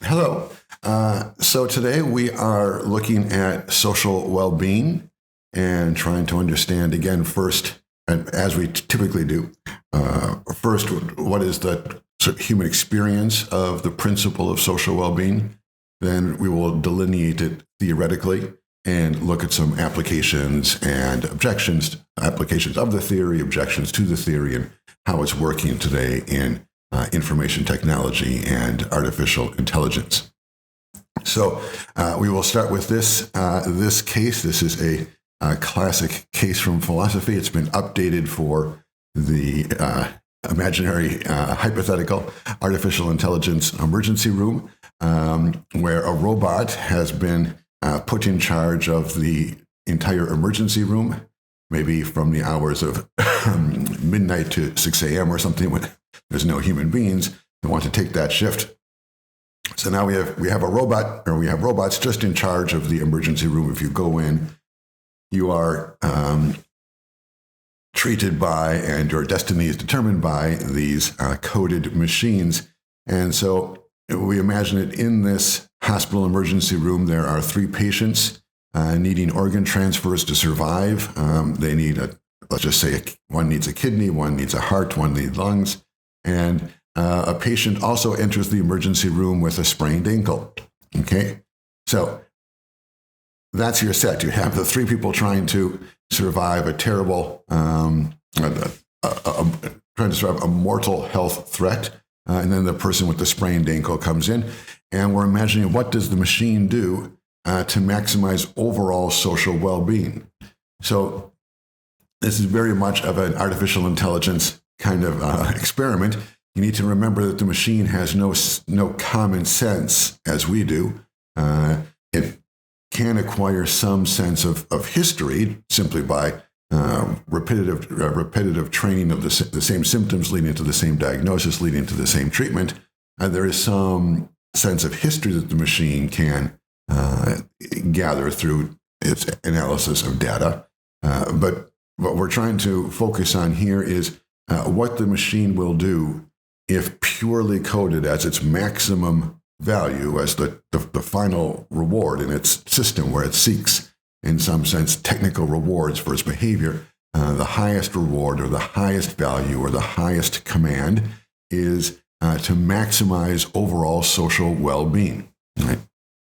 Hello. So today we are looking at social well-being and trying to understand, again, first, and as we typically do, first, what is the sort of human experience of the principle of social well-being? Then we will delineate it theoretically and look at some applications and objections, applications of the theory, objections to the theory, and how it's working today in information technology and artificial intelligence. So we will start with this case. This is a classic case from philosophy. It's been updated for the imaginary hypothetical artificial intelligence emergency room, where a robot has been put in charge of the entire emergency room, maybe from the hours of midnight to 6 a.m. or something, when there's no human beings that want to take that shift. So now we have a robot, or we have robots just in charge of the emergency room. If you go in, you are treated by, and your destiny is determined by these coded machines. And so we imagine it in this hospital emergency room. There are 3 patients needing organ transfers to survive. They need let's just say one needs a kidney, one needs a heart, one needs lungs. And a patient also enters the emergency room with a sprained ankle. Okay, so that's your set. You have the 3 people trying to survive a terrible, trying to survive a mortal health threat. And then the person with the sprained ankle comes in, and we're imagining, what does the machine do to maximize overall social well-being? So this is very much of an artificial intelligence kind of experiment. You need to remember that the machine has no common sense as we do. It can acquire some sense of history simply by repetitive training of the same symptoms leading to the same diagnosis, leading to the same treatment. There is some sense of history that the machine can gather through its analysis of data. But what we're trying to focus on here is what the machine will do if purely coded as its maximum value, as the final reward in its system, where it seeks, in some sense, technical rewards for its behavior. The highest reward, or the highest value, or the highest command is to maximize overall social well-being. Right?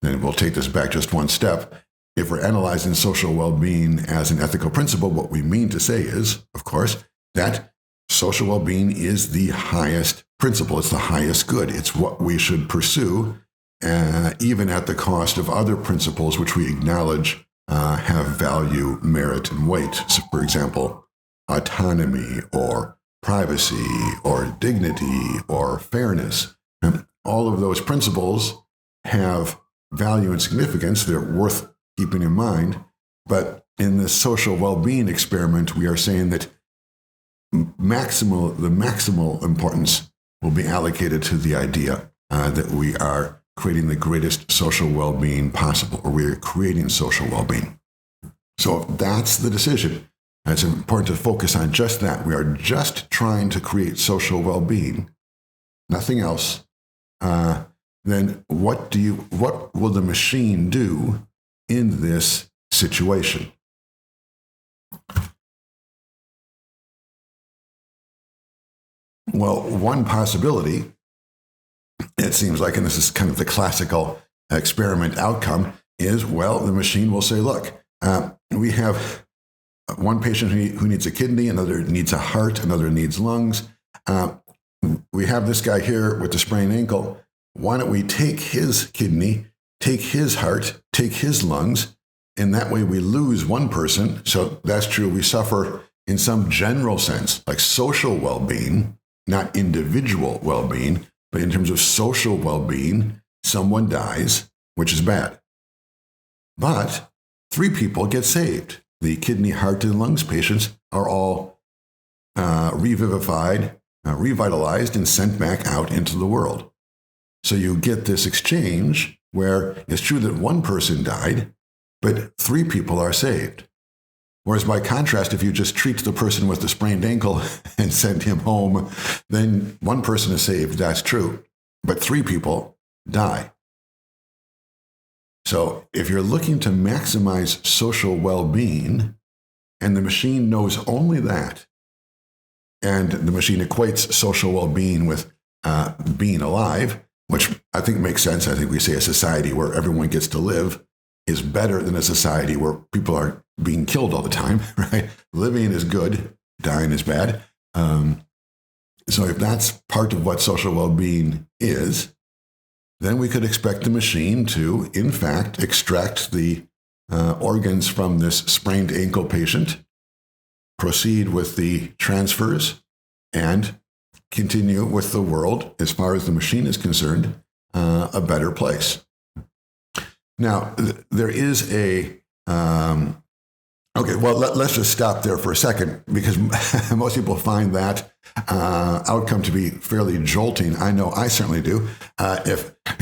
Then we'll take this back just one step. If we're analyzing social well-being as an ethical principle, what we mean to say is, of course, that social well-being is the highest principle. It's the highest good. It's what we should pursue, even at the cost of other principles which we acknowledge have value, merit, and weight. So, for example, autonomy, or privacy, or dignity, or fairness. And all of those principles have value and significance. They're worth keeping in mind. But in the social well-being experiment, we are saying that the maximal importance will be allocated to the idea that we are creating the greatest social well-being possible, or we are creating social well-being. So that's the decision. It's important to focus on just that. We are just trying to create social well-being, nothing else. Then what will the machine do in this situation? Well, one possibility, it seems like, and this is kind of the classical experiment outcome, is, well, the machine will say, look, we have one patient who needs a kidney, another needs a heart, another needs lungs. We have this guy here with the sprained ankle. Why don't we take his kidney, take his heart, take his lungs, and that way we lose one person. So that's true. We suffer in some general sense, like social well-being, not individual well-being, but in terms of social well-being, someone dies, which is bad. But 3 people get saved. The kidney, heart, and lungs patients are all revivified, revitalized, and sent back out into the world. So you get this exchange where it's true that one person died, but 3 people are saved. Whereas by contrast, if you just treat the person with the sprained ankle and send him home, then one person is saved, that's true. But 3 people die. So if you're looking to maximize social well-being, and the machine knows only that, and the machine equates social well-being with being alive, which I think makes sense. I think we say a society where everyone gets to live is better than a society where people are being killed all the time, right? Living is good, dying is bad. So if that's part of what social well-being is, then we could expect the machine to, in fact, extract the organs from this sprained ankle patient, proceed with the transfers, and continue with the world, as far as the machine is concerned, a better place. Now, there is a, okay, well, let's just stop there for a second, because most people find that outcome to be fairly jolting. I know I certainly do.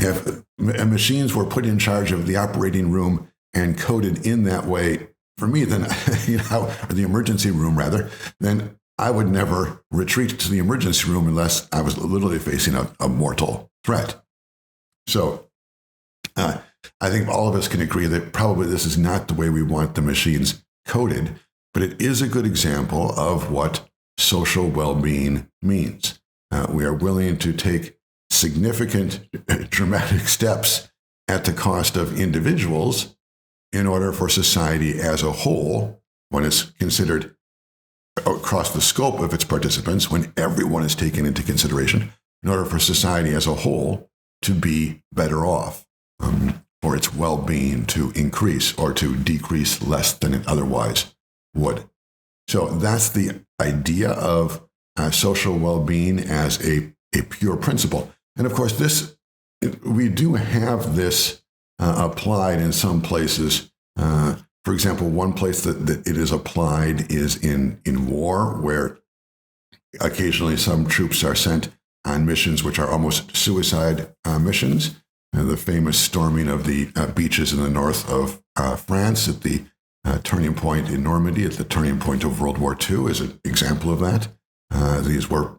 If machines were put in charge of the operating room and coded in that way, for me, then, or the emergency room rather, then I would never retreat to the emergency room unless I was literally facing a mortal threat. So I think all of us can agree that probably this is not the way we want the machines coded, but it is a good example of what social well-being means. We are willing to take significant, dramatic steps at the cost of individuals in order for society as a whole, when it's considered across the scope of its participants, when everyone is taken into consideration, in order for society as a whole to be better off, or its well-being to increase or to decrease less than it otherwise would. So that's the idea of social well-being as a pure principle. And of course, we do have this applied in some places. For example, one place that it is applied is in war, where occasionally some troops are sent on missions which are almost suicide missions. The famous storming of the beaches in the north of France at the turning point in Normandy, at the turning point of World War II, is an example of that. These were,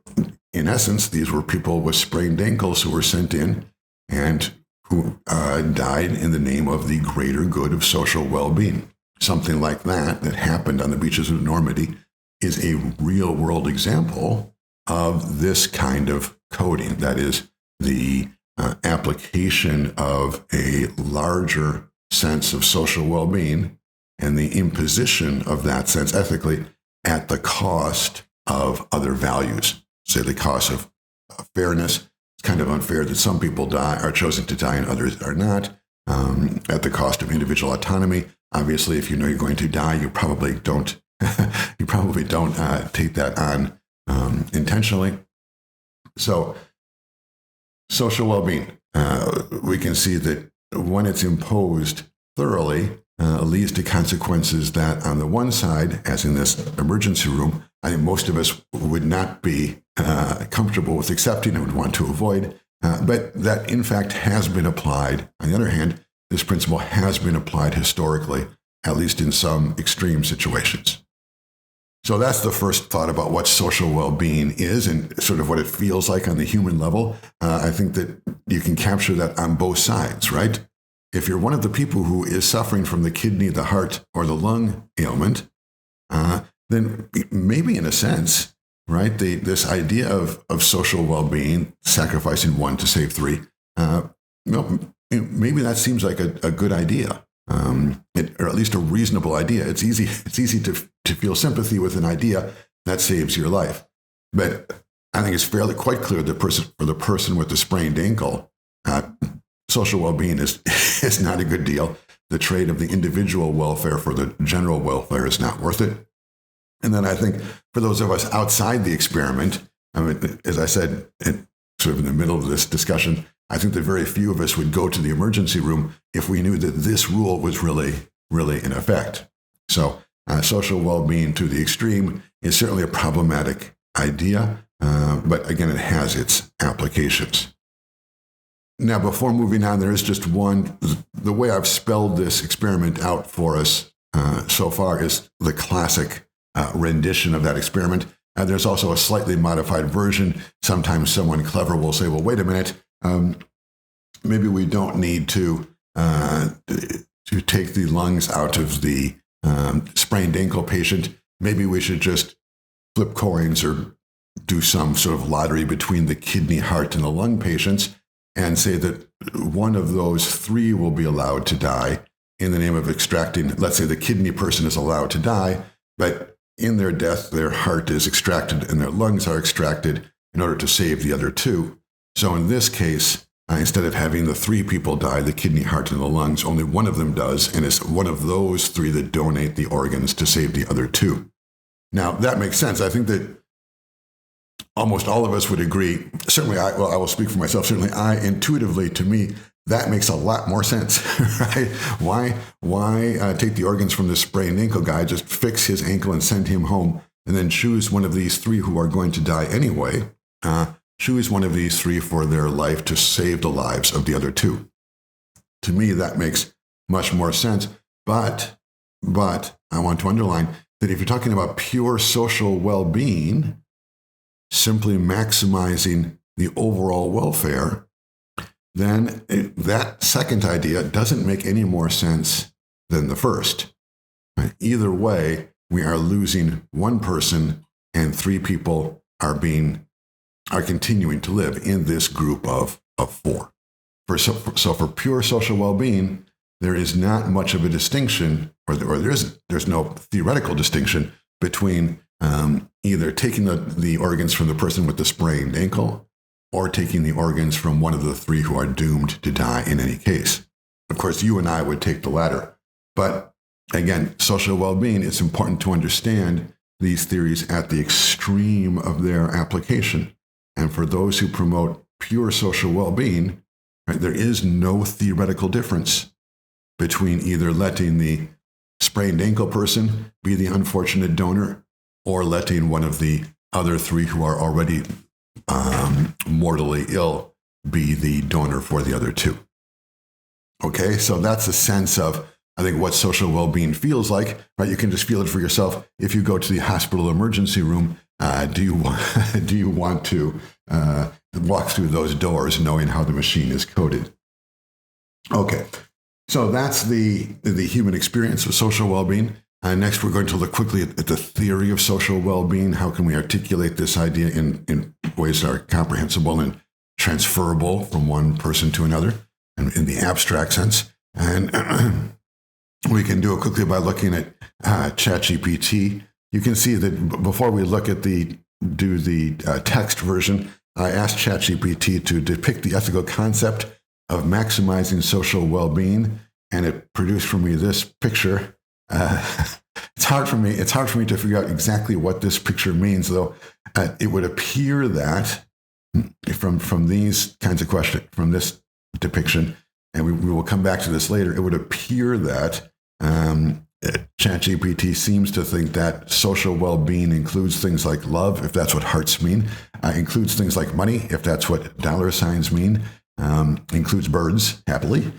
in essence, people with sprained ankles who were sent in and who died in the name of the greater good of social well-being. Something like that happened on the beaches of Normandy is a real-world example of this kind of coding. That is, the application of a larger sense of social well-being and the imposition of that sense ethically at the cost of other values. Say the cost of fairness. It's kind of unfair that some people are chosen to die and others are not. At the cost of individual autonomy. Obviously, if you know you're going to die, you probably don't. You probably don't take that on intentionally. So, social well-being. We can see that when it's imposed thoroughly, leads to consequences that, on the one side, as in this emergency room, I think most of us would not be comfortable with accepting and would want to avoid, but that in fact has been applied. On the other hand, this principle has been applied historically, at least in some extreme situations. So that's the first thought about what social well-being is and sort of what it feels like on the human level. I think that you can capture that on both sides, right? If you're one of the people who is suffering from the kidney, the heart, or the lung ailment, then maybe in a sense, right, this idea of social well-being, sacrificing one to save three, maybe that seems like a good idea, or at least a reasonable idea. It's easy to feel sympathy with an idea that saves your life. But I think it's quite clear that for the person with the sprained ankle, social well-being is not a good deal. The trade of the individual welfare for the general welfare is not worth it. And then I think for those of us outside the experiment, I mean, as I said, sort of in the middle of this discussion, I think that very few of us would go to the emergency room if we knew that this rule was really in effect. So social well-being to the extreme is certainly a problematic idea, but again, it has its applications. Now, before moving on, there is just the way I've spelled this experiment out for us so far is the classic rendition of that experiment. There's also a slightly modified version. Sometimes someone clever will say, well, wait a minute, maybe we don't need to to take the lungs out of the sprained ankle patient, maybe we should just flip coins or do some sort of lottery between the kidney, heart, and the lung patients and say that one of those three will be allowed to die in the name of extracting. Let's say the kidney person is allowed to die, but in their death, their heart is extracted and their lungs are extracted in order to save the other two. So in this case, instead of having the three people die, the kidney, heart, and the lungs, only one of them does, and it's one of those three that donate the organs to save the other two. Now, that makes sense. I think that almost all of us would agree. Certainly, I will speak for myself. Certainly, intuitively, to me, that makes a lot more sense, right? Why take the organs from this sprained ankle guy, just fix his ankle and send him home, and then choose one of these three who are going to die anyway, choose one of these three for their life to save the lives of the other two. To me, that makes much more sense. But I want to underline that if you're talking about pure social well-being, simply maximizing the overall welfare, then that second idea doesn't make any more sense than the first. Right? Either way, we are losing one person and three people are continuing to live in this group of four. So for pure social well-being, there is not much of a distinction, or there's no theoretical distinction between either taking the organs from the person with the sprained ankle or taking the organs from one of the three who are doomed to die in any case. Of course, you and I would take the latter. But again, social well-being, it's important to understand these theories at the extreme of their application. And for those who promote pure social well-being, right, there is no theoretical difference between either letting the sprained ankle person be the unfortunate donor or letting one of the other three who are already mortally ill be the donor for the other two. Okay, so that's a sense of, I think, what social well-being feels like, right? You can just feel it for yourself. If you go to the hospital emergency room, do you want to walk through those doors knowing how the machine is coded? Okay, so that's the human experience of social well-being. Next, we're going to look quickly at the theory of social well-being. How can we articulate this idea in ways that are comprehensible and transferable from one person to another, and in the abstract sense? And we can do it quickly by looking at ChatGPT. You can see that before we look at the text version, I asked ChatGPT to depict the ethical concept of maximizing social well-being, and it produced for me this picture. It's hard for me to figure out exactly what this picture means, though. It would appear that from these kinds of questions, from this depiction, and we will come back to this later, it would appear that ChatGPT seems to think that social well-being includes things like love, if that's what hearts mean, includes things like money, if that's what dollar signs mean, includes birds, happily,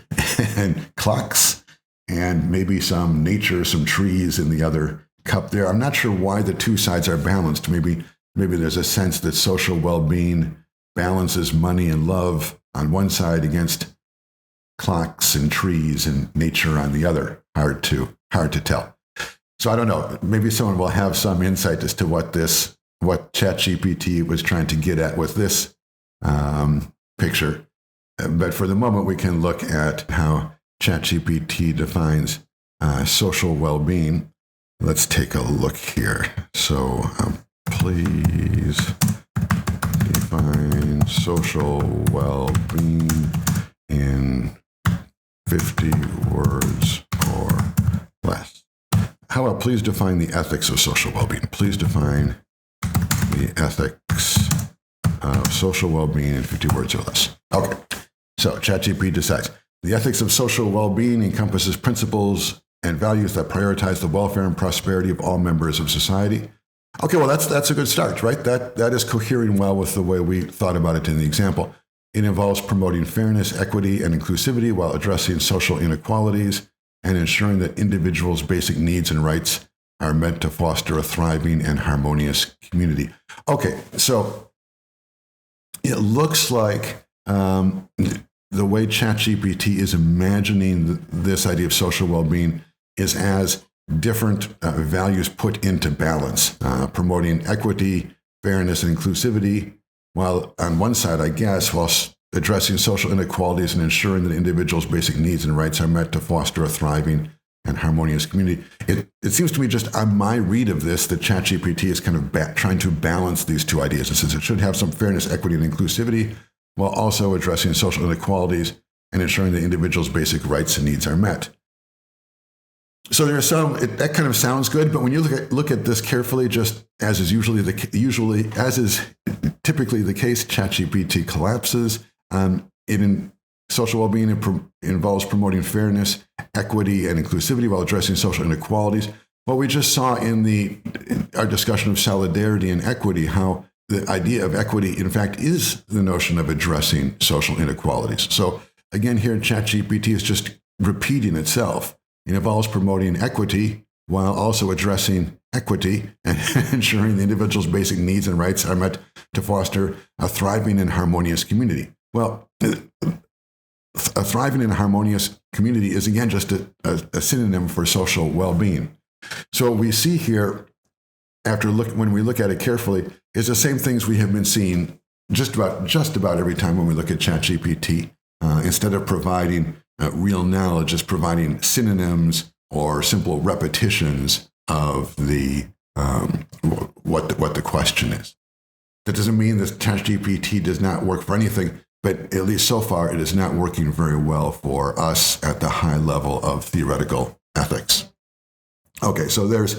and clocks, and maybe some nature, some trees in the other cup there. I'm not sure why the two sides are balanced. Maybe there's a sense that social well-being balances money and love on one side against clocks and trees and nature on the other. Hard to tell. So I don't know. Maybe someone will have some insight as to what ChatGPT was trying to get at with this picture. But for the moment, we can look at how ChatGPT defines social well-being. Let's take a look here. So please define social well-being in 50 words or less. How about please define the ethics of social well-being? Please define the ethics of social well-being in 50 words or less. Okay, so ChatGPT decides. The ethics of social well-being encompasses principles and values that prioritize the welfare and prosperity of all members of society. Okay, well, that's a good start, right? That is cohering well with the way we thought about it in the example. It involves promoting fairness, equity, and inclusivity while addressing social inequalities and ensuring that individuals' basic needs and rights are meant to foster a thriving and harmonious community. Okay, so it looks like the way ChatGPT is imagining this idea of social well-being is as different values put into balance, promoting equity, fairness, and inclusivity, while on one side, I guess, while addressing social inequalities and ensuring that individuals' basic needs and rights are met to foster a thriving and harmonious community. It seems to me, just on my read of this, that ChatGPT is kind of trying to balance these two ideas. It says it should have some fairness, equity, and inclusivity, while also addressing social inequalities and ensuring that individuals' basic rights and needs are met. So there's that kind of sounds good, but when you look at this carefully, just as is typically the case, ChatGPT collapses. Social well-being involves promoting fairness, equity, and inclusivity while addressing social inequalities. What we just saw in our discussion of solidarity and equity, how the idea of equity, in fact, is the notion of addressing social inequalities. So again, here ChatGPT is just repeating itself. It involves promoting equity while also addressing equity and ensuring the individual's basic needs and rights are met to foster a thriving and harmonious community. Well, a thriving and harmonious community is, again, just a synonym for social well-being. So what we see here, when we look at it carefully, is the same things we have been seeing just about every time when we look at ChatGPT. Instead of providing real knowledge, it's providing synonyms or simple repetitions of what the question is. That doesn't mean that ChatGPT does not work for anything, but at least so far, it is not working very well for us at the high level of theoretical ethics. Okay, so there's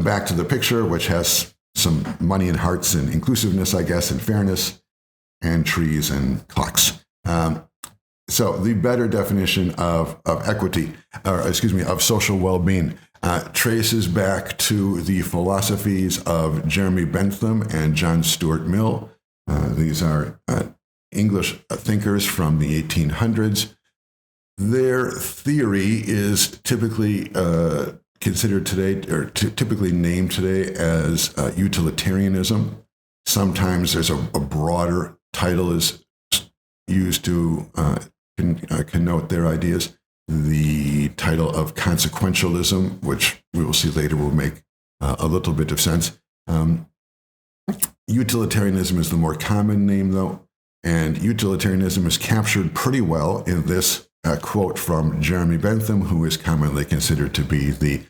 back to the picture, which has some money and hearts and inclusiveness, I guess, and fairness, and trees and clocks. So the better definition of equity, of social well-being, traces back to the philosophies of Jeremy Bentham and John Stuart Mill. These are English thinkers from the 1800s. Their theory is typically considered today, or typically named today as utilitarianism. Sometimes there's a broader title is used to connote their ideas. The title of consequentialism, which we will see later, will make a little bit of sense. Utilitarianism is the more common name, though, and utilitarianism is captured pretty well in this quote from Jeremy Bentham, who is commonly considered to be the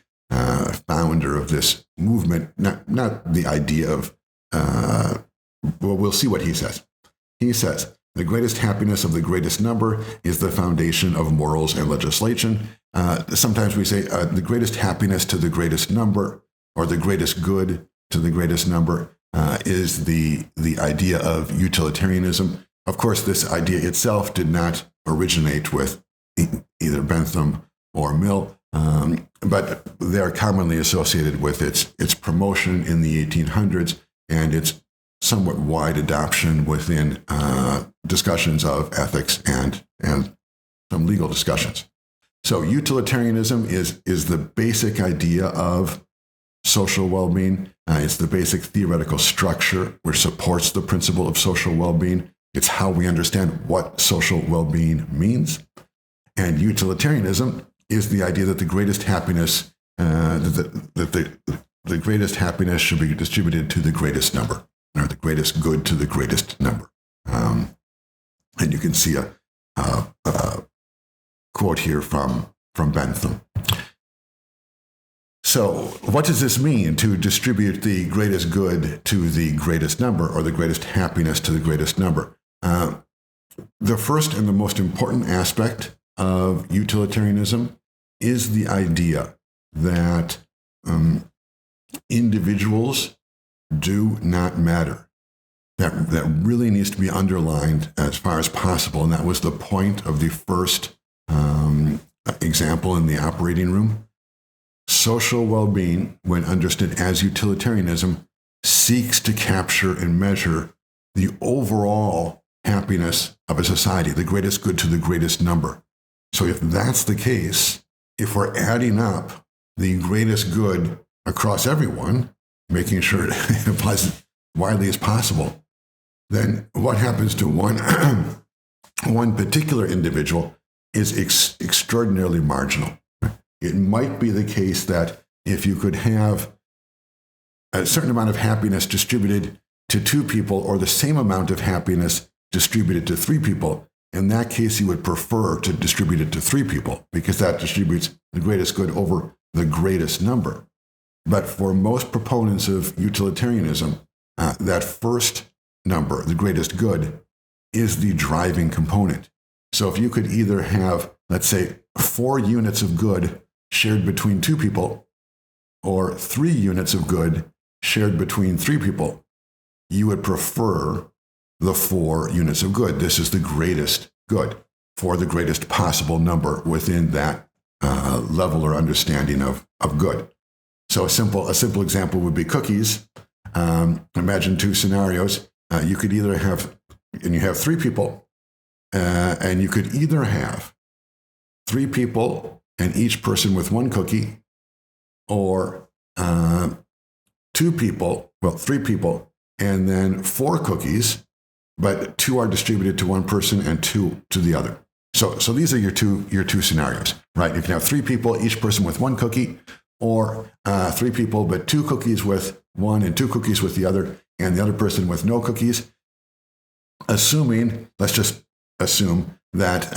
founder of this movement. Not the idea of, well, we'll see what he says. He says, the greatest happiness of the greatest number is the foundation of morals and legislation. Sometimes we say the greatest happiness to the greatest number, or the greatest good to the greatest number, is the idea of utilitarianism. Of course, this idea itself did not originate with either Bentham or Mill, but they are commonly associated with its promotion in the 1800s and its somewhat wide adoption within discussions of ethics and some legal discussions. So utilitarianism is the basic idea of social well-being. It's the basic theoretical structure which supports the principle of social well-being. It's how we understand what social well-being means. And utilitarianism is the idea that the greatest happiness, the greatest happiness should be distributed to the greatest number, or the greatest good to the greatest number. And you can see a quote here from Bentham. So what does this mean, to distribute the greatest good to the greatest number, or the greatest happiness to the greatest number? The first and the most important aspect of utilitarianism is the idea that individuals do not matter. That really needs to be underlined as far as possible, and that was the point of the first example in the operating room. Social well-being, when understood as utilitarianism, seeks to capture and measure the overall happiness of a society, the greatest good to the greatest number. So if that's the case, if we're adding up the greatest good across everyone, making sure it applies as widely as possible, then what happens to one one particular individual is extraordinarily marginal. It might be the case that if you could have a certain amount of happiness distributed to 2 people or the same amount of happiness distributed to 3 people, in that case, you would prefer to distribute it to 3 people because that distributes the greatest good over the greatest number. But for most proponents of utilitarianism, that first number, the greatest good, is the driving component. So if you could either have, let's say, 4 units of good shared between 2 people or 3 units of good shared between 3 people, you would prefer the 4 units of good. This is the greatest good for the greatest possible number within that level or understanding of good. So a simple example would be cookies. Imagine 2 scenarios. You could either have, and you have 3 people, and you could either have 3 people and each person with 1 cookie, or 3 people and then 4 cookies, but 2 are distributed to 1 person and 2 to the other. So these are your two scenarios, right? You can have 3 people, each person with 1 cookie, or 3 people, but 2 cookies with one and 2 cookies with the other, and the other person with no cookies. Let's just assume that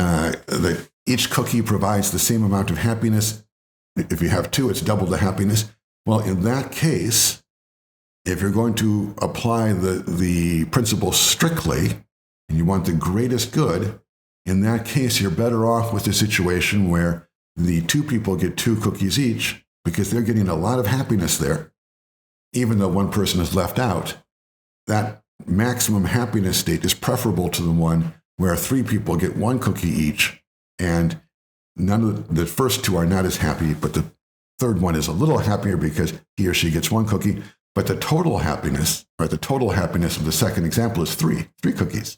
each cookie provides the same amount of happiness. If you have 2, it's double the happiness. Well, in that case, if you're going to apply the principle strictly, and you want the greatest good, in that case, you're better off with a situation where the 2 people get 2 cookies each because they're getting a lot of happiness there, even though 1 person is left out. That maximum happiness state is preferable to the one where 3 people get 1 cookie each, and none of the first 2 are not as happy, but the third one is a little happier because he or she gets 1 cookie. But the total happiness of the second example is 3 cookies.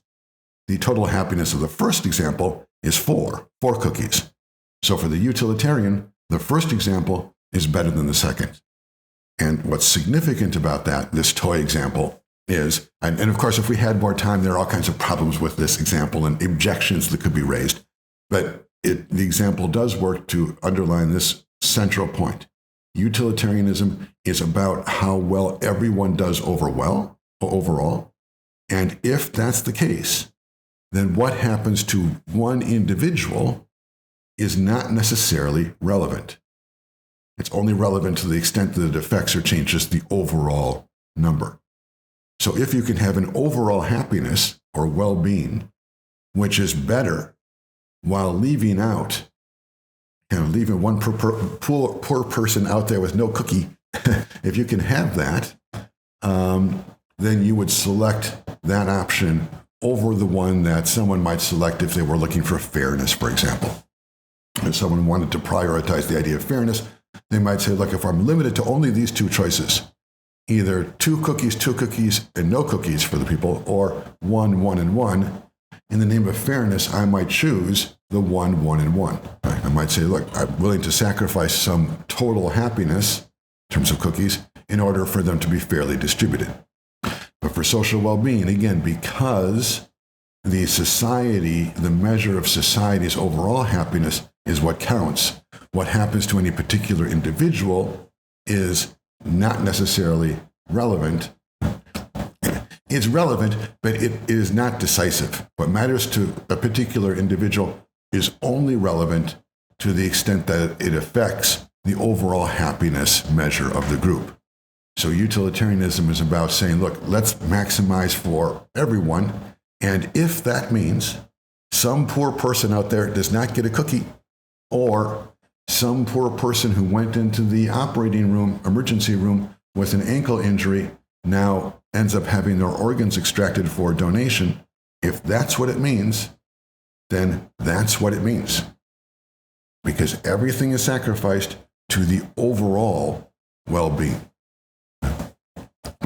The total happiness of the first example is 4 cookies. So for the utilitarian, the first example is better than the second. And what's significant about this toy example is, and of course, if we had more time, there are all kinds of problems with this example and objections that could be raised. But the example does work to underline this central point. Utilitarianism is about how well everyone does overall. And if that's the case, then what happens to one individual is not necessarily relevant. It's only relevant to the extent that it affects or changes the overall number. So if you can have an overall happiness or well-being, which is better while leaving one poor person out there with no cookie, if you can have that, then you would select that option over the one that someone might select if they were looking for fairness, for example. If someone wanted to prioritize the idea of fairness, they might say, look, if I'm limited to only these 2 choices, either 2 cookies, and no cookies for the people, or 1, 1, and 1, in the name of fairness, I might choose the 1, 1, and 1. I might say, look, I'm willing to sacrifice some total happiness in terms of cookies in order for them to be fairly distributed. But for social well-being, again, because the measure of society's overall happiness is what counts, what happens to any particular individual is not necessarily relevant. It's relevant, but it is not decisive. What matters to a particular individual is only relevant to the extent that it affects the overall happiness measure of the group. So utilitarianism is about saying, look, let's maximize for everyone. And if that means some poor person out there does not get a cookie, or some poor person who went into the emergency room with an ankle injury, now ends up having their organs extracted for donation, if that's what it means, then that's what it means. Because everything is sacrificed to the overall well-being.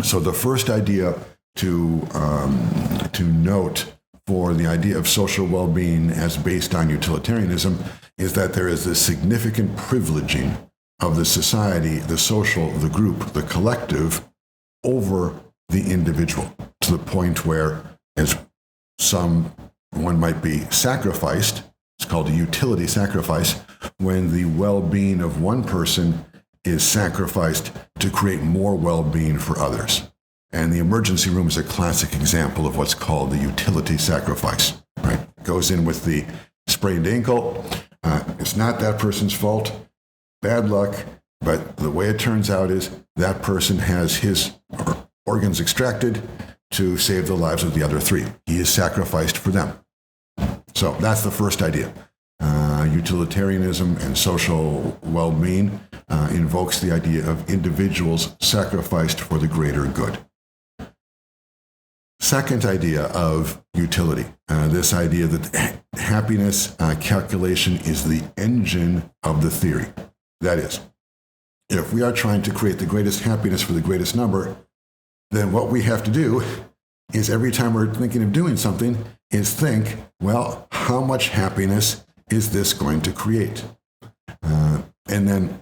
So the first idea to note for the idea of social well-being as based on utilitarianism is that there is a significant privileging of the society, the social, the group, the collective over the individual, to the point where, as some one might be sacrificed. It's called a utility sacrifice, when the well-being of one person is sacrificed to create more well-being for others. And the emergency room is a classic example of what's called the utility sacrifice, right? It goes in with the sprained ankle. It's not that person's fault. Bad luck. But the way it turns out is that person has his organs extracted to save the lives of the other three. He is sacrificed for them. So that's the first idea. Utilitarianism and social well-being invokes the idea of individuals sacrificed for the greater good. Second idea of utility, this idea that happiness calculation is the engine of the theory. That is, if we are trying to create the greatest happiness for the greatest number, then what we have to do is every time we're thinking of doing something is think, well, how much happiness is this going to create? And then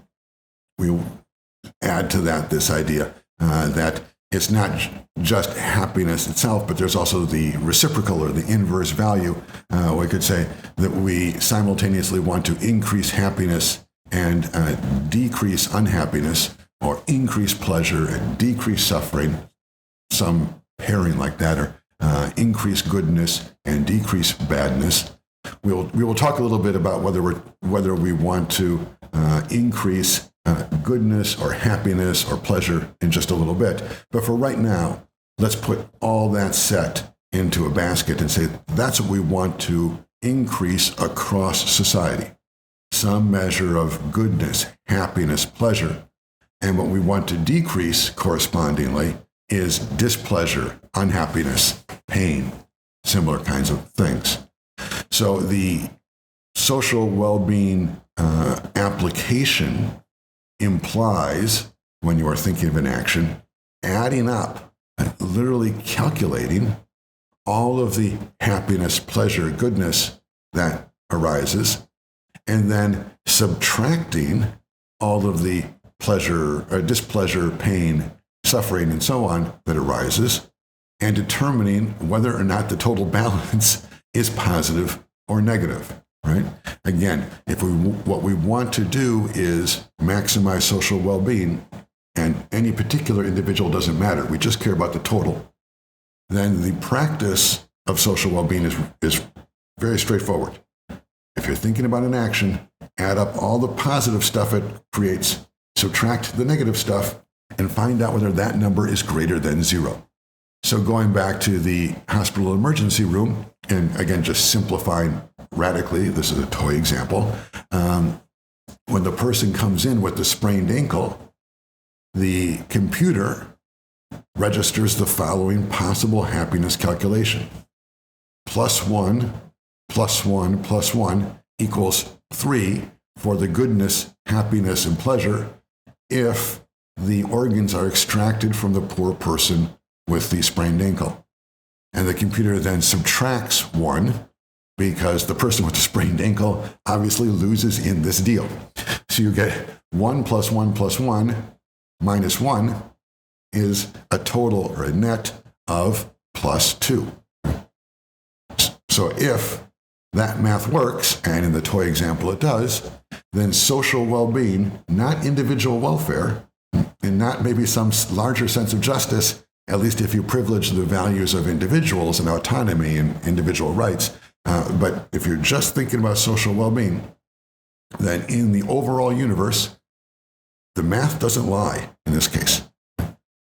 we add to that this idea that it's not just happiness itself, but there's also the reciprocal or the inverse value. We could say that we simultaneously want to increase happiness and decrease unhappiness, or increase pleasure and decrease suffering, some pairing like that, or increase goodness and decrease badness. We will talk a little bit about whether we want to increase goodness or happiness or pleasure in just a little bit. But for right now, let's put all that set into a basket and say that's what we want to increase across society. Some measure of goodness, happiness, pleasure. And what we want to decrease correspondingly is displeasure, unhappiness, pain, similar kinds of things. So the social well-being application implies, when you are thinking of an action, adding up, literally calculating all of the happiness, pleasure, goodness that arises, and then subtracting all of the pleasure, displeasure, pain, suffering, and so on that arises, and determining whether or not the total balance is positive or negative, right? Again, what we want to do is maximize social well-being, and any particular individual doesn't matter. We just care about the total. Then the practice of social well-being is very straightforward. If you're thinking about an action, add up all the positive stuff it creates, subtract the negative stuff, and find out whether that number is greater than 0. So going back to the hospital emergency room, and again, just simplifying radically, this is a toy example. When the person comes in with the sprained ankle, the computer registers the following possible happiness calculation. +1, +1, +1 equals 3 for the goodness, happiness, and pleasure if the organs are extracted from the poor person with the sprained ankle. And the computer then subtracts 1 because the person with the sprained ankle obviously loses in this deal. So you get 1 + 1 + 1 minus 1 is a total or a net of +2. So if that math works, and in the toy example it does, then social well-being, not individual welfare, and not maybe some larger sense of justice, at least if you privilege the values of individuals and autonomy and individual rights. But if you're just thinking about social well-being, then in the overall universe, the math doesn't lie in this case.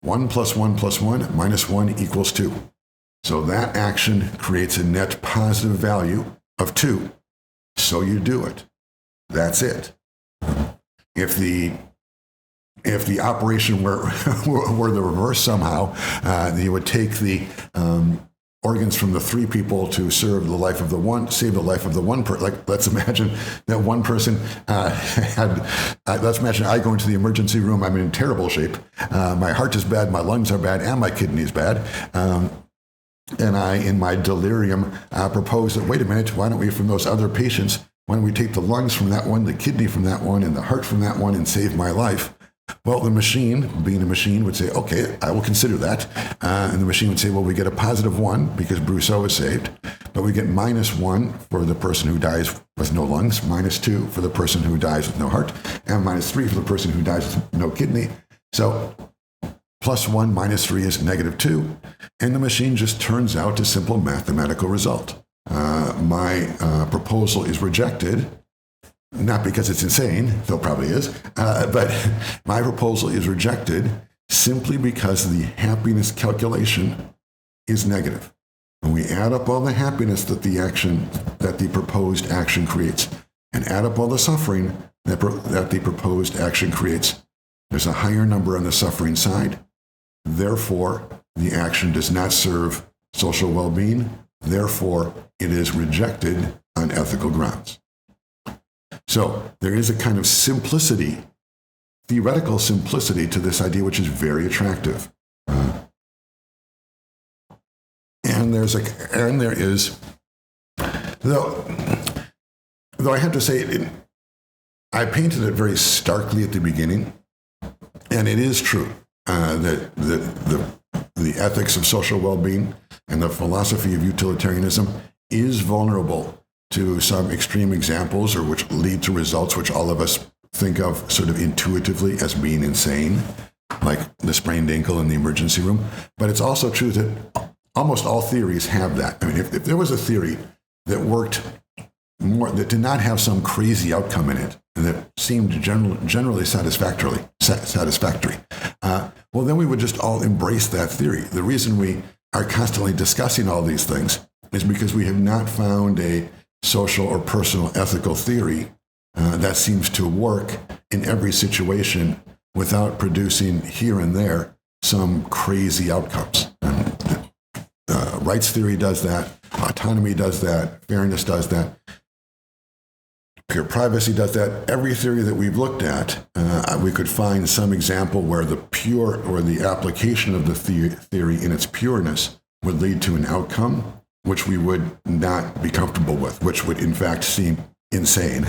1 + 1 + 1 minus 1 equals 2. So that action creates a net positive value of 2. So you do it. That's it. If the operation were the reverse somehow, you would take the organs from the 3 people to save the life of the one person. Like, let's imagine that one person let's imagine I go into the emergency room. I'm in terrible shape. My heart is bad, my lungs are bad, and my kidney is bad. And I, in my delirium, propose that, wait a minute, why don't we, from those other patients, why don't we take the lungs from that one, the kidney from that one, and the heart from that one and save my life? Well, the machine, being a machine, would say, okay, I will consider that. And the machine would say, well, we get a +1 because Brusseau is saved, but we get -1 for the person who dies with no lungs, -2 for the person who dies with no heart, and -3 for the person who dies with no kidney. So +1 -3 is -2, and the machine just turns out a simple mathematical result. My proposal is rejected, not because it's insane, though probably is, but my proposal is rejected simply because the happiness calculation is negative. When we add up all the happiness that the proposed action creates, and add up all the suffering that the proposed action creates, there's a higher number on the suffering side. Therefore, the action does not serve social well-being. Therefore, it is rejected on ethical grounds. So there is a kind of simplicity, theoretical simplicity to this idea, which is very attractive. And there is, though I have to say, I painted it very starkly at the beginning, and it is true that the ethics of social well-being and the philosophy of utilitarianism is vulnerable to some extreme examples, or which lead to results which all of us think of sort of intuitively as being insane, like the sprained ankle in the emergency room. But it's also true that almost all theories have that. I mean, if there was a theory that worked more, that did not have some crazy outcome in it, and that seemed generally satisfactory, well, then we would just all embrace that theory. The reason we are constantly discussing all these things is because we have not found a social or personal ethical theory that seems to work in every situation without producing here and there some crazy outcomes. Rights theory does that, autonomy does that, fairness does that, pure privacy does that. Every theory that we've looked at, we could find some example where the application of the theory in its pureness would lead to an outcome which we would not be comfortable with, which would in fact seem insane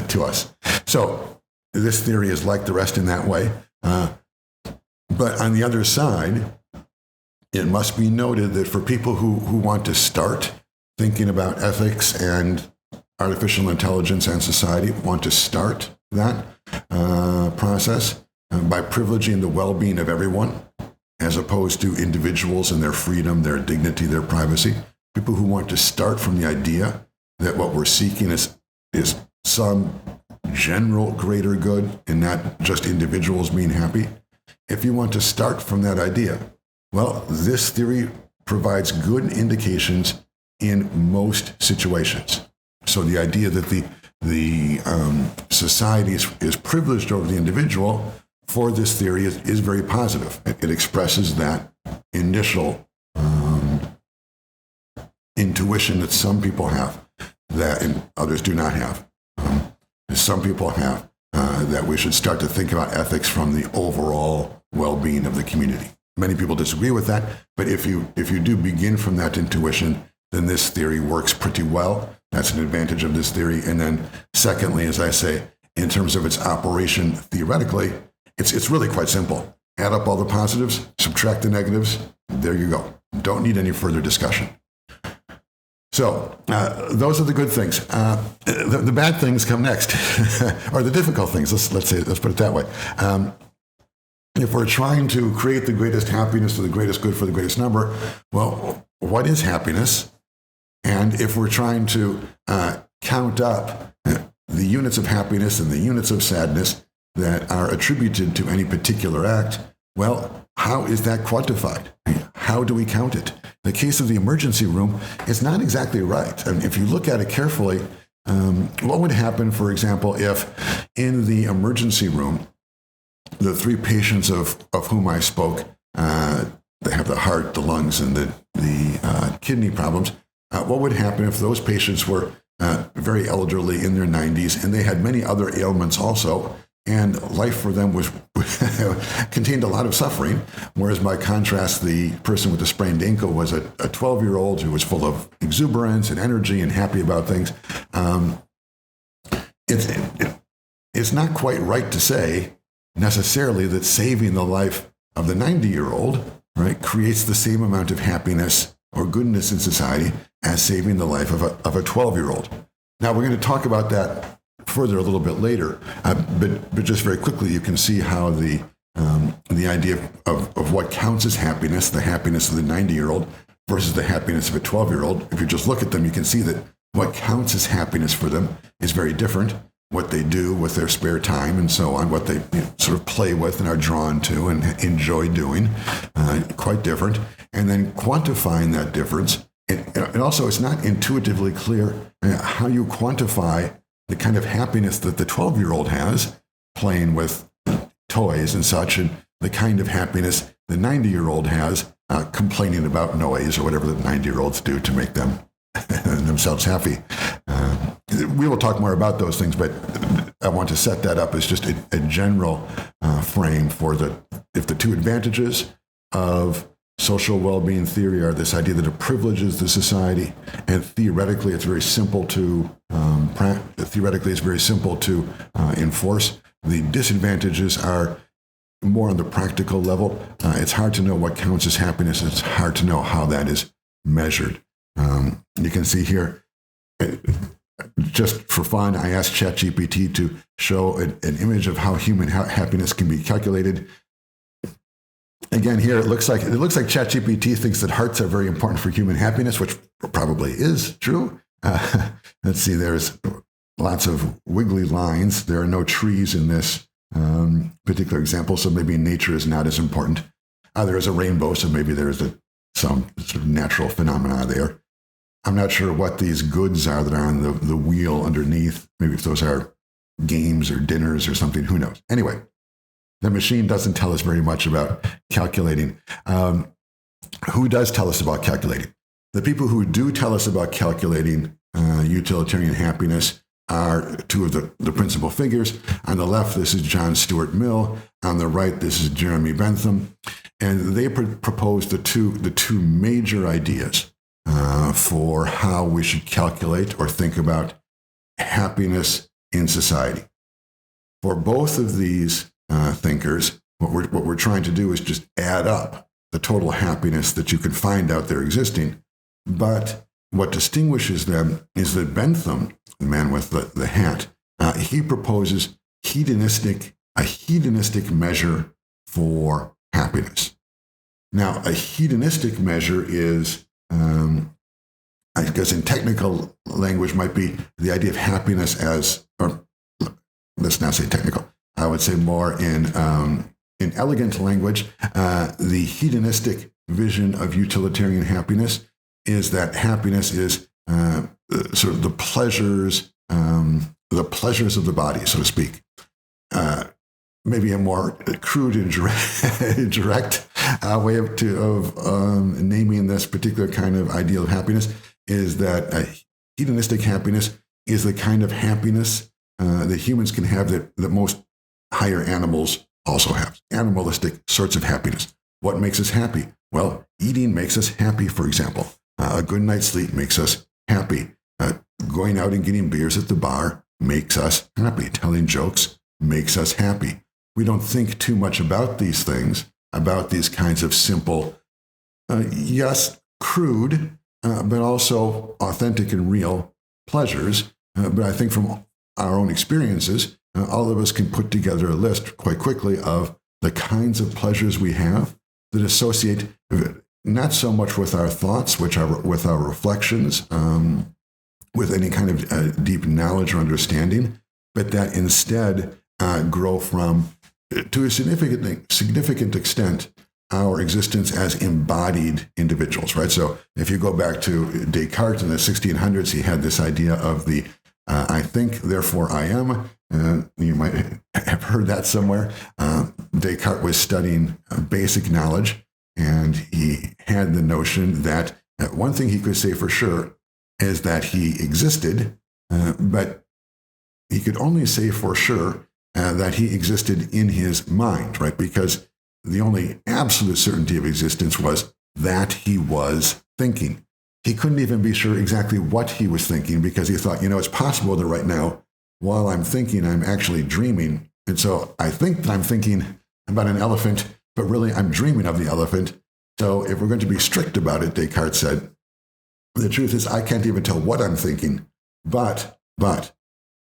to us. So this theory is like the rest in that way. But on the other side, it must be noted that for people who want to start thinking about ethics and artificial intelligence and society, want to start that process by privileging the well-being of everyone, as opposed to individuals and their freedom, their dignity, their privacy. People who want to start from the idea that what we're seeking is some general greater good and not just individuals being happy. If you want to start from that idea, well, this theory provides good indications in most situations. So the idea that the society is privileged over the individual for this theory is very positive. It expresses that initial intuition that some people have, that and others do not have. Some people have that we should start to think about ethics from the overall well-being of the community. Many people disagree with that, but if you do begin from that intuition, then this theory works pretty well. That's an advantage of this theory. And then secondly, as I say, in terms of its operation theoretically, it's really quite simple. Add up all the positives, subtract the negatives, there you go. Don't need any further discussion. So those are the good things. The bad things come next, or the difficult things. Let's put it that way. If we're trying to create the greatest happiness for the greatest good for the greatest number, well, what is happiness? And if we're trying to count up the units of happiness and the units of sadness that are attributed to any particular act, well, how is that quantified? How do we count it? The case of the emergency room is not exactly right. I mean, if you look at it carefully, what would happen, for example, if in the emergency room, the three patients of whom I spoke, they have the heart, the lungs, and the kidney problems, what would happen if those patients were very elderly in their 90s and they had many other ailments also, and life for them was contained a lot of suffering, whereas by contrast, the person with the sprained ankle was a 12-year-old who was full of exuberance and energy and happy about things. It's not quite right to say necessarily that saving the life of the 90-year-old, right, creates the same amount of happiness or goodness in society as saving the life of a 12-year-old. Now, we're going to talk about that further a little bit later, but just very quickly, you can see how the idea of what counts as happiness, the happiness of the 90-year-old versus the happiness of a 12-year-old, if you just look at them, you can see that what counts as happiness for them is very different. What they do with their spare time and so on, what they sort of play with and are drawn to and enjoy doing, quite different. And then quantifying that difference. And also, it's not intuitively clear how you quantify the kind of happiness that the 12-year-old has playing with toys and such, and the kind of happiness the 90-year-old has complaining about noise or whatever the 90-year-olds do to make themselves happy. We will talk more about those things, but I want to set that up as just a general frame for if the two advantages of social well-being theory are this idea that it privileges the society, and theoretically it's very simple to enforce. The disadvantages are more on the practical level. It's hard to know what counts as happiness. It's hard to know how that is measured. You can see here, just for fun, I asked ChatGPT to show an image of how human happiness can be calculated. Again, here it looks like ChatGPT thinks that hearts are very important for human happiness, which probably is true. Let's see, there's lots of wiggly lines. There are no trees in this particular example, so maybe nature is not as important. There is a rainbow, so maybe there's some sort of natural phenomena there. I'm not sure what these goods are that are on the wheel underneath. Maybe if those are games or dinners or something, who knows? Anyway, the machine doesn't tell us very much about calculating. Who does tell us about calculating? The people who do tell us about calculating utilitarian happiness are two of the principal figures. On the left, this is John Stuart Mill. On the right, this is Jeremy Bentham. And they propose the two major ideas for how we should calculate or think about happiness in society. For both of these thinkers, what we're trying to do is just add up the total happiness that you can find out there existing. But what distinguishes them is that Bentham, the man with the hat, he proposes a hedonistic measure for happiness. Now, a hedonistic measure is, I guess in technical language, might be the idea of happiness as, or let's not say technical, I would say more in elegant language, the hedonistic vision of utilitarian happiness is that happiness is sort of the pleasures of the body, so to speak. Maybe a more crude and direct way of naming this particular kind of ideal of happiness is that hedonistic happiness is the kind of happiness that humans can have that most higher animals also have. Animalistic sorts of happiness. What makes us happy? Well, eating makes us happy, for example. A good night's sleep makes us happy. Going out and getting beers at the bar makes us happy. Telling jokes makes us happy. We don't think too much about these things, about these kinds of simple, yes, crude, but also authentic and real pleasures. But I think from our own experiences, all of us can put together a list quite quickly of the kinds of pleasures we have that associate not so much with our thoughts, which are with our reflections, with any kind of deep knowledge or understanding, but that instead grow from, to a significant extent, our existence as embodied individuals, right? So if you go back to Descartes in the 1600s, he had this idea of the I think, therefore I am. You might have heard that somewhere. Descartes was studying basic knowledge, and he had the notion that one thing he could say for sure is that he existed, but he could only say for sure that he existed in his mind, right? Because the only absolute certainty of existence was that he was thinking. He couldn't even be sure exactly what he was thinking because he thought, it's possible that right now, while I'm thinking, I'm actually dreaming And so I think that I'm thinking about an elephant, but really I'm dreaming of the elephant. So if we're going to be strict about it, Descartes said, the truth is I can't even tell what I'm thinking, but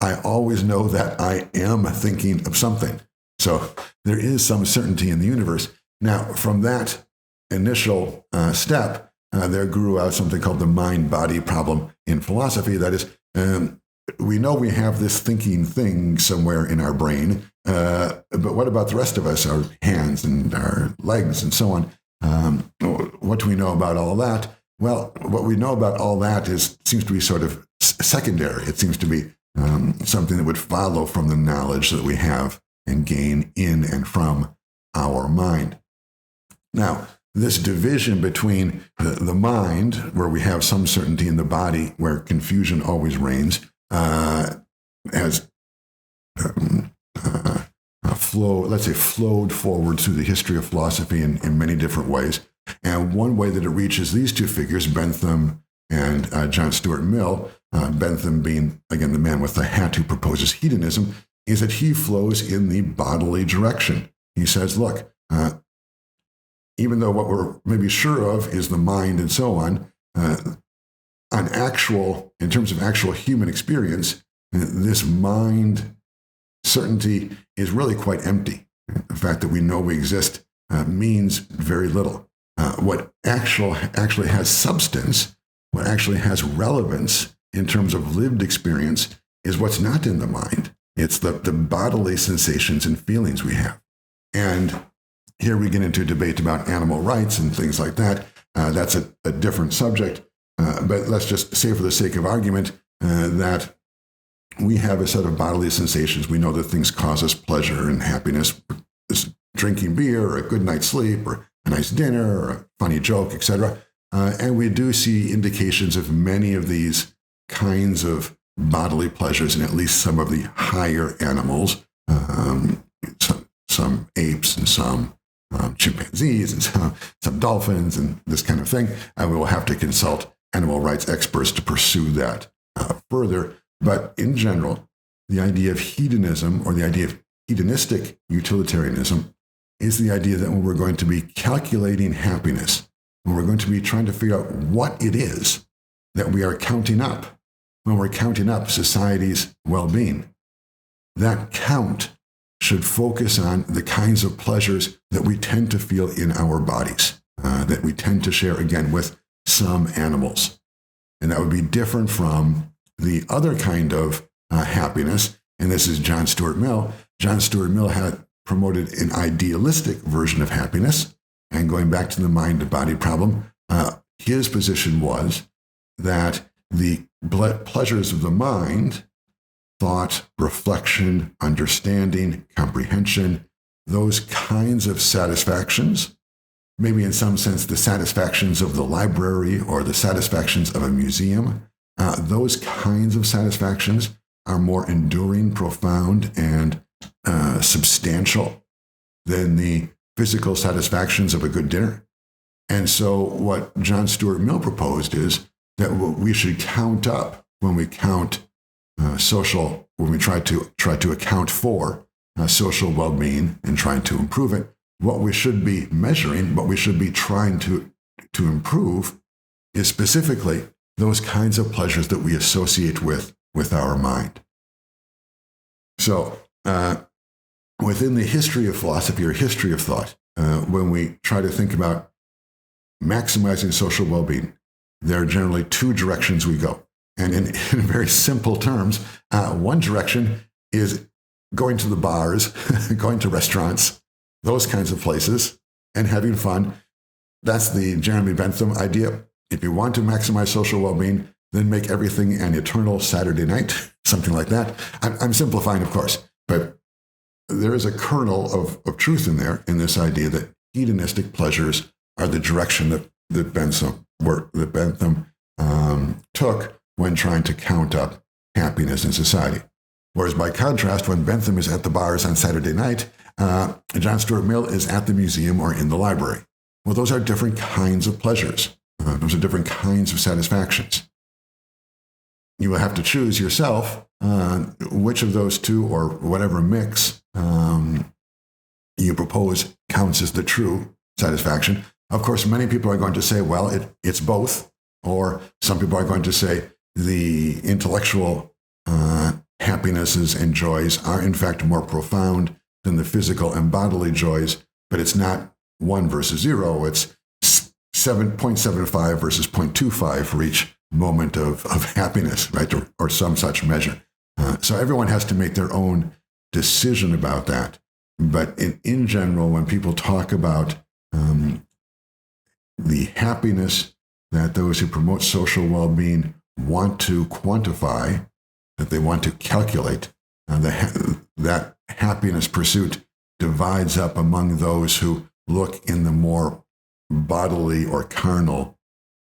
I always know that I am thinking of something. So there is some certainty in the universe. Now, from that initial step, there grew out something called the mind-body problem in philosophy. That is, we know we have this thinking thing somewhere in our brain, but what about the rest of us, our hands and our legs and so on? What do we know about all that? Well, what we know about all that seems to be sort of secondary. It seems to be something that would follow from the knowledge that we have and gain in and from our mind. Now, this division between the mind, where we have some certainty, in the body, where confusion always reigns, has flowed forward through the history of philosophy in many different ways. And one way that it reaches these two figures, Bentham and John Stuart Mill, Bentham being, again, the man with the hat who proposes hedonism, is that he flows in the bodily direction. He says, look, even though what we're maybe sure of is the mind and so on, in terms of actual human experience, this mind certainty is really quite empty. The fact that we know we exist means very little. What actually has substance, what actually has relevance in terms of lived experience, is what's not in the mind. It's the bodily sensations and feelings we have. And here we get into a debate about animal rights and things like that. That's a different subject. But let's just say, for the sake of argument, that we have a set of bodily sensations. We know that things cause us pleasure and happiness. Drinking beer, or a good night's sleep, or a nice dinner, or a funny joke, etc. And we do see indications of many of these kinds of bodily pleasures in at least some of the higher animals, some apes and some chimpanzees and some dolphins and this kind of thing. And we will have to consult animal rights experts to pursue that further. But in general, the idea of hedonism, or the idea of hedonistic utilitarianism, is the idea that when we're going to be calculating happiness, when we're going to be trying to figure out what it is that we are counting up, when we're counting up society's well-being, that count should focus on the kinds of pleasures that we tend to feel in our bodies, that we tend to share, again, with some animals. And that would be different from the other kind of happiness, and this is John Stuart Mill. John Stuart Mill had promoted an idealistic version of happiness, and going back to the mind-body problem, his position was that the pleasures of the mind, thought, reflection, understanding, comprehension, those kinds of satisfactions, maybe in some sense the satisfactions of the library or the satisfactions of a museum, those kinds of satisfactions are more enduring, profound, and substantial than the physical satisfactions of a good dinner. And so what John Stuart Mill proposed is that what we should count up when we count when we try to account for social well-being and trying to improve it, what we should be measuring, what we should be trying to improve, is specifically those kinds of pleasures that we associate with our mind. So within the history of philosophy or history of thought, when we try to think about maximizing social well-being, there are generally two directions we go. And in very simple terms, one direction is going to the bars, going to restaurants, those kinds of places, and having fun. That's the Jeremy Bentham idea. If you want to maximize social well-being, then make everything an eternal Saturday night, something like that. I'm simplifying, of course, but there is a kernel of truth in there, in this idea that hedonistic pleasures are the direction that Bentham took when trying to count up happiness in society. Whereas by contrast, when Bentham is at the bars on Saturday night, John Stuart Mill is at the museum or in the library. Well, those are different kinds of pleasures. Those are different kinds of satisfactions. You will have to choose yourself which of those two, or whatever mix, you propose counts as the true satisfaction. Of course, many people are going to say, well, it's both. Or some people are going to say the intellectual happinesses and joys are in fact more profound than the physical and bodily joys, but it's not 1 versus 0. It's 0.75 versus 0.25 for each moment of happiness, right? Or some such measure. So everyone has to make their own decision about that. But in general, when people talk about the happiness that those who promote social well-being want to quantify, that they want to calculate, that happiness pursuit divides up among those who look in the more bodily or carnal,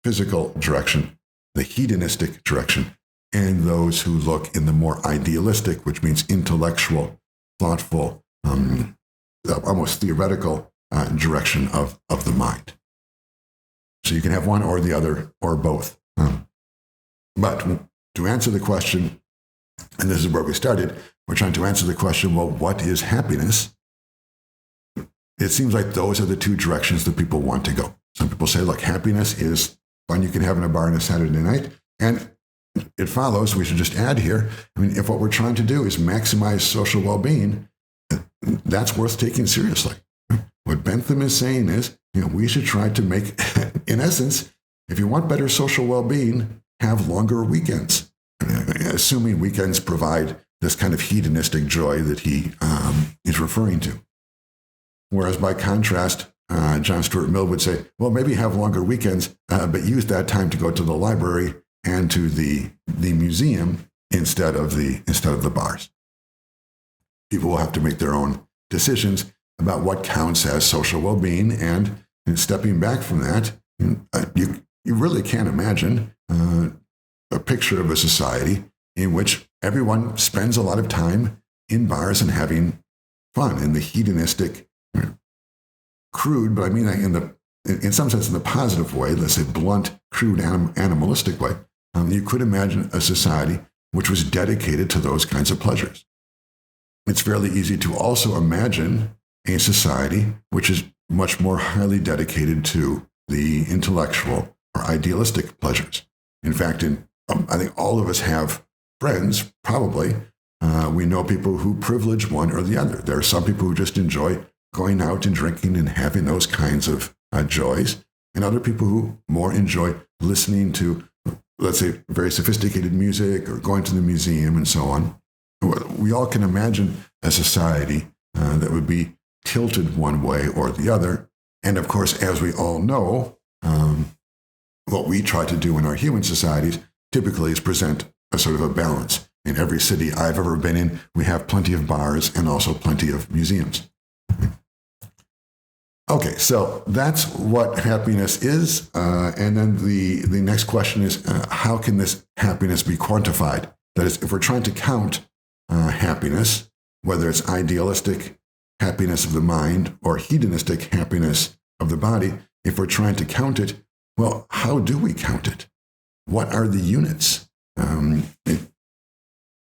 physical direction, the hedonistic direction, and those who look in the more idealistic, which means intellectual, thoughtful, almost theoretical direction of the mind. So you can have one or the other or both. But to answer the question, and this is where we started, we're trying to answer the question, well, what is happiness? It seems like those are the two directions that people want to go. Some people say, look, happiness is fun you can have in a bar on a Saturday night. And it follows, we should just add here, I mean, if what we're trying to do is maximize social well-being, that's worth taking seriously. What Bentham is saying is, we should try to make, in essence, if you want better social well-being, have longer weekends. Assuming weekends provide this kind of hedonistic joy that he is referring to. Whereas by contrast, John Stuart Mill would say, well, maybe have longer weekends, but use that time to go to the library and to the museum instead of the bars. People will have to make their own decisions about what counts as social well-being, and stepping back from that, you really can't imagine a picture of a society in which everyone spends a lot of time in bars and having fun in the hedonistic, crude, but I mean in some sense in the positive way, let's say blunt, crude, animalistic way. You could imagine a society which was dedicated to those kinds of pleasures. It's fairly easy to also imagine a society which is much more highly dedicated to the intellectual or idealistic pleasures. In fact, I think all of us have friends, probably. We know people who privilege one or the other. There are some people who just enjoy going out and drinking and having those kinds of joys, and other people who more enjoy listening to, let's say, very sophisticated music or going to the museum and so on. We all can imagine a society that would be tilted one way or the other. And of course, as we all know, what we try to do in our human societies typically is present a sort of a balance. In every city I've ever been in, we have plenty of bars and also plenty of museums. Okay, so that's what happiness is. And then the next question is, how can this happiness be quantified? That is, if we're trying to count happiness, whether it's idealistic happiness of the mind or hedonistic happiness of the body, if we're trying to count it, well, how do we count it? What are the units?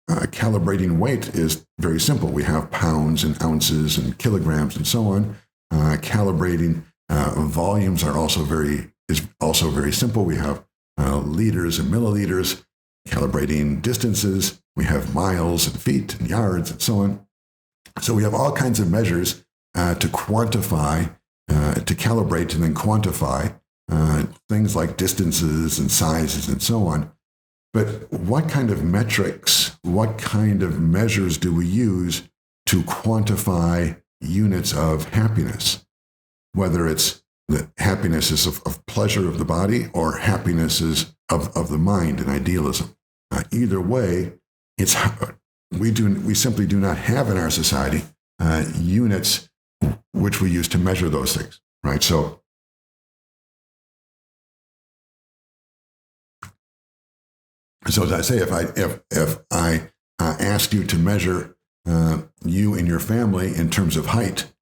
Calibrating weight is very simple. We have pounds and ounces and kilograms and so on. Calibrating volumes is also very simple. We have liters and milliliters. Calibrating distances, we have miles and feet and yards and so on. So we have all kinds of measures to quantify, to calibrate and then quantify things like distances and sizes and so on. But what kind of metrics, what kind of measures do we use to quantify units of happiness? Whether it's the happiness is of pleasure of the body or happiness is of the mind and idealism. Either way, we simply do not have in our society units which we use to measure those things, right? So as I say, if I asked you to measure you and your family in terms of height,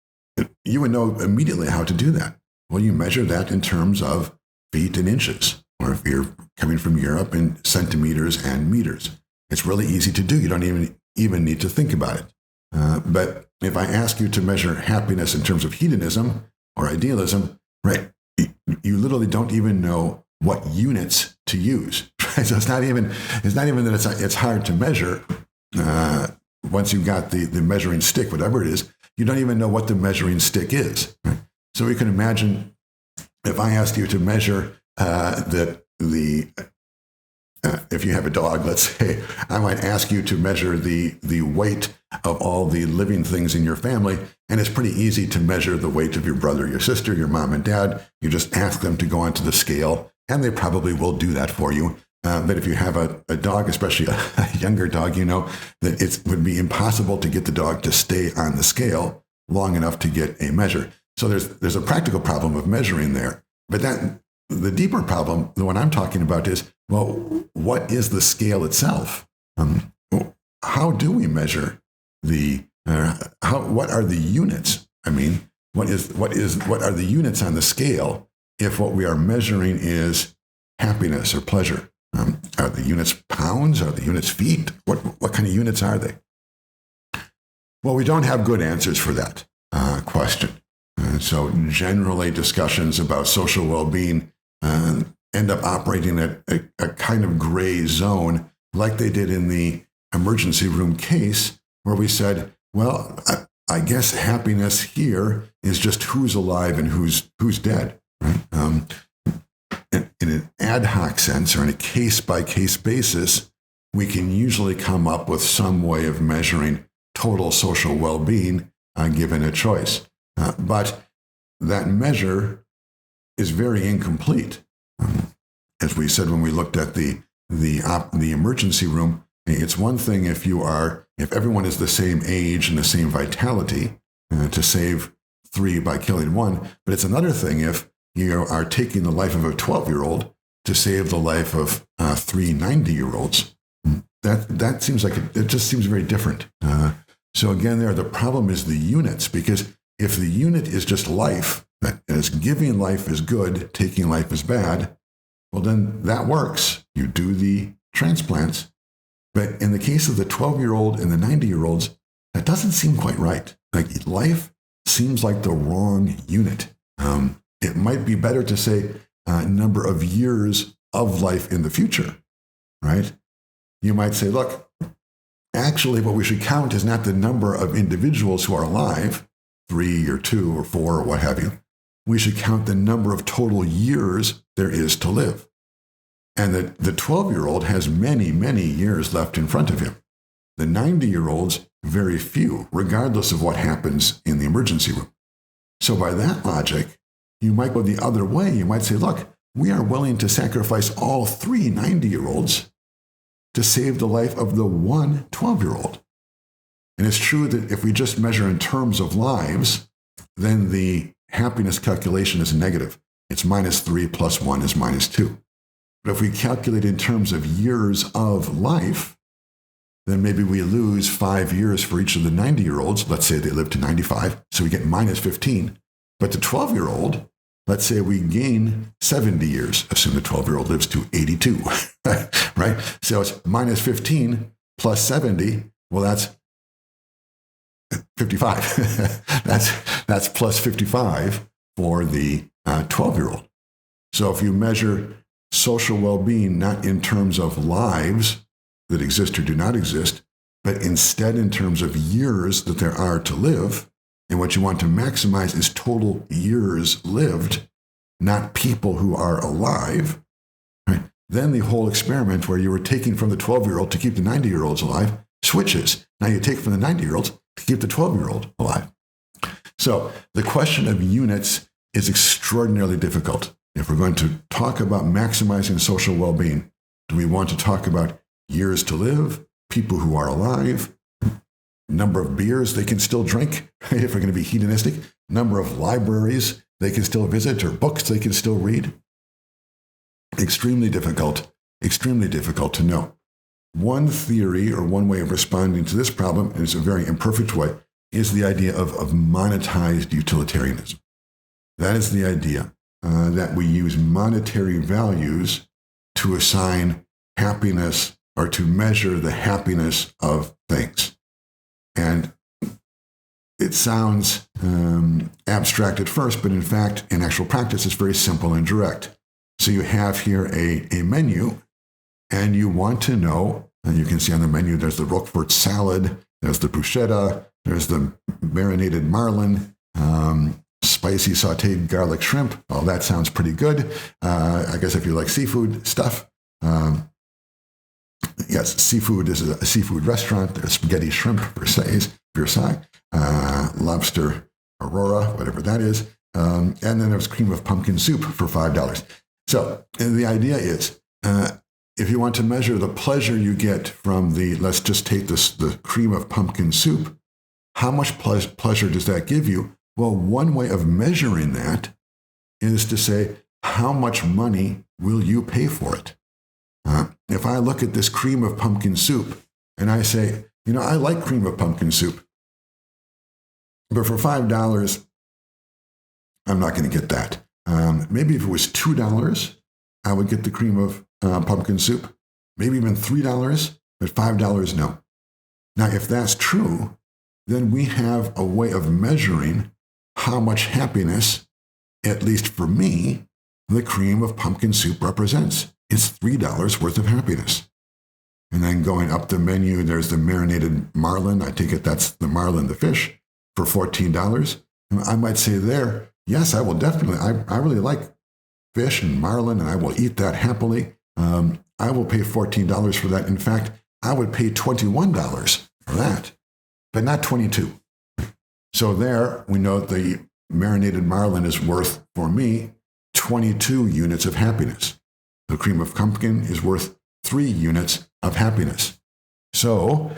you would know immediately how to do that. Well, you measure that in terms of feet and inches, or if you're coming from Europe, in centimeters and meters. It's really easy to do. You don't even need to think about it. But if I ask you to measure happiness in terms of hedonism or idealism, right, you literally don't even know what units to use. Right? So it's not even that it's hard to measure. Once you've got the measuring stick, whatever it is, you don't even know what the measuring stick is. Right? So we can imagine if I asked you to measure if you have a dog, let's say, I might ask you to measure the weight of all the living things in your family. And it's pretty easy to measure the weight of your brother, your sister, your mom and dad. You just ask them to go onto the scale, and they probably will do that for you. But if you have a dog, especially a younger dog, you know that it would be impossible to get the dog to stay on the scale long enough to get a measure. So there's a practical problem of measuring there. But the deeper problem, the one I'm talking about is, well, what is the scale itself? How do we measure what are the units? I mean, what are the units on the scale if what we are measuring is happiness or pleasure? Are the units pounds? Are the units feet? What kind of units are they? Well, we don't have good answers for that question. So generally discussions about social well-being end up operating at a kind of gray zone, like they did in the emergency room case, where we said, well, I guess happiness here is just who's alive and who's dead, right? In an ad hoc sense or in a case-by-case basis, we can usually come up with some way of measuring total social well-being given a choice. But that measure is very incomplete. As we said when we looked at the emergency room, it's one thing if everyone is the same age and the same vitality to save 3 by killing 1, but it's another thing if you are taking the life of a 12-year-old to save the life of 3 90-year-olds. That seems like it just seems very different. So again, the problem is the units, because if the unit is just life, as giving life is good, taking life is bad, well, then that works. You do the transplants. But in the case of the 12-year-old and the 90-year-olds, that doesn't seem quite right. Like life seems like the wrong unit. It might be better to say number of years of life in the future, right? You might say, look, actually what we should count is not the number of individuals who are alive, 3 or 2 or 4 or what have you. We should count the number of total years there is to live. And the 12-year-old has many, many years left in front of him. The 90-year-olds, very few, regardless of what happens in the emergency room. So by that logic, you might go the other way. You might say, look, we are willing to sacrifice all 3 90-year-olds to save the life of the one 12-year-old. And it's true that if we just measure in terms of lives, then the happiness calculation is negative. It's -3 plus 1 is -2. But if we calculate in terms of years of life, then maybe we lose 5 years for each of the 90-year-olds. Let's say they live to 95, so we get -15. But the 12-year-old, let's say we gain 70 years. Assume the 12-year-old lives to 82, right? So it's -15 plus 70. Well, that's 55. that's plus 55 for the 12-year-old. So if you measure social well-being not in terms of lives that exist or do not exist, but instead in terms of years that there are to live, and what you want to maximize is total years lived, not people who are alive, right? Then the whole experiment where you were taking from the 12-year-old to keep the 90-year-olds alive switches. Now you take from the 90-year-olds to keep the 12-year-old alive. So the question of units is extraordinarily difficult. If we're going to talk about maximizing social well-being, do we want to talk about years to live, people who are alive, number of beers they can still drink, if we're going to be hedonistic, number of libraries they can still visit or books they can still read? Extremely difficult to know. One theory or one way of responding to this problem, and it's a very imperfect way, is the idea of monetized utilitarianism. That is the idea that we use monetary values to assign happiness or to measure the happiness of things. And it sounds abstract at first, but in fact, in actual practice, it's very simple and direct. So you have here a menu, and you want to know, and you can see on the menu, there's the Roquefort salad, there's the bruschetta, there's the marinated marlin, spicy sauteed garlic shrimp. Well, that sounds pretty good. I guess if you like seafood stuff. Yes, seafood is a seafood restaurant. There's spaghetti shrimp, Versailles, lobster aurora, whatever that is. And then there's cream of pumpkin soup for $5. So the idea is, if you want to measure the pleasure you get from let's just take the cream of pumpkin soup, how much pleasure does that give you? Well, one way of measuring that is to say, how much money will you pay for it? If I look at this cream of pumpkin soup and I say, I like cream of pumpkin soup, but for $5, I'm not going to get that. Maybe if it was $2, I would get the cream of pumpkin soup. Maybe even $3, but $5, no. Now, if that's true, then we have a way of measuring how much happiness, at least for me, the cream of pumpkin soup represents. It's $3 worth of happiness. And then going up the menu, there's the marinated marlin. I take it that's the marlin, the fish, for $14. And I might say there, yes, I will definitely, I really like fish and marlin, and I will eat that happily. I will pay $14 for that. In fact, I would pay $21 for that, but not $22. So there, we know the marinated marlin is worth, for me, 22 units of happiness. The cream of pumpkin is worth 3 units of happiness. So,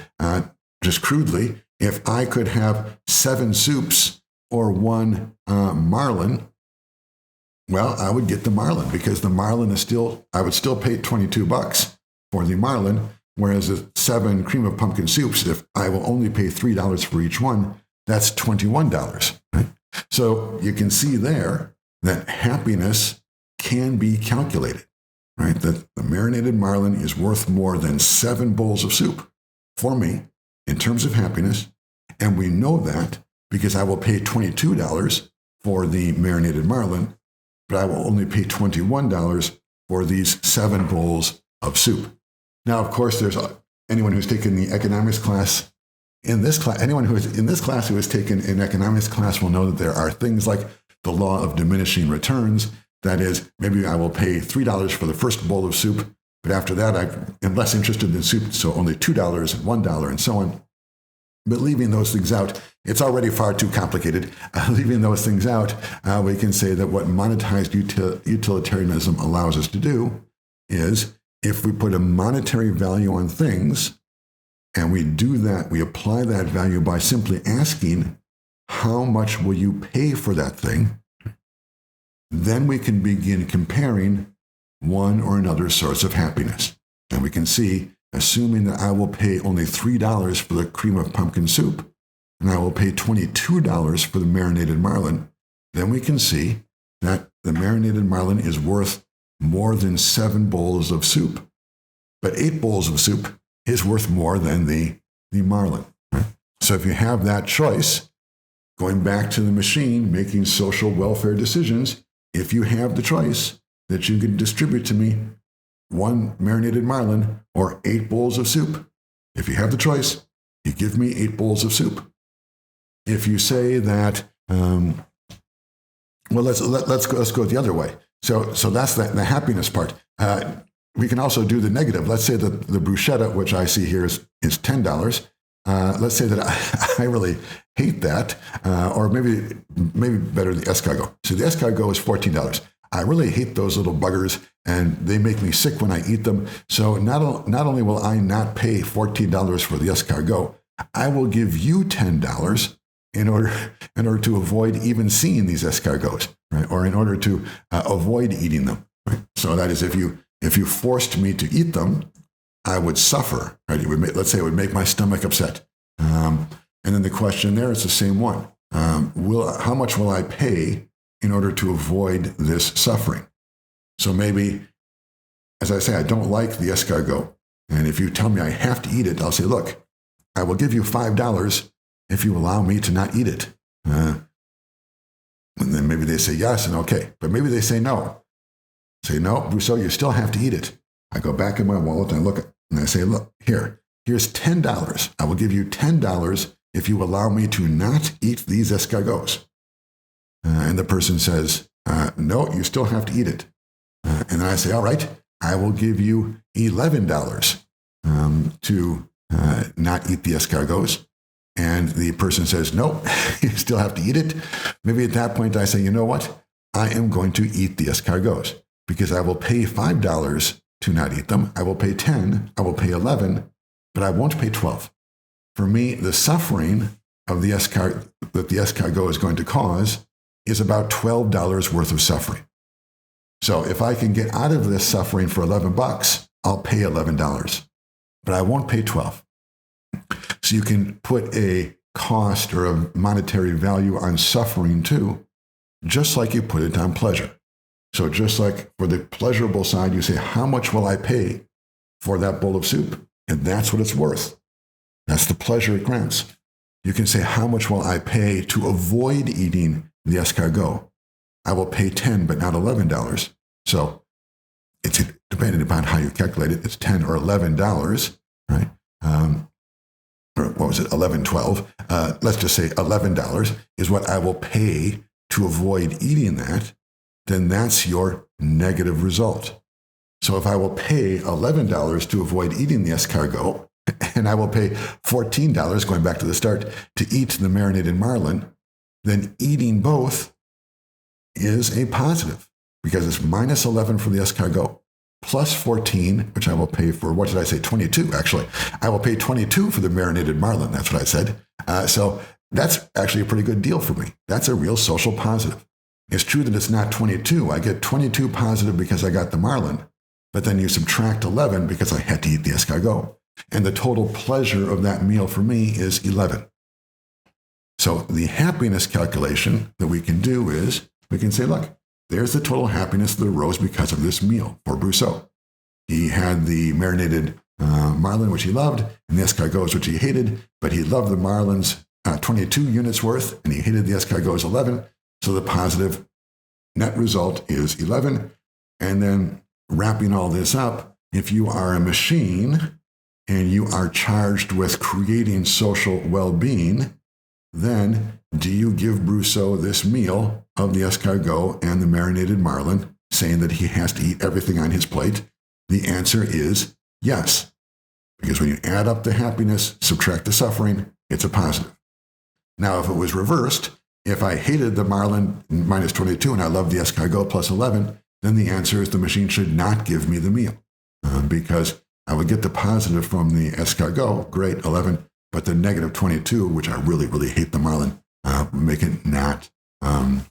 just crudely, if I could have 7 soups or 1 marlin, well, I would get the marlin, because the marlin is I would still pay $22 for the marlin, whereas the 7 cream of pumpkin soups, if I will only pay $3 for each one, that's $21. Right? So you can see there that happiness can be calculated, right? That the marinated marlin is worth more than 7 bowls of soup for me in terms of happiness. And we know that because I will pay $22 for the marinated marlin, but I will only pay $21 for these 7 bowls of soup. Now, of course, there's anyone who's taken the economics class. Anyone who is in this class who has taken an economics class will know that there are things like the law of diminishing returns. That is, maybe I will pay $3 for the first bowl of soup, but after that I am less interested in soup, so only $2 and $1 and so on. But leaving those things out, it's already far too complicated. Leaving those things out, we can say that what monetized utilitarianism allows us to do is, if we put a monetary value on things, and we do that, we apply that value by simply asking, how much will you pay for that thing? Then we can begin comparing one or another source of happiness. And we can see, assuming that I will pay only $3 for the cream of pumpkin soup, and I will pay $22 for the marinated marlin, then we can see that the marinated marlin is worth more than 7 bowls of soup. But 8 bowls of soup is worth more than the marlin. Right? So if you have that choice, going back to the machine, making social welfare decisions, if you have the choice that you can distribute to me 1 marinated marlin or 8 bowls of soup, if you have the choice, you give me 8 bowls of soup. If you say that, well, let's go the other way. So that's the happiness part. We can also do the negative. Let's say that the bruschetta, which I see here, is $10. Let's say that I really hate that, or maybe better, the escargot. So the escargot is $14. I really hate those little buggers, and they make me sick when I eat them. So not only will I not pay $14 for the escargot, I will give you $10 in order to avoid even seeing these escargots, right? Or in order to avoid eating them. Right? So that is, if you forced me to eat them, I would suffer. Right? Let's say it would make my stomach upset. And then the question there is the same one. How much will I pay in order to avoid this suffering? So maybe, as I say, I don't like the escargot. And if you tell me I have to eat it, I'll say, look, I will give you $5 if you allow me to not eat it? And then maybe they say yes and okay, but maybe they say no. Say, no, Brusseau, you still have to eat it. I go back in my wallet and I look and I say, look, here's $10. I will give you $10 if you allow me to not eat these escargots. And the person says, no, you still have to eat it. And then I say, all right, I will give you $11 to not eat the escargots. And the person says, no, you still have to eat it. Maybe at that point I say, you know what? I am going to eat the escargots because I will pay $5 to not eat them. I will pay 10, I will pay 11, but I won't pay 12. For me, the suffering of the that the escargot is going to cause is about $12 worth of suffering. So if I can get out of this suffering for $11, I'll pay $11, but I won't pay 12. So you can put a cost or a monetary value on suffering too, just like you put it on pleasure. So just like for the pleasurable side, you say, how much will I pay for that bowl of soup? And that's what it's worth. That's the pleasure it grants. You can say, how much will I pay to avoid eating the escargot? I will pay 10, but not $11. So it's depending upon how you calculate it, it's $10 or $11, right? Or what was it, 11, 12. Let's just say $11 is what I will pay to avoid eating that. Then that's your negative result. So if I will pay $11 to avoid eating the escargot, and I will pay $14, going back to the start, to eat the marinated marlin, then eating both is a positive because it's minus 11 for the escargot, plus 14, which I will pay for, what did I say, 22, actually. I will pay 22 for the marinated marlin, that's what I said. So that's actually a pretty good deal for me. That's a real social positive. It's true that it's not 22. I get 22 positive because I got the marlin, but then you subtract 11 because I had to eat the escargot. And the total pleasure of that meal for me is 11. So the happiness calculation that we can do is, we can say, look, there's the total happiness that arose because of this meal for Brusseau. He had the marinated marlin, which he loved, and the escargots, which he hated, but he loved the marlins 22 units worth, and he hated the escargots 11. So the positive net result is 11. And then wrapping all this up, if you are a machine and you are charged with creating social well-being, then do you give Brusseau this meal of the escargot and the marinated marlin, saying that he has to eat everything on his plate? The answer is yes. Because when you add up the happiness, subtract the suffering, it's a positive. Now, if it was reversed, if I hated the marlin minus 22 and I loved the escargot plus 11, then the answer is the machine should not give me the meal because I would get the positive from the escargot, great, 11, but the negative 22, which I really, really hate the marlin, make it not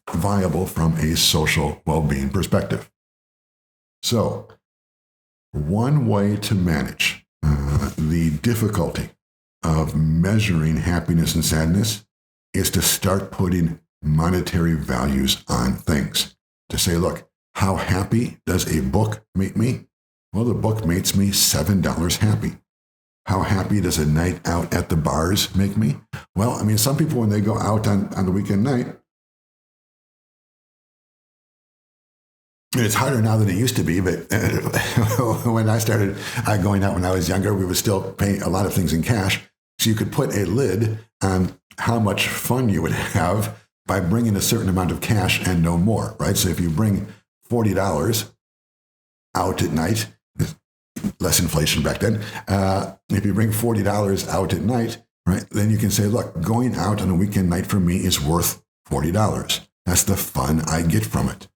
viable from a social well-being perspective. So one way to manage the difficulty of measuring happiness and sadness is to start putting monetary values on things. To say, look, how happy does a book make me? Well, the book makes me $7 happy. How happy does a night out at the bars make me? Well, I mean, some people, when they go out on the weekend night, and it's harder now than it used to be, but when I started going out when I was younger, we would still pay a lot of things in cash. So you could put a lid on how much fun you would have by bringing a certain amount of cash and no more, right? So if you bring $40 out at night, less inflation back then, if you bring $40 out at night, right, then you can say, look, going out on a weekend night for me is worth $40. That's the fun I get from it.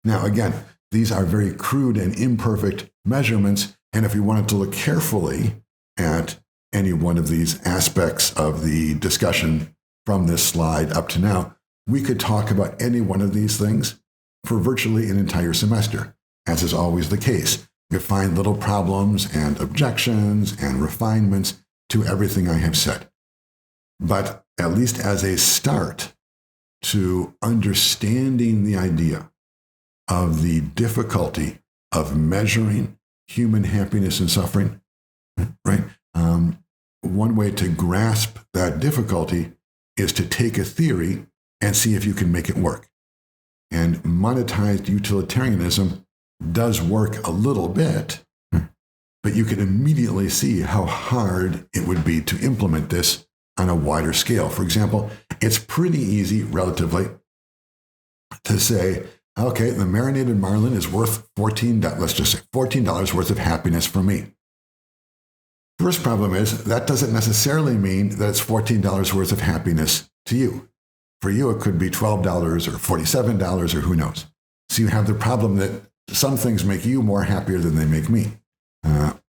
Now, again, these are very crude and imperfect measurements, and if you wanted to look carefully at any one of these aspects of the discussion from this slide up to now, we could talk about any one of these things for virtually an entire semester, as is always the case. You find little problems and objections and refinements to everything I have said. But at least as a start to understanding the idea of the difficulty of measuring human happiness and suffering, right? one way to grasp that difficulty is to take a theory and see if you can make it work. And monetized utilitarianism does work a little bit, but you can immediately see how hard it would be to implement this on a wider scale. For example, it's pretty easy, relatively, to say, okay, the marinated marlin is worth $14, let's just say $14 worth of happiness for me. First problem is that doesn't necessarily mean that it's $14 worth of happiness to you. For you, it could be $12 or $47 or who knows. So you have the problem that some things make you more happier than they make me.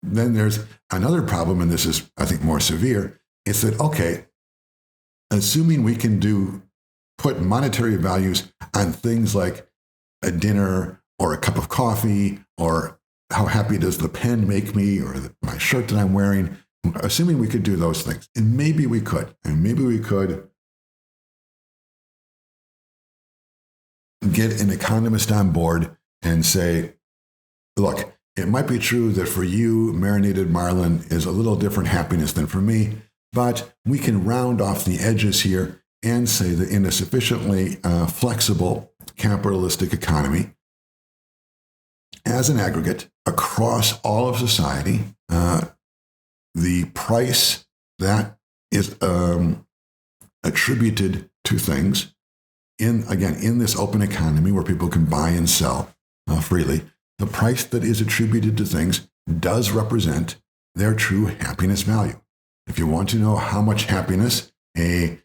Then there's another problem, and this is, I think, more severe. It's that, okay, assuming we can put monetary values on things like a dinner or a cup of coffee or how happy does the pen make me or my shirt that I'm wearing, assuming we could do those things. And maybe we could. And maybe we could get an economist on board and say, look, it might be true that for you, marinated marlin is a little different happiness than for me, but we can round off the edges here and say that in a sufficiently flexible capitalistic economy, as an aggregate, across all of society, the price that is attributed to things in this open economy where people can buy and sell freely, the price that is attributed to things does represent their true happiness value. If you want to know how much happiness a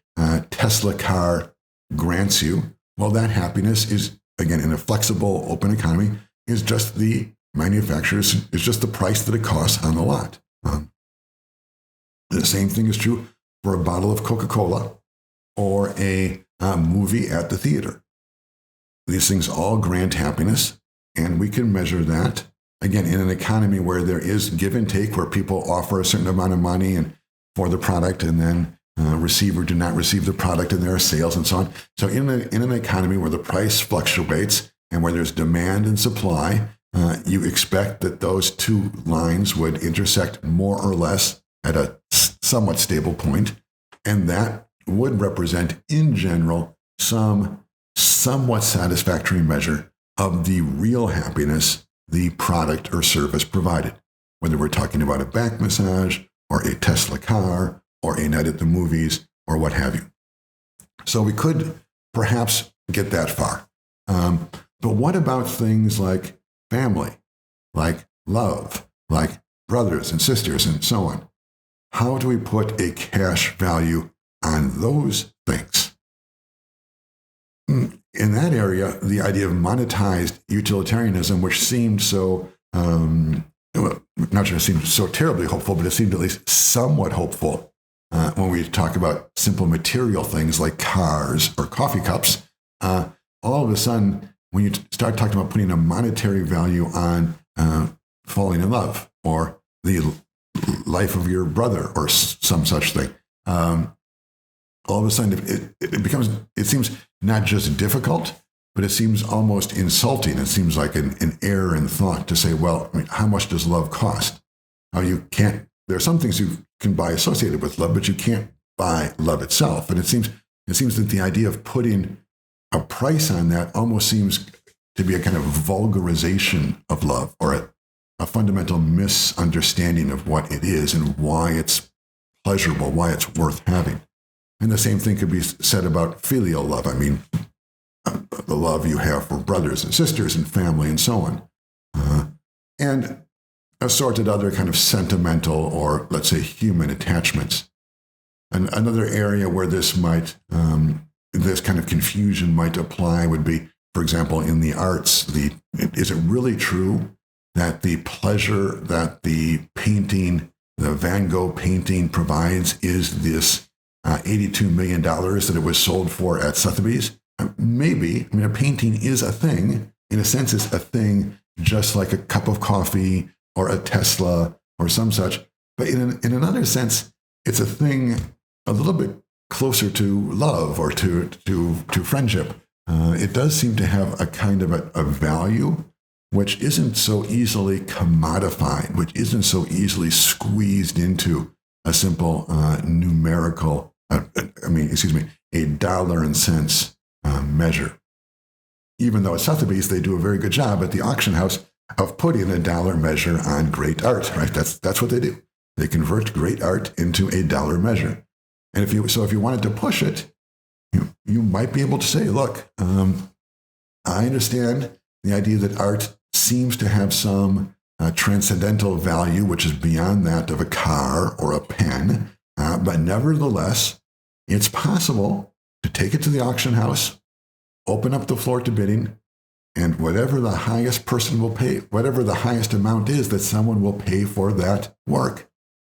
Tesla car grants you, well, that happiness is, again, in a flexible open economy, is just the manufacturer's, is just the price that it costs on the lot. The same thing is true for a bottle of Coca-Cola or a movie at the theater. These things all grant happiness, and we can measure that, again, in an economy where there is give and take, where people offer a certain amount of money for the product and then receive or do not receive the product, and there are sales and so on. So in an economy where the price fluctuates and where there's demand and supply, you expect that those two lines would intersect more or less at a somewhat stable point, and that would represent, in general, some somewhat satisfactory measure of the real happiness the product or service provided, whether we're talking about a back massage or a Tesla car or a night at the movies or what have you. So we could perhaps get that far. But what about things like family, like love, like brothers and sisters and so on? How do we put a cash value on those things? In that area, the idea of monetized utilitarianism, which seemed so, not sure it seemed so terribly hopeful, but it seemed at least somewhat hopeful when we talk about simple material things like cars or coffee cups. All of a sudden, when you start talking about putting a monetary value on falling in love or the life of your brother or some such thing, all of a sudden it seems not just difficult, but it seems almost insulting. It seems like an error in thought to say, well, I mean, how much does love cost? There are some things you can buy associated with love, but you can't buy love itself. And it seems that the idea of putting a price on that almost seems to be a kind of vulgarization of love, or a fundamental misunderstanding of what it is and why it's pleasurable, why it's worth having. And the same thing could be said about filial love. I mean, the love you have for brothers and sisters and family and so on. And assorted other kind of sentimental or, let's say, human attachments. And another area where this kind of confusion might apply would be, for example, in the arts. Is it really true that the pleasure that the Van Gogh painting provides is this $82 million that it was sold for at Sotheby's? Maybe. I mean, a painting is a thing. In a sense, it's a thing just like a cup of coffee or a Tesla or some such. But in another sense, it's a thing a little bit closer to love or to friendship. It does seem to have a kind of a value which isn't so easily commodified, which isn't so easily squeezed into a simple numerical, a dollar and cents measure. Even though at Sotheby's, they do a very good job at the auction house of putting a dollar measure on great art, right? That's what they do. They convert great art into a dollar measure. And if you wanted to push it, you might be able to say, look, I understand the idea that art seems to have some transcendental value, which is beyond that of a car or a pen. But nevertheless, it's possible to take it to the auction house, open up the floor to bidding, and whatever the highest person will pay, whatever the highest amount is that someone will pay for that work,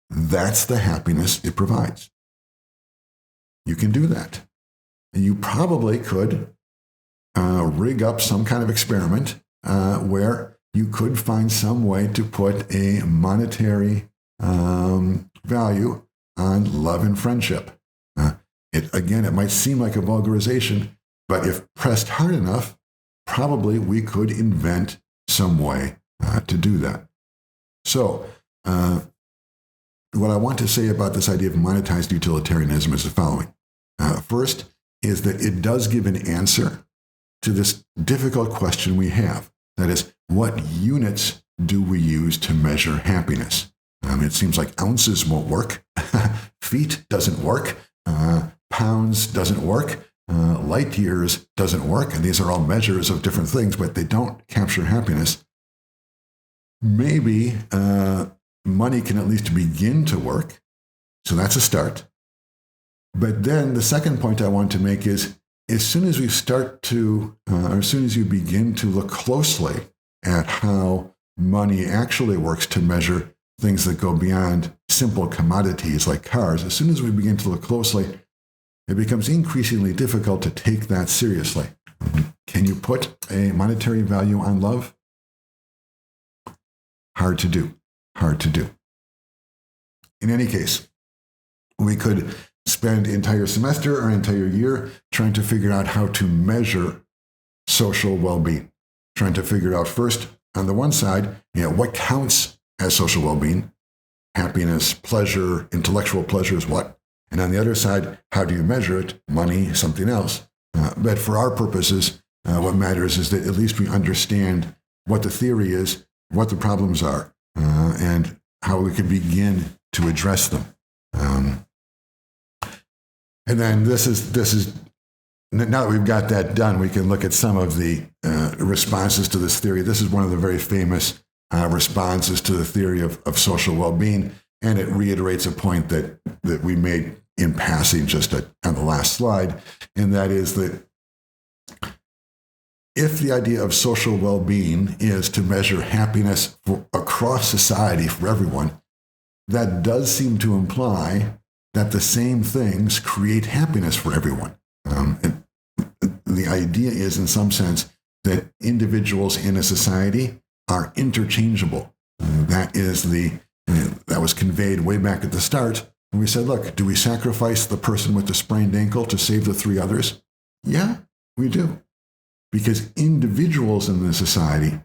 that's the happiness it provides. You can do that. And you probably could rig up some kind of experiment where you could find some way to put a monetary value on love and friendship. It might seem like a vulgarization, but if pressed hard enough, probably we could invent some way to do that. So what I want to say about this idea of monetized utilitarianism is the following. First is that it does give an answer to this difficult question we have. That is, what units do we use to measure happiness? It seems like ounces won't work. Feet doesn't work. Pounds doesn't work. Light years doesn't work. And these are all measures of different things, but they don't capture happiness. Maybe money can at least begin to work. So that's a start. But then the second point I want to make is, as soon as we start to, or as soon as you begin to look closely at how money actually works to measure things that go beyond simple commodities like cars, as soon as we begin to look closely, it becomes increasingly difficult to take that seriously. Can you put a monetary value on love? Hard to do. Hard to do. In any case, we could spend entire semester or entire year trying to figure out how to measure social well-being. Trying to figure out first, on the one side, what counts as social well-being? Happiness, pleasure, intellectual pleasure is what? And on the other side, how do you measure it? Money, something else. But for our purposes, what matters is that at least we understand what the theory is, what the problems are, and how we can begin to address them. And then this is now that we've got that done, we can look at some of the responses to this theory. This is one of the very famous responses to the theory of social well-being, and it reiterates a point that we made in passing just on the last slide, and that is that if the idea of social well-being is to measure happiness across society for everyone, that does seem to imply that the same things create happiness for everyone. And the idea is, in some sense, that individuals in a society are interchangeable. That was conveyed way back at the start. And we said, look, do we sacrifice the person with the sprained ankle to save the three others? Yeah, we do. Because individuals in the society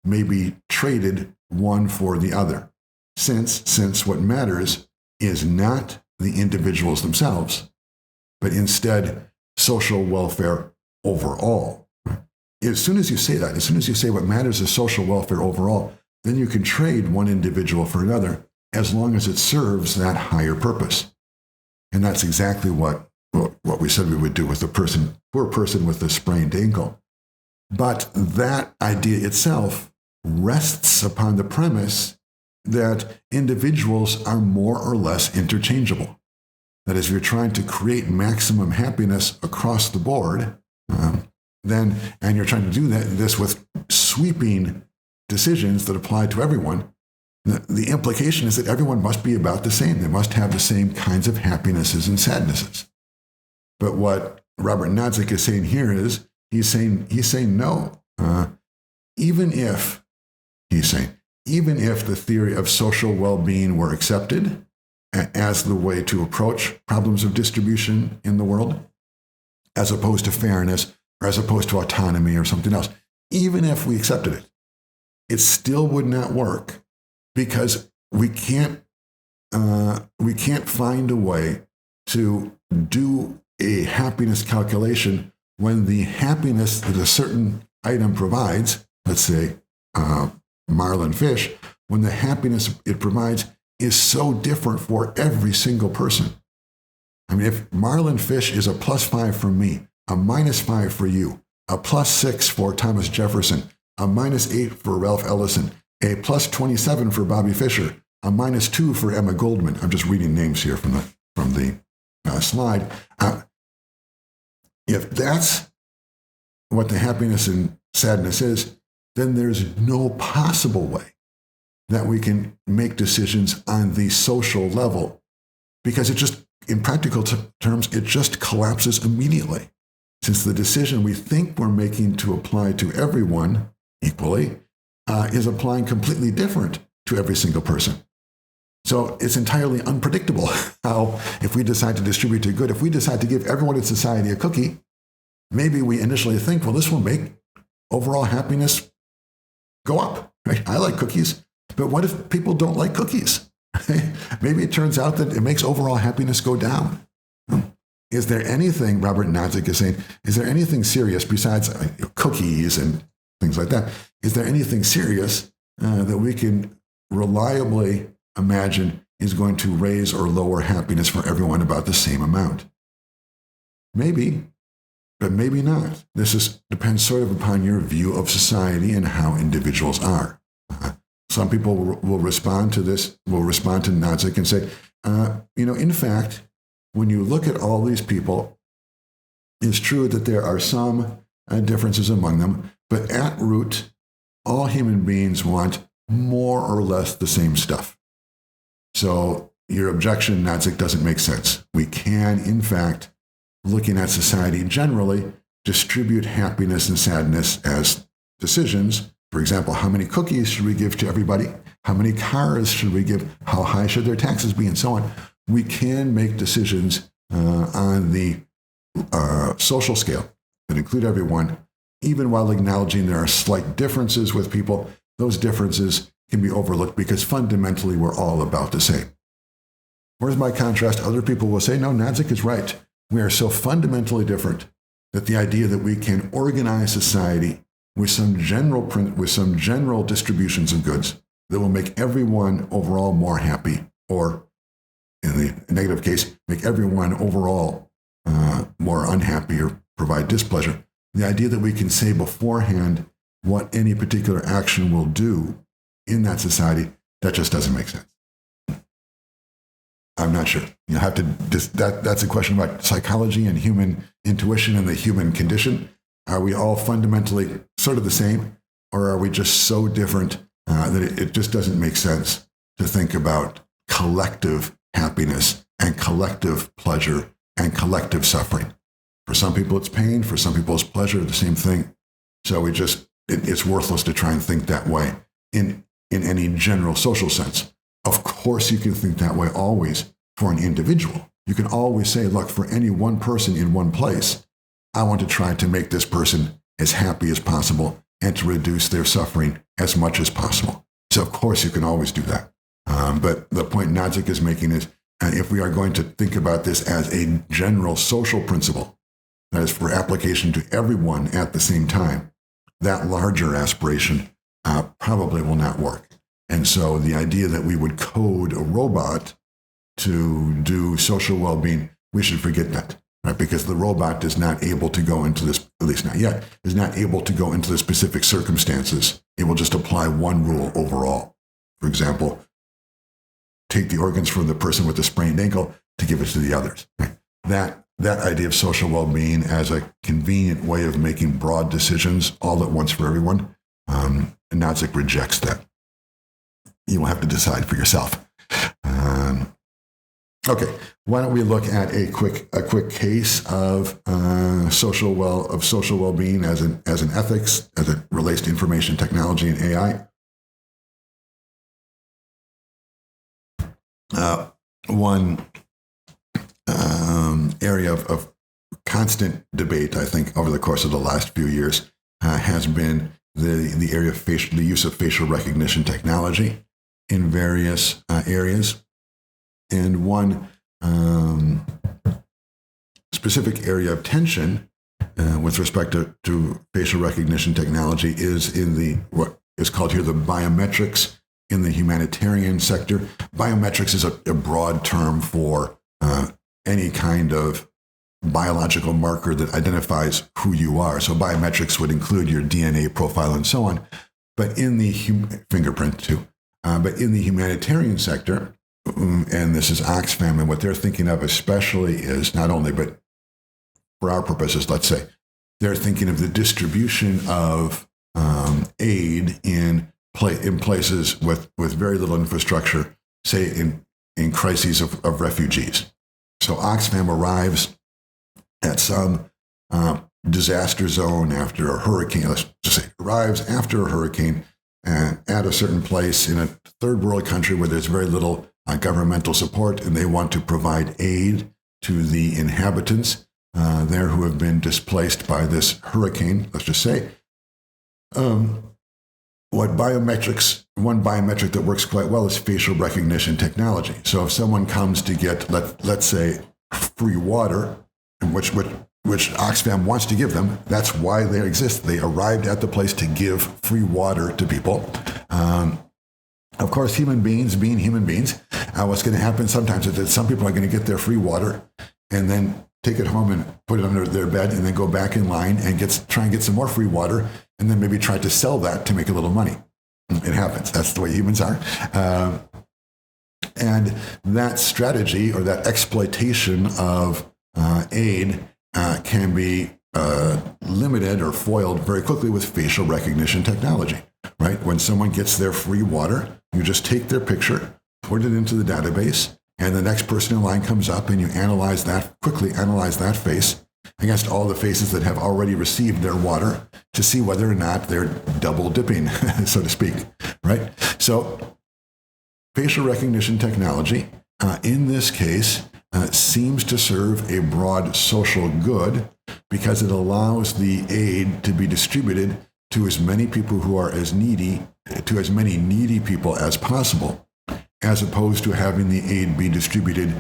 may be traded one for the other. Since what matters is not the individuals themselves, but instead social welfare overall. As soon as you say that, as soon as you say what matters is social welfare overall, then you can trade one individual for another as long as it serves that higher purpose. And that's exactly what we said we would do with the poor person with the sprained ankle. But that idea itself rests upon the premise that individuals are more or less interchangeable. That is, if you're trying to create maximum happiness across the board, and you're trying to do this with sweeping decisions that apply to everyone, the implication is that everyone must be about the same. They must have the same kinds of happinesses and sadnesses. But what Robert Nozick is saying here is, he's saying no. Even if the theory of social well-being were accepted as the way to approach problems of distribution in the world, as opposed to fairness, or as opposed to autonomy or something else, even if we accepted it, it still would not work, because we can't we can't find a way to do a happiness calculation when the happiness that a certain item provides, let's say marlin fish, when the happiness it provides is so different for every single person. I mean, if marlin fish is a +5 for me, a -5 for you, a +6 for Thomas Jefferson, a -8 for Ralph Ellison, a +27 for Bobby Fischer, a -2 for Emma Goldman. I'm just reading names here from the slide. If that's what the happiness and sadness is, then there's no possible way that we can make decisions on the social level, because it just, in practical terms, it just collapses immediately. Since the decision we think we're making to apply to everyone equally is applying completely different to every single person. So it's entirely unpredictable how, if we decide to distribute to good, if we decide to give everyone in society a cookie, maybe we initially think, well, this will make overall happiness go up. Right? I like cookies, but what if people don't like cookies? Maybe it turns out that it makes overall happiness go down. Is there anything, Robert Nozick is saying, is there anything serious besides cookies and things like that? Is there anything serious that we can reliably imagine is going to raise or lower happiness for everyone about the same amount? Maybe, but maybe not. This depends sort of upon your view of society and how individuals are. Some people will respond to this, will respond to Nozick and say, in fact, when you look at all these people, it's true that there are some differences among them, but at root, all human beings want more or less the same stuff. So your objection, Nozick, doesn't make sense. We can, in fact, looking at society generally, distribute happiness and sadness as decisions. For example, how many cookies should we give to everybody? How many cars should we give? How high should their taxes be? And so on. We can make decisions on the social scale that include everyone, even while acknowledging there are slight differences with people. Those differences can be overlooked because fundamentally we're all about the same. Whereas by contrast, other people will say, no, Nozick is right. We are so fundamentally different that the idea that we can organize society with some general distributions of goods that will make everyone overall more happy, or in the negative case, make everyone overall more unhappy or provide displeasure. The idea that we can say beforehand what any particular action will do in that society, that just doesn't make sense. I'm not sure. You have to. That's a question about psychology and human intuition and the human condition. Are we all fundamentally sort of the same, or are we just so different that it just doesn't make sense to think about collective happiness and collective pleasure and collective suffering? For some people, it's pain. For some people, it's pleasure. The same thing. So it's worthless to try and think that way in any general social sense. Of course, you can think that way always for an individual. You can always say, look, for any one person in one place, I want to try to make this person as happy as possible and to reduce their suffering as much as possible. So, of course, you can always do that. But the point Nozick is making is, if we are going to think about this as a general social principle, that is for application to everyone at the same time, that larger aspiration probably will not work. And so the idea that we would code a robot to do social well-being, we should forget that, right? Because the robot is not able to go into this, at least not yet, is not able to go into the specific circumstances. It will just apply one rule overall. For example, take the organs from the person with the sprained ankle to give it to the others. Right? That idea of social well-being as a convenient way of making broad decisions all at once for everyone, Nozick rejects that. You will have to decide for yourself. Okay, why don't we look at a quick case of social well-being as an ethics as it relates to information technology and AI. One area of constant debate, I think, over the course of the last few years has been the area of the use of facial recognition technology in various areas. And one specific area of tension with respect to facial recognition technology is in what is called here the biometrics in the humanitarian sector. Biometrics is a broad term for any kind of biological marker that identifies who you are. So biometrics would include your DNA profile and so on, but in the fingerprint too. But in the humanitarian sector, and this is Oxfam, and what they're thinking of especially is not only, but for our purposes, let's say, they're thinking of the distribution of aid in places with very little infrastructure, say in crises of refugees. So Oxfam arrives at some disaster zone after a hurricane, let's just say, arrives after a hurricane and at a certain place in a third world country where there's very little governmental support, and they want to provide aid to the inhabitants there who have been displaced by this hurricane, let's just say. One biometric that works quite well is facial recognition technology. So if someone comes to get, let's say, free water, which Oxfam wants to give them, that's why they exist. They arrived at the place to give free water to people. Of course, human beings being human beings, what's going to happen sometimes is that some people are going to get their free water and then take it home and put it under their bed and then go back in line and try and get some more free water and then maybe try to sell that to make a little money. It happens. That's the way humans are. And that strategy or that exploitation of aid can be limited or foiled very quickly with facial recognition technology, right? When someone gets their free water, you just take their picture, put it into the database, and the next person in line comes up and you quickly analyze that face against all the faces that have already received their water to see whether or not they're double dipping, so to speak, right? So facial recognition technology, in this case, seems to serve a broad social good because it allows the aid to be distributed to as many people who are as needy, to as many needy people as possible, as opposed to having the aid be distributed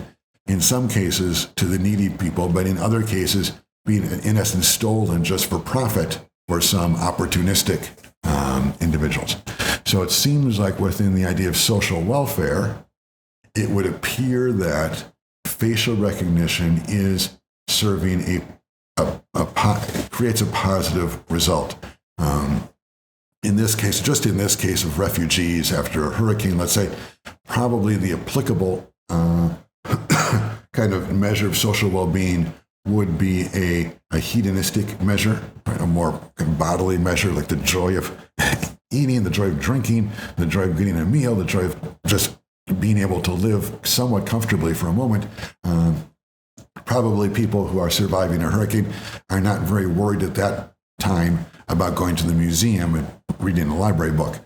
in some cases to the needy people, but in other cases being in essence stolen just for profit for some opportunistic individuals. So it seems like within the idea of social welfare, it would appear that facial recognition is serving creates a positive result. In this case, just in this case of refugees after a hurricane, let's say, probably the applicable kind of measure of social well-being would be a hedonistic measure, right? A more kind of bodily measure, like the joy of eating, the joy of drinking, the joy of getting a meal, the joy of just being able to live somewhat comfortably for a moment. Probably people who are surviving a hurricane are not very worried at that time about going to the museum and reading a library book.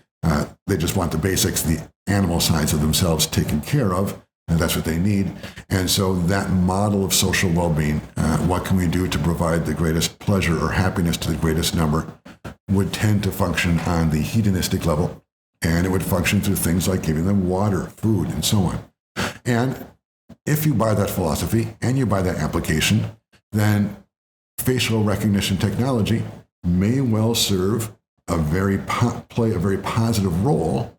They just want the basics, the animal sides of themselves taken care of, and that's what they need. And so that model of social well-being, what can we do to provide the greatest pleasure or happiness to the greatest number, would tend to function on the hedonistic level, and it would function through things like giving them water, food, and so on. And if you buy that philosophy and you buy that application, then facial recognition technology may well serve play a very positive role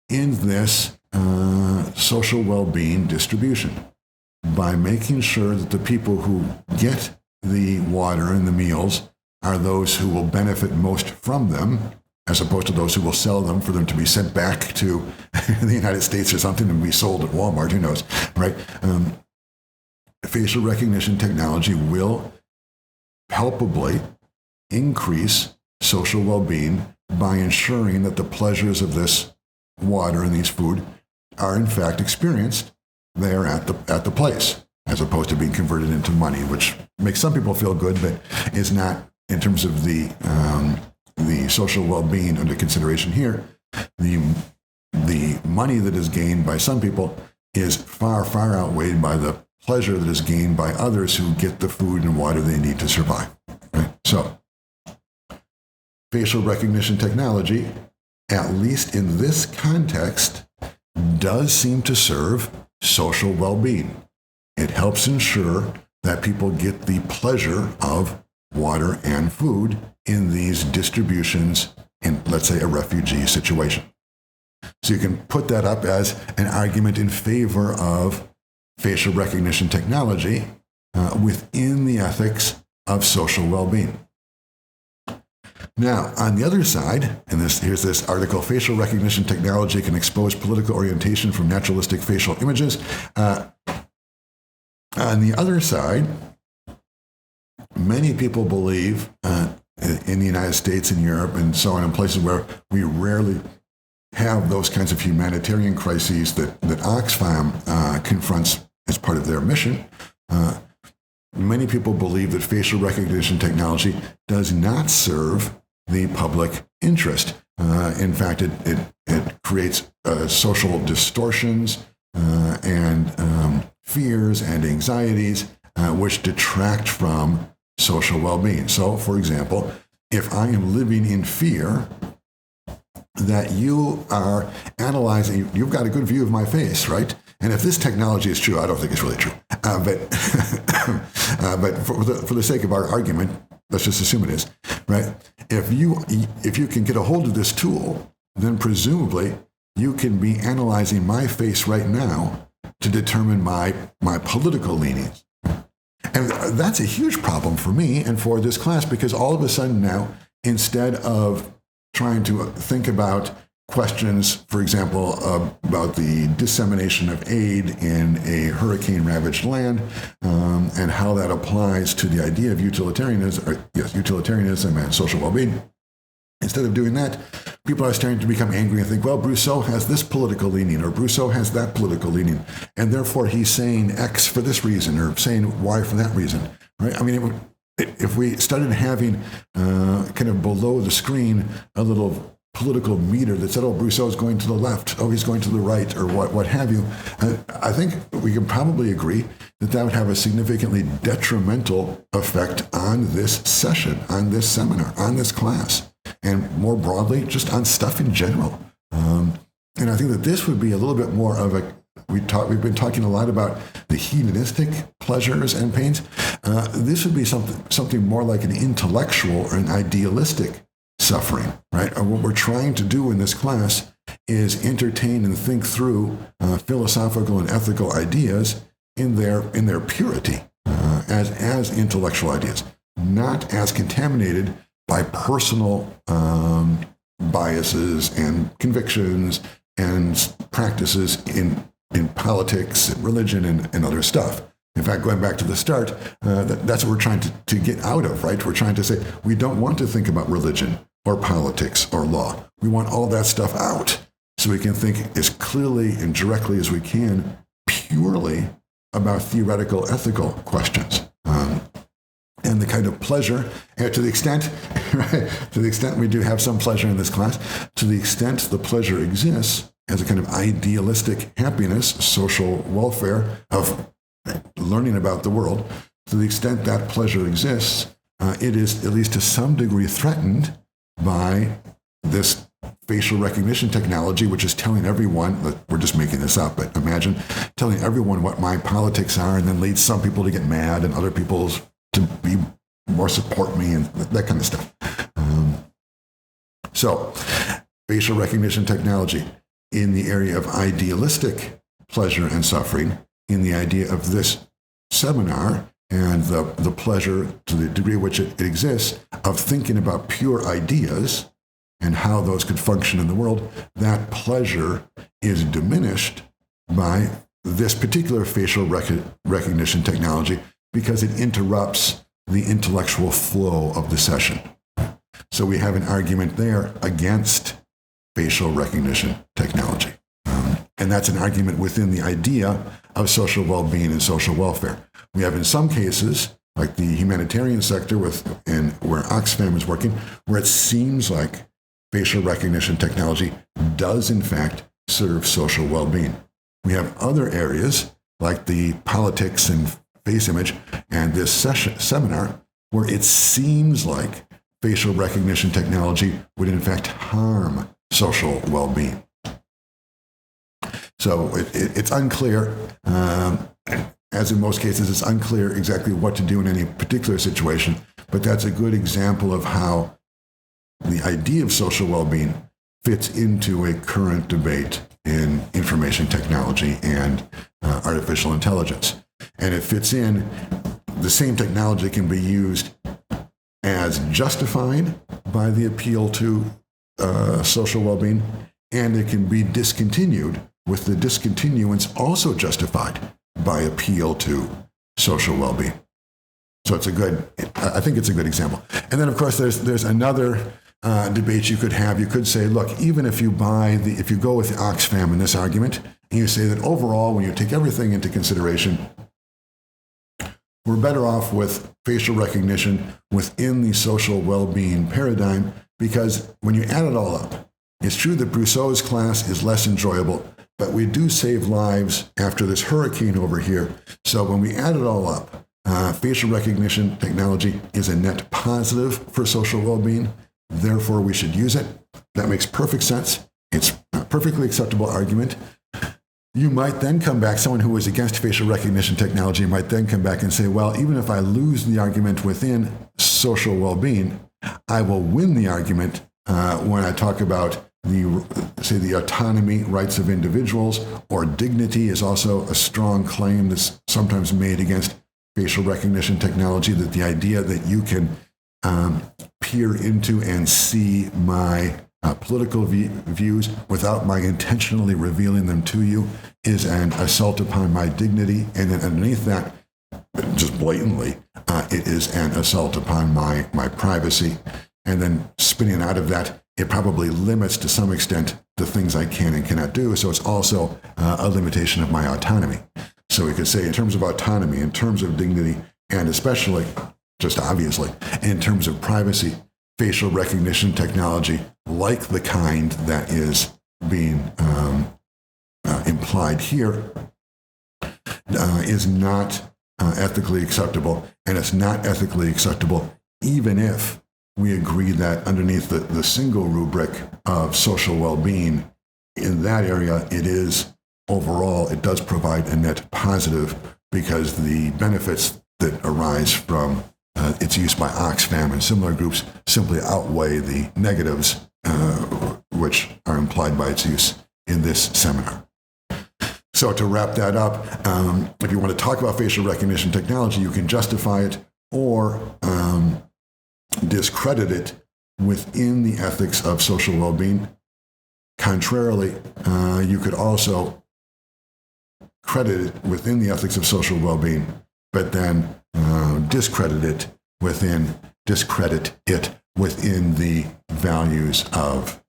in this social well-being distribution by making sure that the people who get the water and the meals are those who will benefit most from them, as opposed to those who will sell them for them to be sent back to the United States or something and be sold at Walmart, who knows, right? Facial recognition technology will palpably increase social well-being by ensuring that the pleasures of this water and these food are in fact experienced there at the place, as opposed to being converted into money, which makes some people feel good, but is not, in terms of the social well-being under consideration here. The money that is gained by some people is far, far outweighed by the pleasure that is gained by others who get the food and water they need to survive. Right? So, facial recognition technology, at least in this context, does seem to serve social well-being. It helps ensure that people get the pleasure of water and food in these distributions in, let's say, a refugee situation. So you can put that up as an argument in favor of facial recognition technology within the ethics of social well-being. Now, on the other side, and here's this article, facial recognition technology can expose political orientation from naturalistic facial images. On the other side, many people believe in the United States and Europe and so on, in places where we rarely have those kinds of humanitarian crises that Oxfam confronts as part of their mission. Many people believe that facial recognition technology does not serve the public interest. In fact, it creates social distortions and fears and anxieties which detract from social well-being. So, for example, if I am living in fear that you are analyzing, you've got a good view of my face, right? And if this technology is true, I don't think it's really true. But for the sake of our argument, let's just assume it is, right? If you can get a hold of this tool, then presumably you can be analyzing my face right now to determine my political leanings. And that's a huge problem for me and for this class, because all of a sudden now, instead of trying to think about questions, for example, about the dissemination of aid in a hurricane-ravaged land and how that applies to the idea of utilitarianism and social well-being. Instead of doing that, people are starting to become angry and think, well, Brusseau has this political leaning, or Brusseau has that political leaning, and therefore he's saying X for this reason, or saying Y for that reason, right? I mean, if we started having kind of below the screen a little political meter that said, oh, Brusseau's going to the left, oh, he's going to the right, or what have you, I think we can probably agree that would have a significantly detrimental effect on this session, on this seminar, on this class, and more broadly, just on stuff in general. And I think that this would be a little bit more of a, we've been talking a lot about the hedonistic pleasures and pains. This would be something more like an intellectual or an idealistic suffering, right? What we're trying to do in this class is entertain and think through philosophical and ethical ideas in their purity, as intellectual ideas, not as contaminated by personal biases and convictions and practices in politics and religion and other stuff. In fact, going back to the start, that's what we're trying to get out of, right? We're trying to say we don't want to think about religion or politics or law. We want all that stuff out so we can think as clearly and directly as we can, purely about theoretical ethical questions. And the kind of pleasure, and to the extent we do have some pleasure in this class, to the extent the pleasure exists as a kind of idealistic happiness, social welfare of learning about the world, to the extent that pleasure exists, it is at least to some degree threatened by this facial recognition technology, which is telling everyone, we're just making this up, but imagine telling everyone what my politics are, and then leads some people to get mad and other people to be more support me and that kind of stuff. So facial recognition technology in the area of idealistic pleasure and suffering, in the idea of this seminar and the pleasure to the degree which it exists of thinking about pure ideas and how those could function in the world, that pleasure is diminished by this particular facial recognition technology because it interrupts the intellectual flow of the session. So we have an argument there against facial recognition technology. And that's an argument within the idea of social well-being and social welfare. We have in some cases, like the humanitarian sector where Oxfam is working, where it seems like facial recognition technology does in fact serve social well-being. We have other areas like the politics and face image and this seminar where it seems like facial recognition technology would in fact harm social well-being. So it's unclear. As in most cases, it's unclear exactly what to do in any particular situation, but that's a good example of how the idea of social well-being fits into a current debate in information technology and artificial intelligence. And it fits in, the same technology can be used as justified by the appeal to social well-being, and it can be discontinued with the discontinuance also justified by appeal to social well-being. So I think it's a good example. And then, of course, there's another debate you could have. You could say, look, even if you go with the Oxfam in this argument, and you say that overall, when you take everything into consideration, we're better off with facial recognition within the social well-being paradigm, because when you add it all up, it's true that Brusseau's class is less enjoyable, but we do save lives after this hurricane over here. So when we add it all up, facial recognition technology is a net positive for social well-being. Therefore, we should use it. That makes perfect sense. It's a perfectly acceptable argument. You might then come back, someone who is against facial recognition technology might then come back and say, well, even if I lose the argument within social well-being, I will win the argument when I talk about the autonomy rights of individuals, or dignity is also a strong claim that's sometimes made against facial recognition technology, that the idea that you can peer into and see my political views without my intentionally revealing them to you is an assault upon my dignity. And then underneath that, just blatantly, it is an assault upon my privacy. And then spinning out of that, it probably limits to some extent the things I can and cannot do. So it's also a limitation of my autonomy. So we could say, in terms of autonomy, in terms of dignity, and especially, just obviously, in terms of privacy, facial recognition technology, like the kind that is being implied here, is not ethically acceptable. And it's not ethically acceptable even if we agree that underneath the single rubric of social well-being, in that area, it does provide a net positive, because the benefits that arise from its use by Oxfam and similar groups simply outweigh the negatives which are implied by its use in this seminar. So to wrap that up, if you want to talk about facial recognition technology, you can justify it or discredit it within the ethics of social well-being. Contrarily, you could also credit it within the ethics of social well-being, but then discredit it within the values of,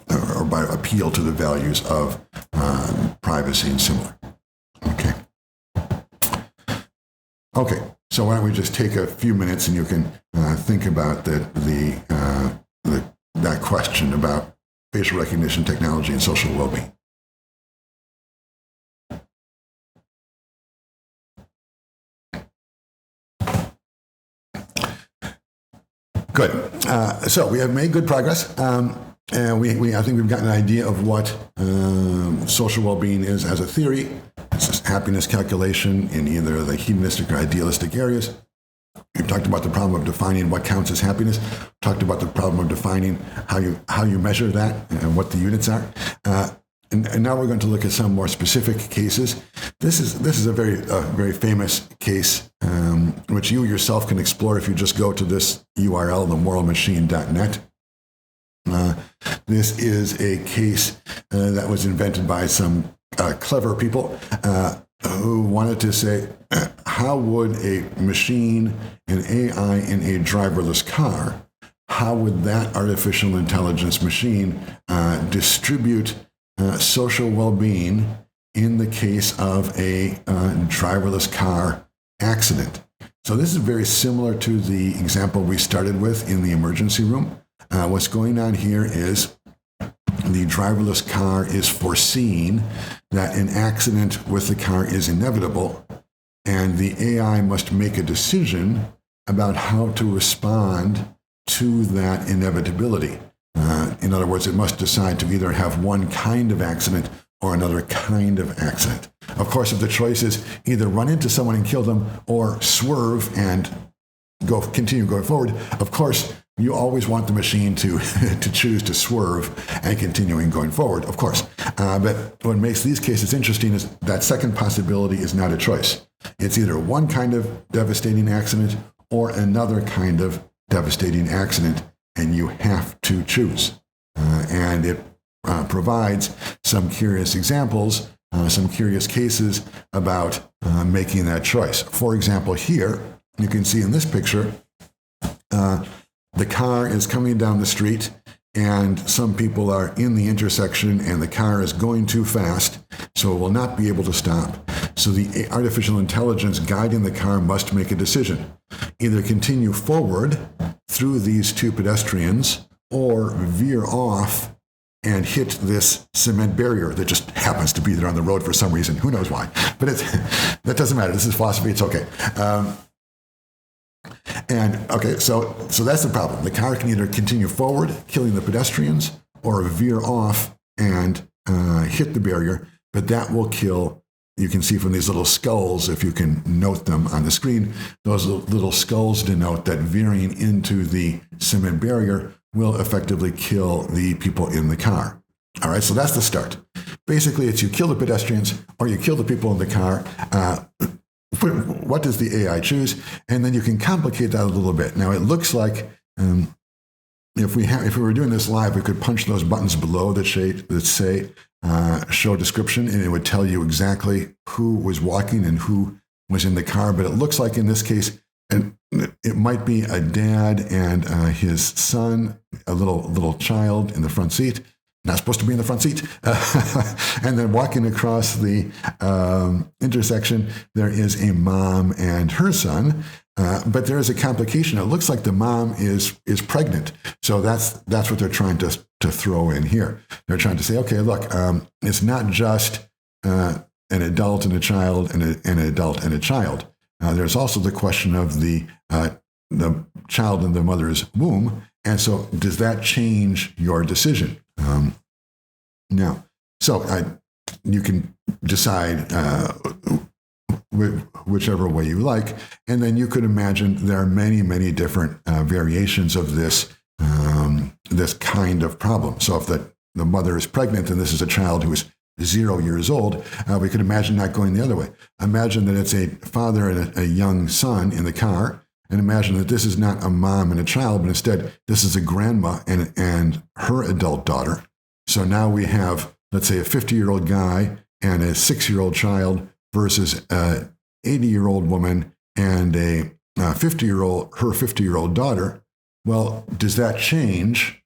or by appeal to the values of privacy and similar. Okay. So why don't we just take a few minutes and you can think about that question about facial recognition technology and social well-being. Good. So we have made good progress. And I think we've gotten an idea of what social well-being is as a theory. It's happiness calculation in either the hedonistic or idealistic areas. We've talked about the problem of defining what counts as happiness. We've talked about the problem of defining how you measure that and what the units are. And now we're going to look at some more specific cases. This is a very famous case, which you yourself can explore if you just go to this URL, themoralmachine.net. This is a case that was invented by some clever people who wanted to say, how would a machine, an AI in a driverless car, how would that artificial intelligence machine distribute social well-being in the case of a driverless car accident? So this is very similar to the example we started with in the emergency room. What's going on here is the driverless car is foreseeing that an accident with the car is inevitable, and the AI must make a decision about how to respond to that inevitability. In other words, it must decide to either have one kind of accident or another kind of accident. Of course, if the choice is either run into someone and kill them or swerve and continue going forward, of course, you always want the machine to choose to swerve and continuing going forward, of course. But what makes these cases interesting is that second possibility is not a choice. It's either one kind of devastating accident or another kind of devastating accident, and you have to choose. And it provides some curious examples, some curious cases about making that choice. For example, here, you can see in this picture, the car is coming down the street and some people are in the intersection and the car is going too fast, so it will not be able to stop. So the artificial intelligence guiding the car must make a decision. Either continue forward through these two pedestrians or veer off and hit this cement barrier that just happens to be there on the road for some reason. Who knows why? But that doesn't matter. This is philosophy. It's okay. So that's the problem. The car can either continue forward, killing the pedestrians, or veer off and hit the barrier, but that will kill. You can see from these little skulls, if you can note them on the screen, those little skulls denote that veering into the cement barrier will effectively kill the people in the car. All right, so that's the start. Basically, it's you kill the pedestrians or you kill the people in the car. What does the AI choose? And then you can complicate that a little bit. Now, it looks like if we were doing this live, we could punch those buttons below that say show description, and it would tell you exactly who was walking and who was in the car. But it looks like in this case, and it might be a dad and his son, a little child in the front seat, not supposed to be in the front seat. And then walking across the intersection, there is a mom and her son. But there is a complication. It looks like the mom is pregnant. So that's what they're trying to throw in here. They're trying to say, okay, look, it's not just an adult and a child and an adult and a child. There's also the question of the child in the mother's womb. And so does that change your decision? You can decide whichever way you like. And then you could imagine there are many, many different variations of this kind of problem. So if the mother is pregnant and this is a child who is 0 years old, we could imagine that going the other way. Imagine that it's a father and a young son in the car, and imagine that this is not a mom and a child, but instead this is a grandma and her adult daughter. So now we have, let's say, a 50-year-old guy and a 6-year-old child versus an 80-year-old woman and a 50-year-old daughter. Well, does that change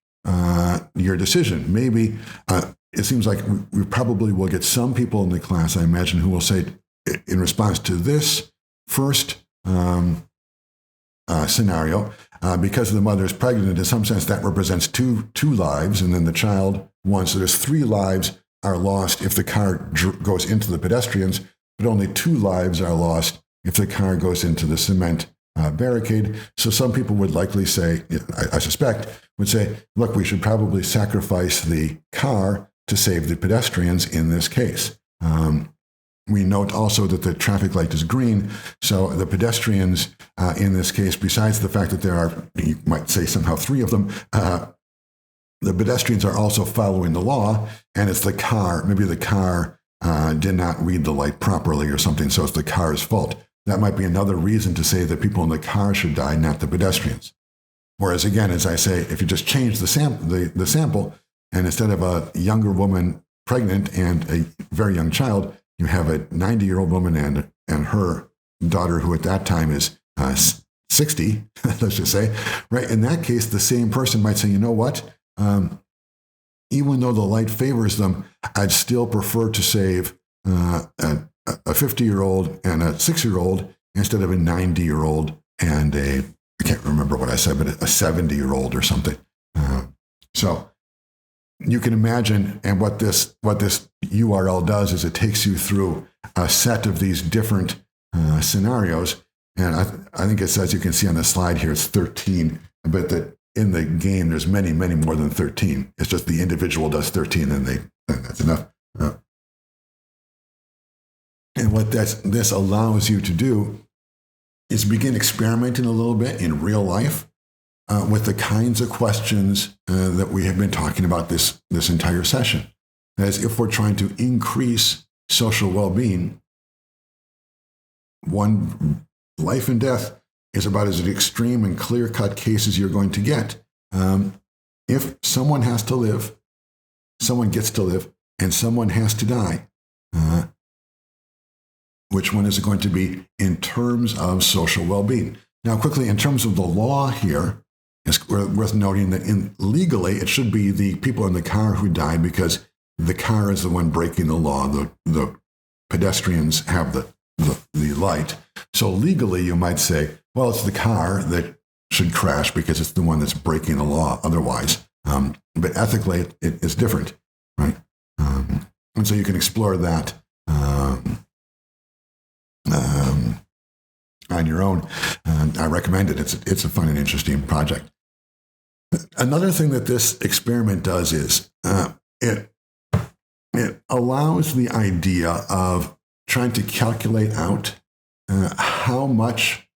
your decision? Maybe it seems like we probably will get some people in the class, I imagine, who will say, in response to this first scenario, because the mother is pregnant, in some sense that represents two lives, and then the child one. So there's 3 lives are lost if the car goes into the pedestrians, but only 2 lives are lost if the car goes into the cement barricade. So some people would likely say, I suspect, would say, look, we should probably sacrifice the car to save the pedestrians in this case. We note also that the traffic light is green, so the pedestrians in this case, besides the fact that there are, you might say somehow 3 of them, the pedestrians are also following the law, and it's the car. Maybe the car did not read the light properly or something, so it's the car's fault. That might be another reason to say that people in the car should die, not the pedestrians. Whereas again, as I say, if you just change the sample, and instead of a younger woman pregnant and a very young child, you have a 90-year-old woman and her daughter, who at that time is 60, let's just say, right? In that case, the same person might say, you know what? Even though the light favors them, I'd still prefer to save a 50-year-old and a 6-year-old instead of a 90-year-old and I can't remember what I said, but a 70-year-old or something. So you can imagine, and what this URL does is it takes you through a set of these different scenarios. And I think it says, you can see on the slide here, it's 13, but that in the game, there's many, many more than 13. It's just the individual does 13 and that's enough. And what this allows you to do is begin experimenting a little bit in real life with the kinds of questions that we have been talking about this entire session. As if we're trying to increase social well-being, one, life and death is about as extreme and clear-cut case as you're going to get. If someone has to live, someone gets to live, and someone has to die, which one is it going to be in terms of social well-being? Now, quickly, in terms of the law here, it's worth noting that legally, it should be the people in the car who die because the car is the one breaking the law. The pedestrians have the light. So legally, you might say, well, it's the car that should crash because it's the one that's breaking the law otherwise. But ethically, it is different, right? And so you can explore that on your own. I recommend it. It's a fun and interesting project. Another thing that this experiment does is it allows the idea of trying to calculate out how much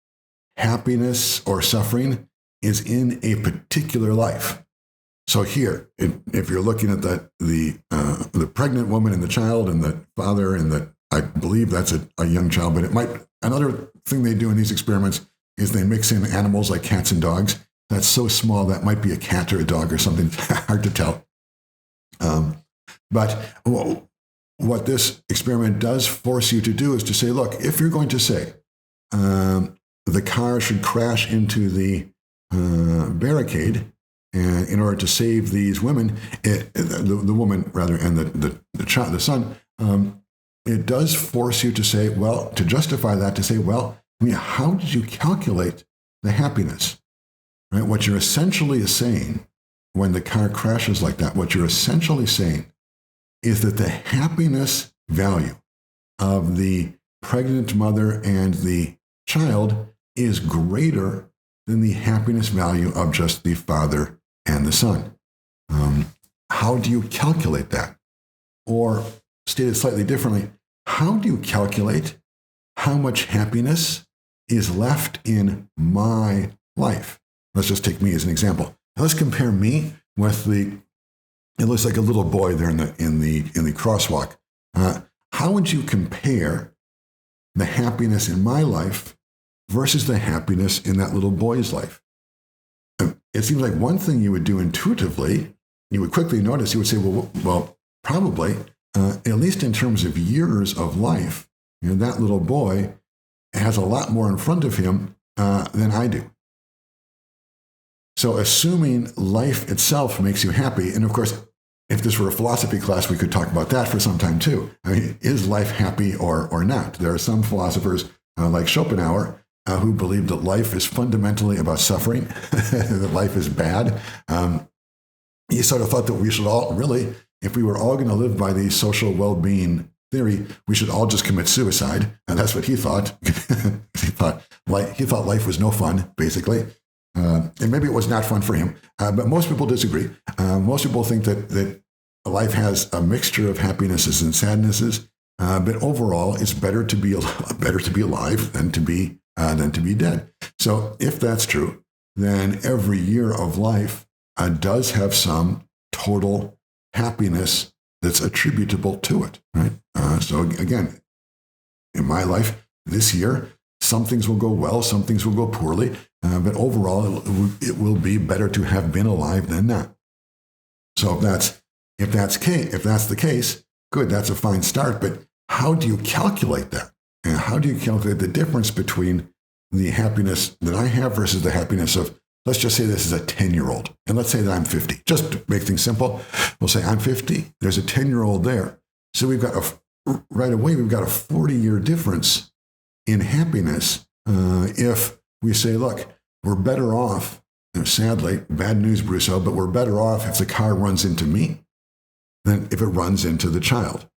happiness or suffering is in a particular life. So here, if you're looking at the pregnant woman and the child and the father and I believe that's a young child, but it might, another thing they do in these experiments is they mix in animals like cats and dogs. That's so small that might be a cat or a dog or something. Hard to tell. But what this experiment does force you to do is to say, look, if you're going to say the car should crash into the barricade in order to save these women, the woman rather, and the child, the son, it does force you to say, well, to justify that, to say, well, I mean, how did you calculate the happiness? Right? What you're essentially saying when the car crashes like that, what you're essentially saying is that the happiness value of the pregnant mother and the child is greater than the happiness value of just the father and the son. How do you calculate that? Or stated slightly differently, how do you calculate how much happiness is left in my life? Let's just take me as an example. Now let's compare me with it looks like a little boy there in the crosswalk. How would you compare the happiness in my life versus the happiness in that little boy's life? It seems like one thing you would do intuitively, you would quickly notice, you would say, well, probably, at least in terms of years of life, that little boy has a lot more in front of him than I do. So assuming life itself makes you happy, and of course, if this were a philosophy class, we could talk about that for some time too. I mean, is life happy or not? There are some philosophers like Schopenhauer who believe that life is fundamentally about suffering, that life is bad. He sort of thought that we should all really, if we were all going to live by the social well-being theory, we should all just commit suicide. And that's what he thought. he thought life was no fun, basically. And maybe it was not fun for him, but most people disagree. Most people think that life has a mixture of happinesses and sadnesses, but overall, it's better to be alive than to be dead. So, if that's true, then every year of life does have some total happiness that's attributable to it, right? So again, in my life this year, some things will go well, some things will go poorly, but overall, it will be better to have been alive than not. So if that's the case, good, that's a fine start. But how do you calculate that? And how do you calculate the difference between the happiness that I have versus the happiness of, let's just say this is a 10-year-old, and let's say that I'm 50. Just to make things simple, we'll say I'm 50. There's a 10-year-old there. So right away, we've got a 40-year difference in happiness if we say, look, we're better off, sadly, bad news, Brusseau, but we're better off if the car runs into me than if it runs into the child.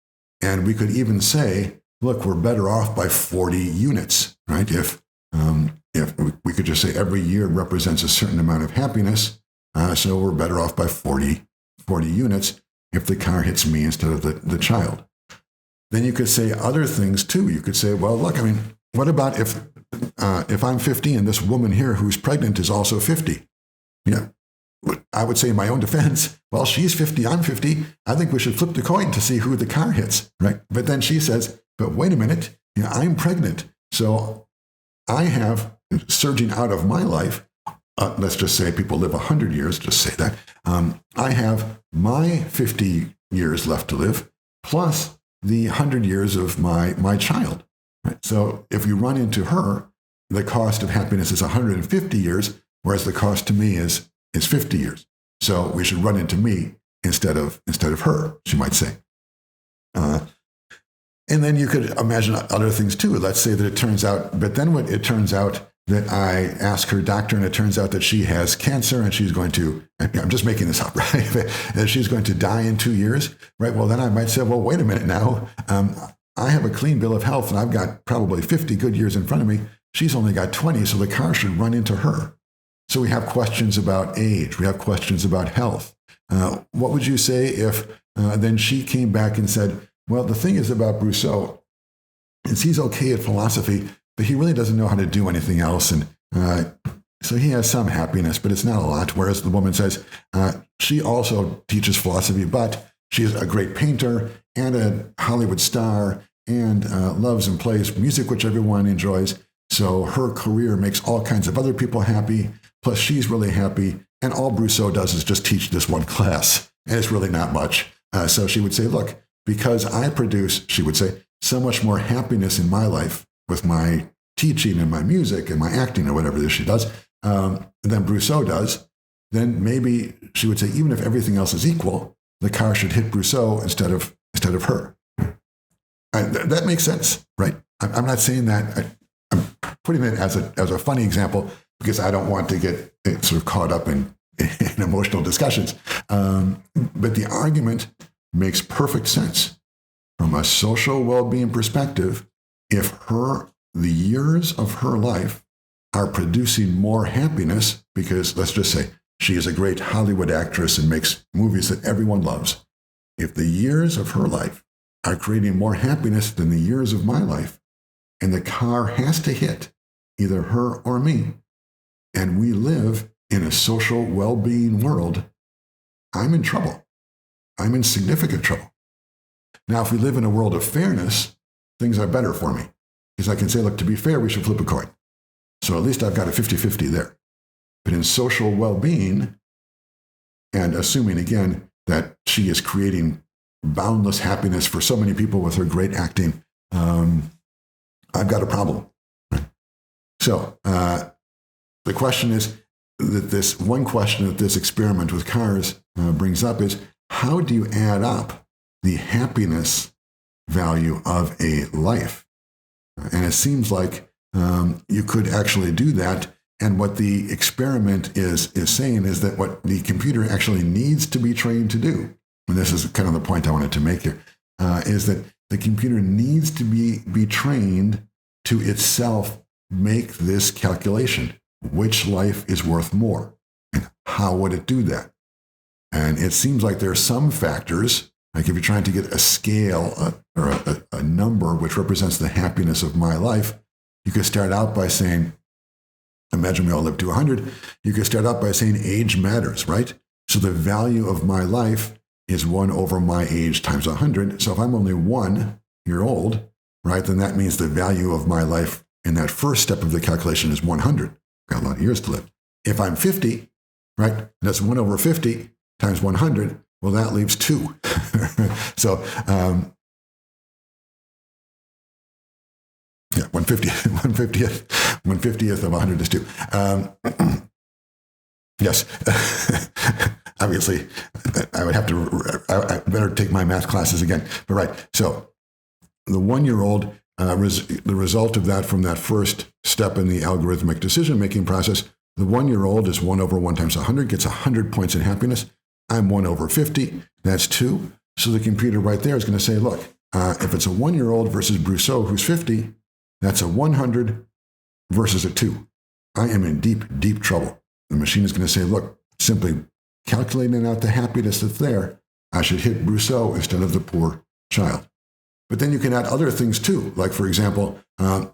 And we could even say, look, we're better off by 40 units, right? If we could just say every year represents a certain amount of happiness, So we're better off by 40 units if the car hits me instead of the child. Then you could say other things too. You could say, well, look, I mean, what about if I'm 50 and this woman here who's pregnant is also 50? Yeah, I would say in my own defense, well, she's 50, I'm 50. I think we should flip the coin to see who the car hits, right? But then she says, but wait a minute, I'm pregnant. So I have surging out of my life, let's just say people live 100 years, just say that. I have my 50 years left to live, plus the 100 years of my child. Right? So if you run into her, the cost of happiness is 150 years, whereas the cost to me is 50 years. So we should run into me instead of her, she might say. And then you could imagine other things too. Let's say that it turns out, but then when it turns out that I ask her doctor and it turns out that she has cancer and she's going to, I'm just making this up, right? That she's going to die in 2 years, right? Well, then I might say, well, wait a minute now. I have a clean bill of health and I've got probably 50 good years in front of me. She's only got 20, so the car should run into her. So we have questions about age. We have questions about health. What would you say if then she came back and said, well, the thing is about Brusseau is he's okay at philosophy, but he really doesn't know how to do anything else. And so he has some happiness, but it's not a lot. Whereas the woman says she also teaches philosophy, but she's a great painter and a Hollywood star and loves and plays music, which everyone enjoys. So her career makes all kinds of other people happy. Plus, she's really happy. And all Brusseau does is just teach this one class. And it's really not much. So she would say, look, because I produce, she would say, so much more happiness in my life with my teaching and my music and my acting or whatever it is she does, than Brusseau does, then maybe she would say, even if everything else is equal, the car should hit Brusseau instead of her. And that makes sense, right? I'm not saying that. I'm putting it as a funny example because I don't want to get sort of caught up in emotional discussions. But the argument makes perfect sense from a social well-being perspective. If the years of her life are producing more happiness, because let's just say she is a great Hollywood actress and makes movies that everyone loves. If the years of her life are creating more happiness than the years of my life, and the car has to hit either her or me, and we live in a social well-being world, I'm in trouble. I'm in significant trouble. Now, if we live in a world of fairness, things are better for me. Because I can say, look, to be fair, we should flip a coin. So at least I've got a 50-50 there. But in social well-being, and assuming, again, that she is creating boundless happiness for so many people with her great acting, I've got a problem. So the question is, one question that this experiment with cars brings up is, how do you add up the happiness value of a life? And it seems like you could actually do that. And what the experiment is saying is that what the computer actually needs to be trained to do, and this is kind of the point I wanted to make here, is that the computer needs to be trained to itself make this calculation. Which life is worth more? And how would it do that? And it seems like there are some factors, like if you're trying to get a scale or a number which represents the happiness of my life, you could start out by saying, imagine we all live to 100. You could start out by saying age matters, right? So the value of my life is 1 over my age times 100. So if I'm only 1 year old, right, then that means the value of my life in that first step of the calculation is 100. Got a lot of years to live. If I'm 50, right, that's 1 over 50 times 100. Well, that leaves 2. So, 150th of 100 is 2. Yes. Obviously, I would have to, I better take my math classes again. But right, so the 1-year-old, the result of that from that first step in the algorithmic decision-making process, the 1-year-old is 1 over 1 times 100, gets 100 points in happiness. I'm 1 over 50, that's 2. So the computer right there is going to say, look, if it's a 1-year-old versus Brusseau, who's 50, that's a 100 versus a 2. I am in deep, deep trouble. The machine is going to say, look, simply calculating out the happiness that's there, I should hit Brusseau instead of the poor child. But then you can add other things too. Like, for example,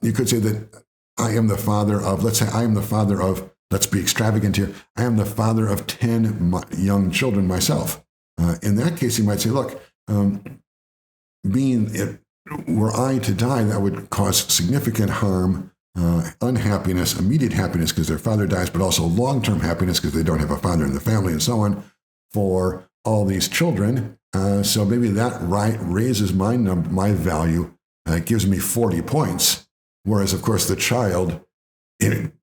you could say that I am the father of, let's say I am the father of, let's be extravagant here, I am the father of 10 young children myself. In that case, you might say, look, were I to die, that would cause significant harm, unhappiness, immediate happiness because their father dies, but also long-term happiness because they don't have a father in the family and so on for all these children. So maybe that raises my value, gives me 40 points, whereas, of course, the child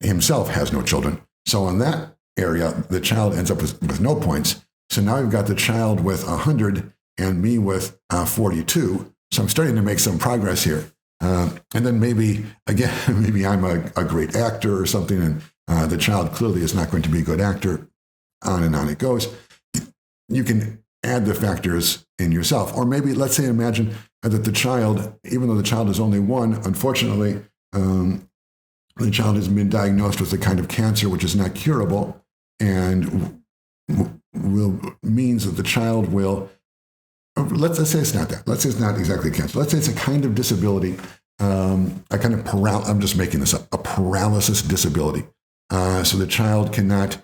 himself has no children. So in that area, the child ends up with no points. So now you've got the child with 100 and me with 42. So I'm starting to make some progress here. And then maybe I'm a great actor or something, and the child clearly is not going to be a good actor. On and on it goes. You can add the factors in yourself. Or maybe, let's say, imagine that the child, even though the child is only one, unfortunately, the child has been diagnosed with a kind of cancer which is not curable and means that the child will, let's say it's not that. Let's say it's not exactly cancer. Let's say it's a kind of disability, a kind of I'm just making this up, a paralysis disability. So the child cannot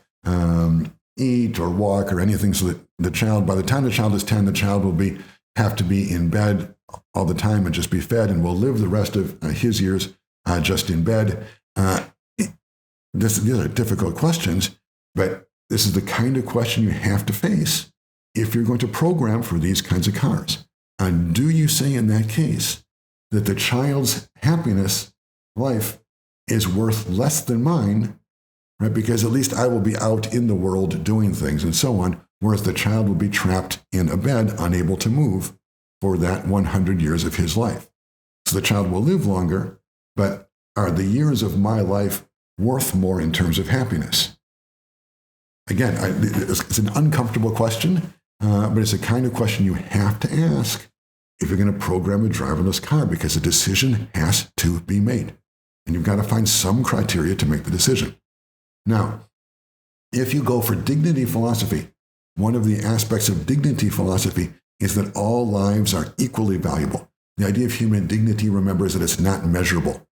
eat or walk or anything, so that the child, by the time the child is 10, the child will have to be in bed all the time and just be fed, and will live the rest of his years just in bed. These are difficult questions, but this is the kind of question you have to face if you're going to program for these kinds of cars. And do you say in that case that the child's happiness, life, is worth less than mine, right? Because at least I will be out in the world doing things and so on, whereas the child will be trapped in a bed, unable to move for that 100 years of his life. So the child will live longer, but are the years of my life worth more in terms of happiness? Again, it's an uncomfortable question, but it's the kind of question you have to ask if you're going to program a driverless car, because a decision has to be made. And you've got to find some criteria to make the decision. Now, if you go for dignity philosophy, one of the aspects of dignity philosophy is that all lives are equally valuable. The idea of human dignity, remember, is that it's not measurable.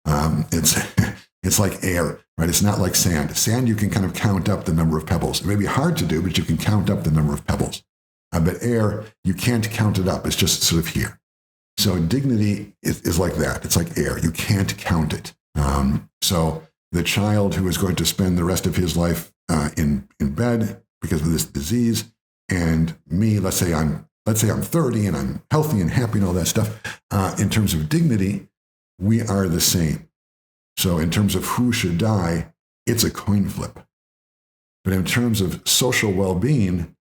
It's like air, right? It's not like sand. Sand, you can kind of count up the number of pebbles. It may be hard to do, but you can count up the number of pebbles. But air, you can't count it up. It's just sort of here. So dignity is like that. It's like air. You can't count it. So the child who is going to spend the rest of his life in bed because of this disease, and me, let's say I'm 30 and I'm healthy and happy and all that stuff. In terms of dignity, we are the same. So in terms of who should die, it's a coin flip. But in terms of social well-being,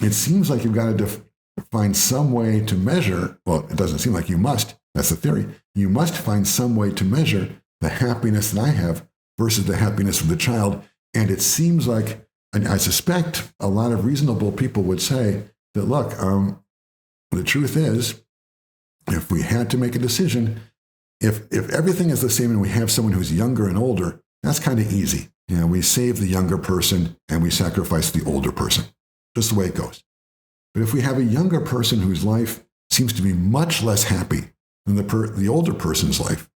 it seems like you've got to find some way to measure, well, it doesn't seem like you must, that's the theory, you must find some way to measure the happiness that I have versus the happiness of the child. And it seems like, and I suspect a lot of reasonable people would say that, look, the truth is, if we had to make a decision, if everything is the same and we have someone who's younger and older, that's kind of easy. You know, we save the younger person and we sacrifice the older person. Just the way it goes. But if we have a younger person whose life seems to be much less happy than the older person's life,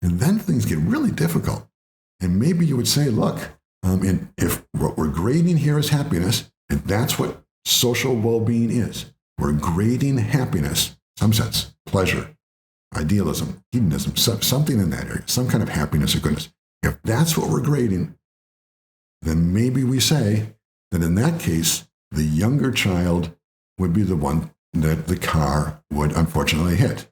and then things get really difficult. And maybe you would say, look, if what we're grading here is happiness, and that's what social well-being is, we're grading happiness, some sense, pleasure, idealism, hedonism, something in that area, some kind of happiness or goodness. If that's what we're grading, then maybe we say that in that case, the younger child would be the one that the car would unfortunately hit.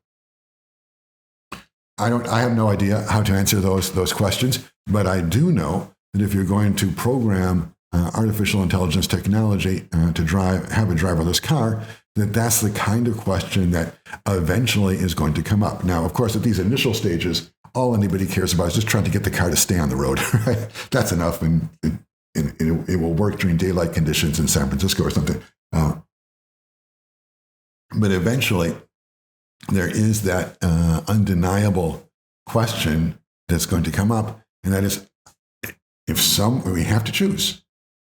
I have no idea how to answer those questions, but I do know that if you're going to program artificial intelligence technology to have a driverless car, that's the kind of question that eventually is going to come up. Now, of course, at these initial stages, all anybody cares about is just trying to get the car to stay on the road. Right? That's enough, and it will work during daylight conditions in San Francisco or something. But eventually, there is that undeniable question that's going to come up, and that is, we have to choose.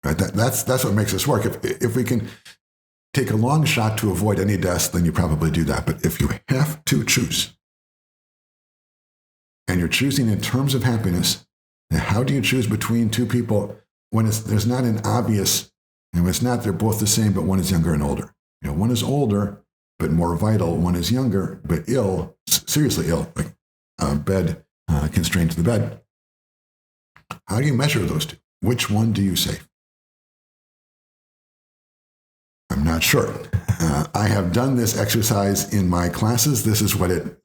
right? That's what makes this work. If we can take a long shot to avoid any deaths, then you probably do that. But if you have to choose, and you're choosing in terms of happiness, then how do you choose between two people when there's not an obvious, and it's not they're both the same, but one is younger and older? One is older, but more vital. One is younger, but ill, seriously ill, like constrained to the bed. How do you measure those two? Which one do you save? I'm not sure. I have done this exercise in my classes.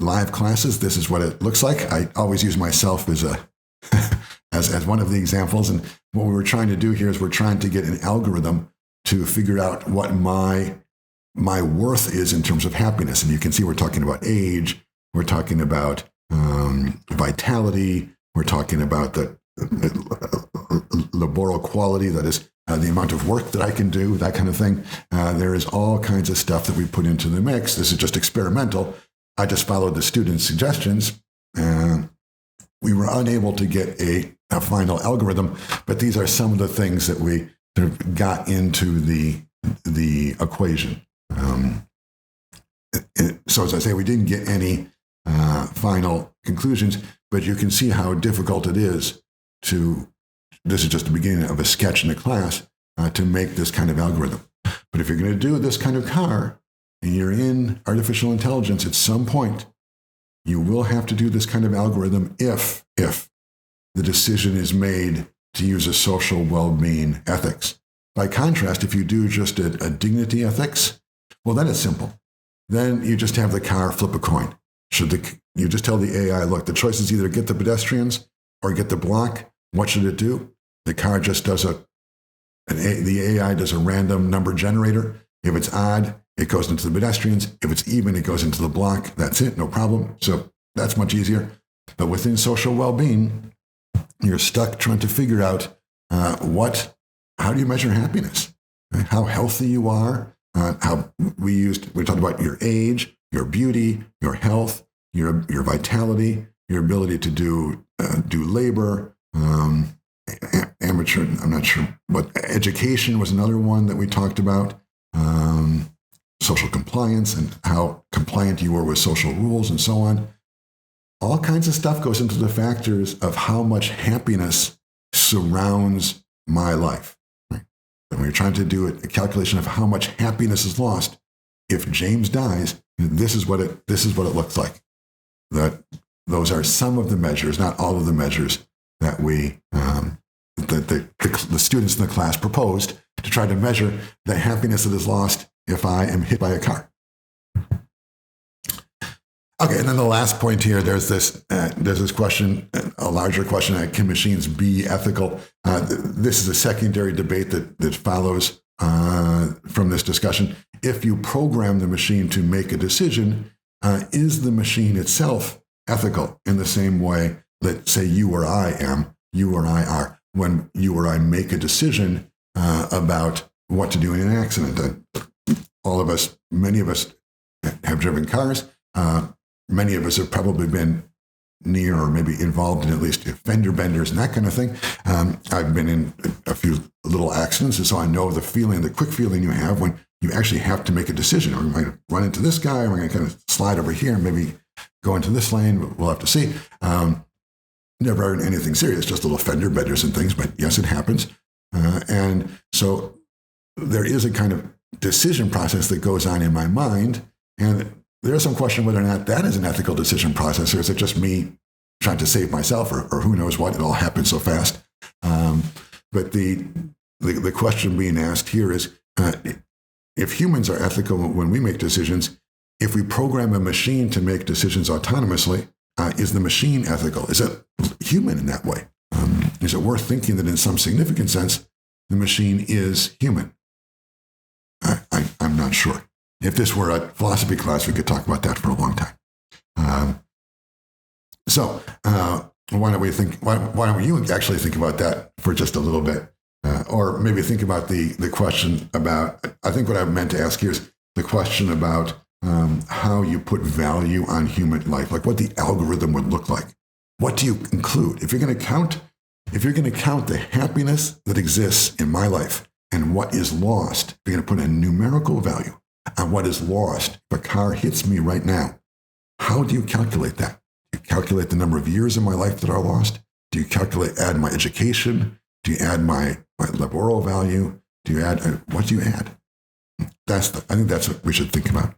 Live classes, this is what it looks like. I always use myself as as one of the examples. And what we were trying to do here is we're trying to get an algorithm to figure out what my worth is in terms of happiness. And you can see we're talking about age, we're talking about vitality, we're talking about the laboral quality, that is the amount of work that I can do, that kind of thing. There is all kinds of stuff that we put into the mix. This is just experimental. I just followed the students' suggestions, and we were unable to get a final algorithm, but these are some of the things that we sort of got into the equation. So as I say, we didn't get any final conclusions, but you can see how difficult it is this is just the beginning of a sketch in the class, to make this kind of algorithm. But if you're going to do this kind of car, and you're in artificial intelligence, at some point, you will have to do this kind of algorithm if the decision is made to use a social well-being ethics. By contrast, if you do just a dignity ethics, well, then it's simple. Then you just have the car flip a coin. You just tell the AI, look, the choice is either get the pedestrians or get the block. What should it do? The car just does the AI does a random number generator. If it's odd, it goes into the pedestrians. If it's even, it goes into the block. That's it, no problem. So that's much easier. But within social well-being, you're stuck trying to figure out how do you measure happiness? Right? How healthy you are. We talked about your age, your beauty, your health, your vitality, your ability to do labor. Amateur, I'm not sure, but education was another one that we talked about. Social compliance and how compliant you were with social rules and so on. All kinds of stuff goes into the factors of how much happiness surrounds my life. Right? And we're trying to do a calculation of how much happiness is lost if James dies. This is what it looks like. Those are some of the measures, not all of the measures that the students in the class proposed to try to measure the happiness that is lost if I am hit by a car. Okay, and then the last point here, there's this question, a larger question, can machines be ethical? This is a secondary debate that follows from this discussion. If you program the machine to make a decision, is the machine itself ethical in the same way that, say, you or I are, when you or I make a decision about what to do in an accident? All of us, many of us have driven cars. Many of us have probably been near or maybe involved in at least fender benders and that kind of thing. I've been in a few little accidents, and so I know the quick feeling you have when you actually have to make a decision. Am I going to run into this guy? Am I going to kind of slide over here and maybe go into this lane? We'll have to see. Never anything serious, just little fender benders and things, but yes, it happens. And so there is a kind of decision process that goes on in my mind, and there's some question whether or not that is an ethical decision process, or is it just me trying to save myself, or who knows what, it all happens so fast. But the question being asked here is, if humans are ethical when we make decisions, if we program a machine to make decisions autonomously, is the machine ethical? Is it human in that way? Is it worth thinking that in some significant sense, the machine is human? I'm not sure. If this were a philosophy class, we could talk about that for a long time. So why don't you actually think about that for just a little bit? Or maybe think about the question about, I think what I meant to ask here is the question about how you put value on human life, like what the algorithm would look like. What do you include? If you're going to count If you're going to count the happiness that exists in my life and what is lost, you're going to put a numerical value on what is lost. If a car hits me right now, how do you calculate that? Do you calculate the number of years in my life that are lost? Do you add my education? Do you add my laboral value? Do you add, what do you add? I think that's what we should think about.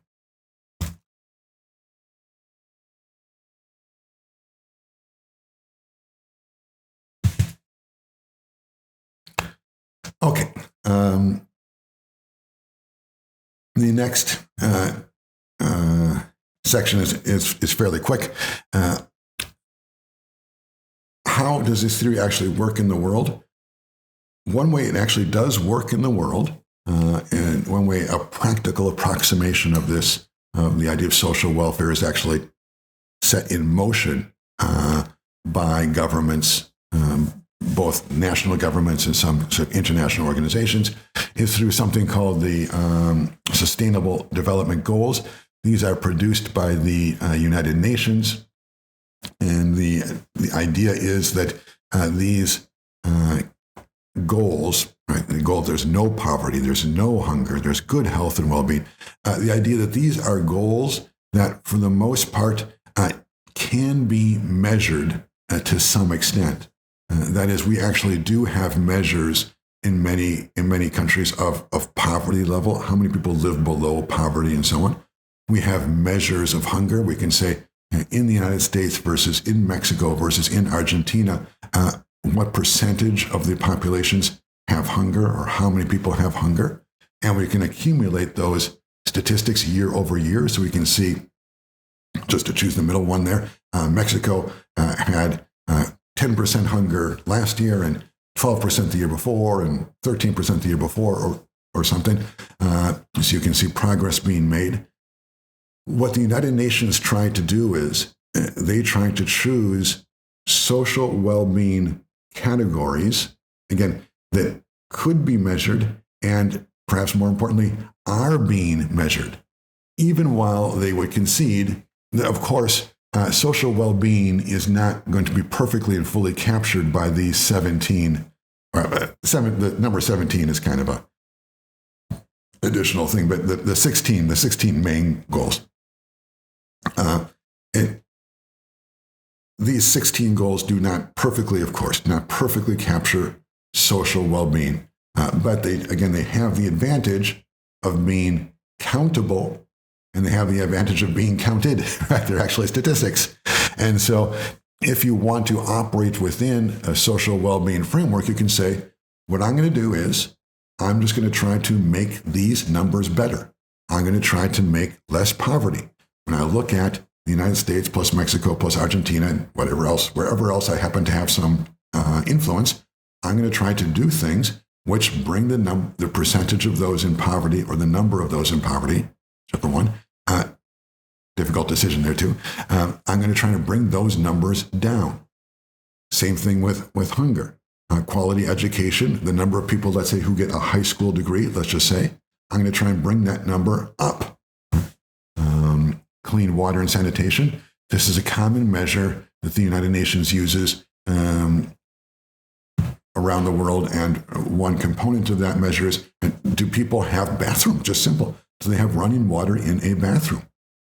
Okay. The next section is fairly quick. How does this theory actually work in the world? One way it actually does work in the world, and one way a practical approximation of this, the idea of social welfare, is actually set in motion by governments, both national governments and some sort of international organizations, is through something called the Sustainable Development Goals. These are produced by the United Nations. And the idea is that these goals, right, the goal, there's no poverty, there's no hunger, there's good health and well-being. The idea that these are goals that, for the most part, can be measured to some extent. That is, we actually do have measures in many countries of poverty level, how many people live below poverty and so on. We have measures of hunger. We can say in the United States versus in Mexico versus in Argentina, what percentage of the populations have hunger or how many people have hunger. And we can accumulate those statistics year over year. So we can see, just to choose the middle one there, Mexico had 10% hunger last year and 12% the year before and 13% the year before or something. So you can see progress being made. What the United Nations tried to do is they tried to choose social well-being categories, again, that could be measured and perhaps more importantly, are being measured, even while they would concede that, of course, social well-being is not going to be perfectly and fully captured by these 17. The number 17 is kind of a additional thing, but the 16 main goals. These 16 goals do not perfectly, of course, not perfectly capture social well-being, but they have the advantage of being countable, and they have the advantage of being counted. Right? They're actually statistics, and so if you want to operate within a social well-being framework, you can say, what I'm going to do is I'm just going to try to make these numbers better. I'm going to try to make less poverty. When I look at the United States plus Mexico plus Argentina and whatever else, wherever else I happen to have some influence, I'm going to try to do things which bring the percentage of those in poverty or the number of those in poverty, whichever one, difficult decision there too. I'm going to try to bring those numbers down. Same thing with hunger. Quality education, the number of people, let's say, who get a high school degree, let's just say, I'm going to try and bring that number up. Clean water and sanitation. This is a common measure that the United Nations uses around the world. And one component of that measure is, do people have bathrooms? Just simple. Do they have running water in a bathroom?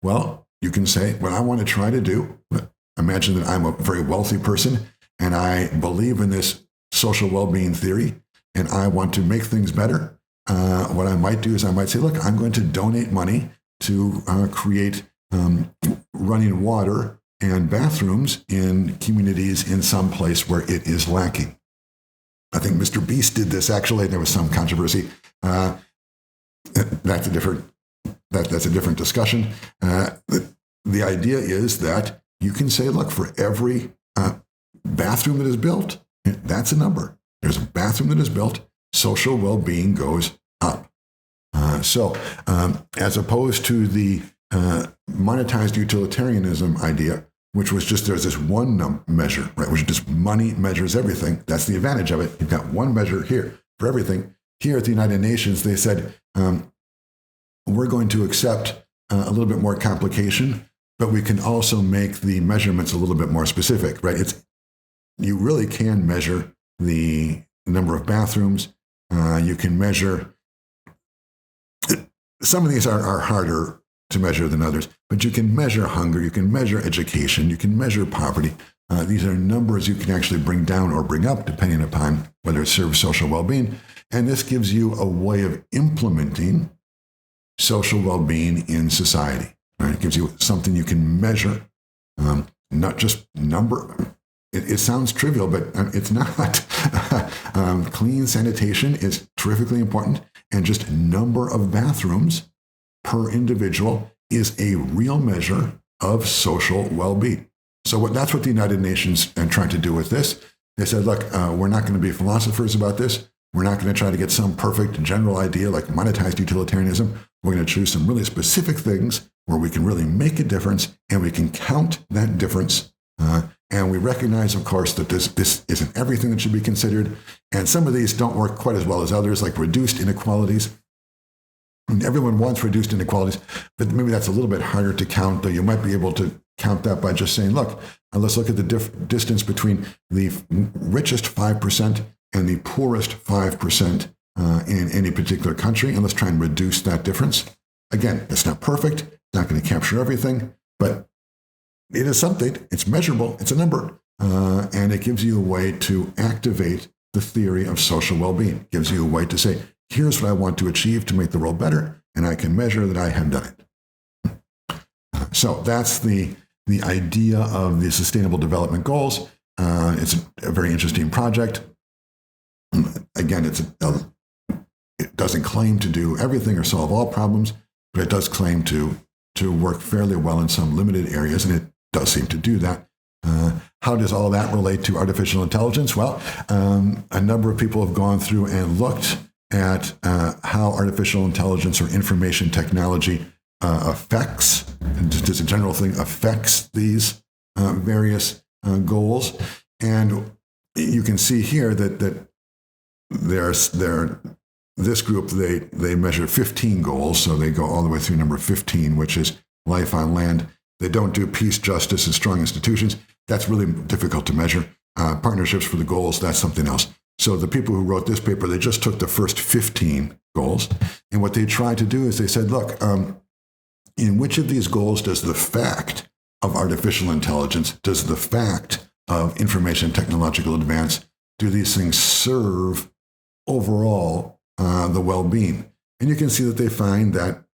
Well, you can say, what I want to try to do, imagine that I'm a very wealthy person and I believe in this social well-being theory and I want to make things better. What I might do is I might say, look, I'm going to donate money to create running water and bathrooms in communities in some place where it is lacking. I think Mr. Beast did this actually. There was some controversy. That's a different discussion. The idea is that you can say, look, for every bathroom that is built, that's a number. There's a bathroom that is built, social well-being goes up. So as opposed to the monetized utilitarianism idea, which was just there's this one measure, right, which just money measures everything. That's the advantage of it. You've got one measure here for everything. Here at the United Nations, they said, we're going to accept a little bit more complication, but we can also make the measurements a little bit more specific, right? you really can measure the number of bathrooms. You can measure, some of these are harder to measure than others, but you can measure hunger, you can measure education, you can measure poverty. These are numbers you can actually bring down or bring up depending upon whether it serves social well-being. And this gives you a way of implementing social well-being in society. Right? It gives you something you can measure, not just number. It sounds trivial, but it's not. Clean sanitation is terrifically important, and just number of bathrooms per individual is a real measure of social well-being. So that's what the United Nations are trying to do with this. They said, look, we're not going to be philosophers about this. We're not going to try to get some perfect general idea like monetized utilitarianism. We're going to choose some really specific things where we can really make a difference, and we can count that difference. And we recognize, of course, that this isn't everything that should be considered. And some of these don't work quite as well as others, like reduced inequalities. And everyone wants reduced inequalities, but maybe that's a little bit harder to count, though you might be able to count that by just saying, look, let's look at the distance between the richest 5% and the poorest 5% in any particular country, and let's try and reduce that difference. Again, it's not perfect, it's not going to capture everything, but it is something, it's measurable, it's a number, and it gives you a way to activate the theory of social well-being. It gives you a way to say, here's what I want to achieve to make the world better, and I can measure that I have done it. So that's the idea of the Sustainable Development Goals. It's a very interesting project. Again, it doesn't claim to do everything or solve all problems, but it does claim to work fairly well in some limited areas, and it does seem to do that. How does all that relate to artificial intelligence? Well, a number of people have gone through and looked at how artificial intelligence or information technology affects, just as a general thing, affects these various goals. And you can see here that this group, they measure 15 goals, so they go all the way through number 15, which is life on land. They don't do peace, justice, and strong institutions. That's really difficult to measure. Partnerships for the goals, that's something else. So the people who wrote this paper, they just took the first 15 goals. And what they tried to do is they said, look, in which of these goals does the fact of artificial intelligence, does the fact of information technological advance, do these things serve overall the well-being? And you can see that they find that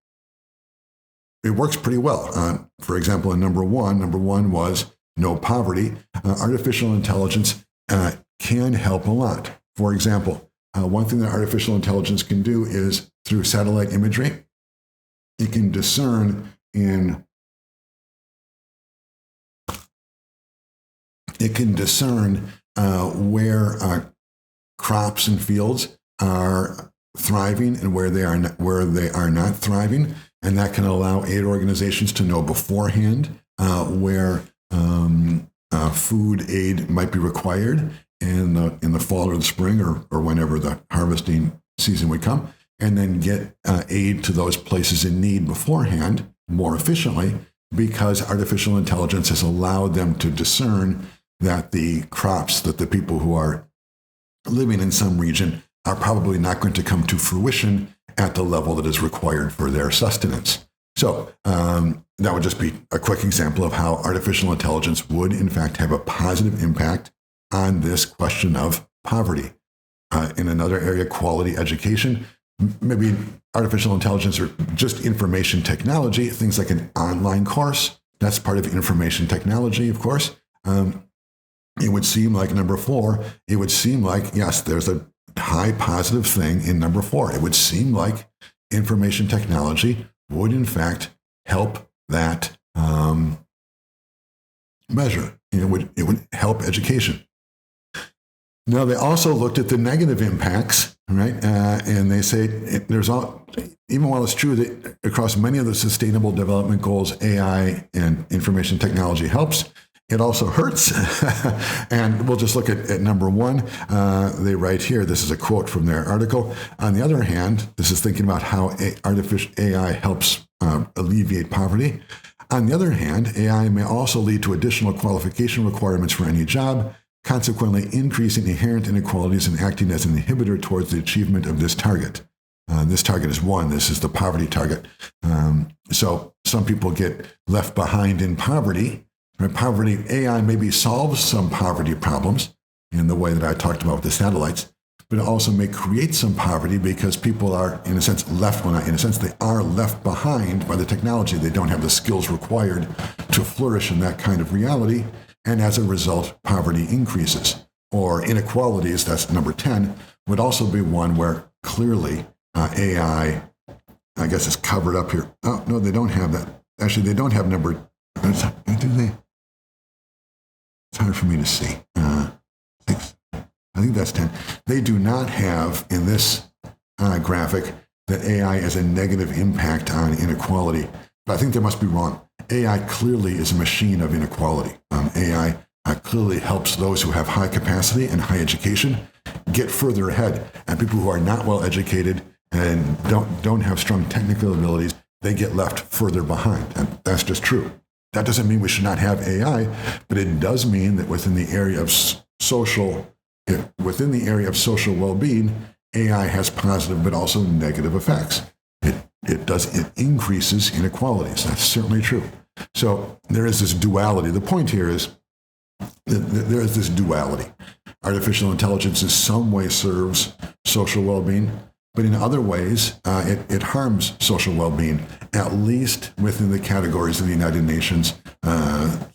it works pretty well. For example, in number one was no poverty. Artificial intelligence can help a lot. For example, one thing that artificial intelligence can do is through satellite imagery, it can discern where crops and fields are thriving and where they are not thriving, and that can allow aid organizations to know beforehand where food aid might be required in the fall or the spring or whenever the harvesting season would come, and then get aid to those places in need beforehand more efficiently, because artificial intelligence has allowed them to discern that the crops that the people who are living in some region are probably not going to come to fruition at the level that is required for their sustenance. So that would just be a quick example of how artificial intelligence would, in fact, have a positive impact on this question of poverty. In another area, quality education, maybe artificial intelligence or just information technology, things like an online course, that's part of information technology, of course. It would seem like number 4, it would seem like, yes, there's a high positive thing in number 4. It would seem like information technology would, in fact, help that measure. It would help education. Now, they also looked at the negative impacts, right? And they say even while it's true that across many of the sustainable development goals, AI and information technology helps, it also hurts. And we'll just look at number 1. They write here, this is a quote from their article. On the other hand, this is thinking about how artificial AI helps alleviate poverty. On the other hand, AI may also lead to additional qualification requirements for any job, consequently increasing inherent inequalities and acting as an inhibitor towards the achievement of this target. This target is 1. This is the poverty target. So some people get left behind in poverty. Right? Poverty, AI maybe solves some poverty problems in the way that I talked about with the satellites, but it also may create some poverty because people are, in a sense, left, well, not in a sense, they are left behind by the technology. They don't have the skills required to flourish in that kind of reality, and as a result, poverty increases. Or inequalities, that's number 10, would also be one where clearly AI, I guess, is covered up here. Oh, no, they don't have that. Actually, they don't have number, do they? It's hard for me to see. 6. I think that's 10. They do not have in this graphic that AI has a negative impact on inequality. But I think they must be wrong. AI clearly is a machine of inequality. AI clearly helps those who have high capacity and high education get further ahead. And people who are not well educated and don't have strong technical abilities, they get left further behind. And that's just true. That doesn't mean we should not have AI, but it does mean that within the area of social well-being, AI has positive but also negative effects. It increases inequalities. That's certainly true. So there is this duality. The point here is there is this duality. Artificial intelligence in some way serves social well-being, but in other ways, it harms social well-being, at least within the categories of the United Nations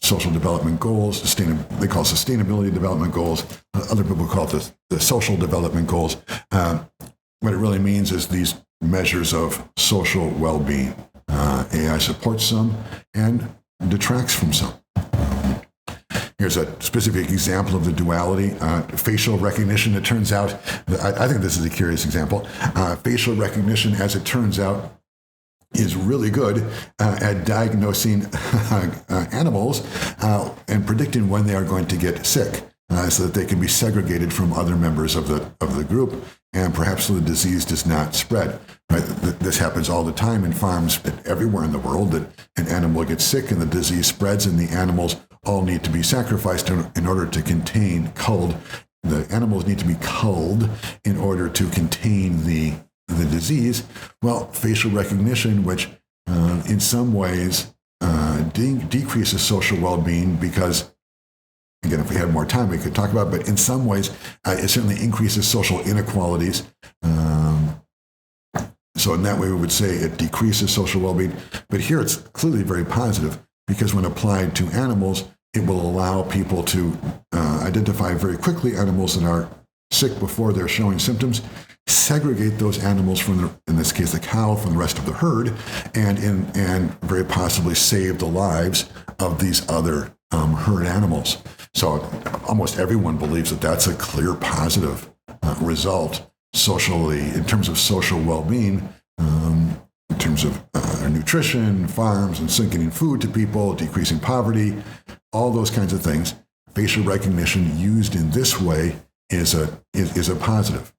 social development goals. They call it sustainability development goals. Other people call it the social development goals. What it really means is these measures of social well-being. AI supports some and detracts from some. Here's a specific example of the duality. Facial recognition, it turns out, I think this is a curious example. Facial recognition, as it turns out, is really good at diagnosing animals and predicting when they are going to get sick so that they can be segregated from other members of the group and perhaps so the disease does not spread. Right? This happens all the time in farms everywhere in the world, that an animal gets sick and the disease spreads and the animals all need to be sacrificed in order to culled. The animals need to be culled in order to contain the disease. Well, facial recognition, which in some ways decreases social well-being because, again, if we had more time, we could talk about it, but in some ways, it certainly increases social inequalities. So in that way, we would say it decreases social well-being. But here it's clearly very positive because when applied to animals, it will allow people to identify very quickly animals that are sick before they're showing symptoms, segregate those animals from, in this case, the cow from the rest of the herd, and very possibly save the lives of these other herd animals. So almost everyone believes that that's a clear positive result socially, in terms of social well-being, in terms of nutrition, farms, and getting food to people, decreasing poverty, all those kinds of things. Facial recognition used in this way is a positive.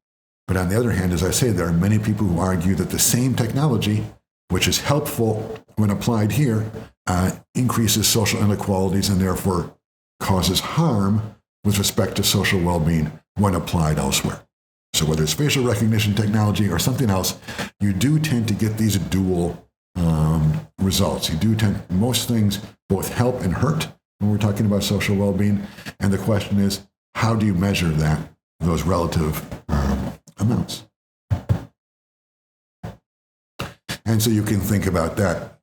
But on the other hand, as I say, there are many people who argue that the same technology, which is helpful when applied here, increases social inequalities and therefore causes harm with respect to social well-being when applied elsewhere. So whether it's facial recognition technology or something else, you do tend to get these dual results. Most things both help and hurt when we're talking about social well-being. And the question is, how do you measure those relative amounts? And so you can think about that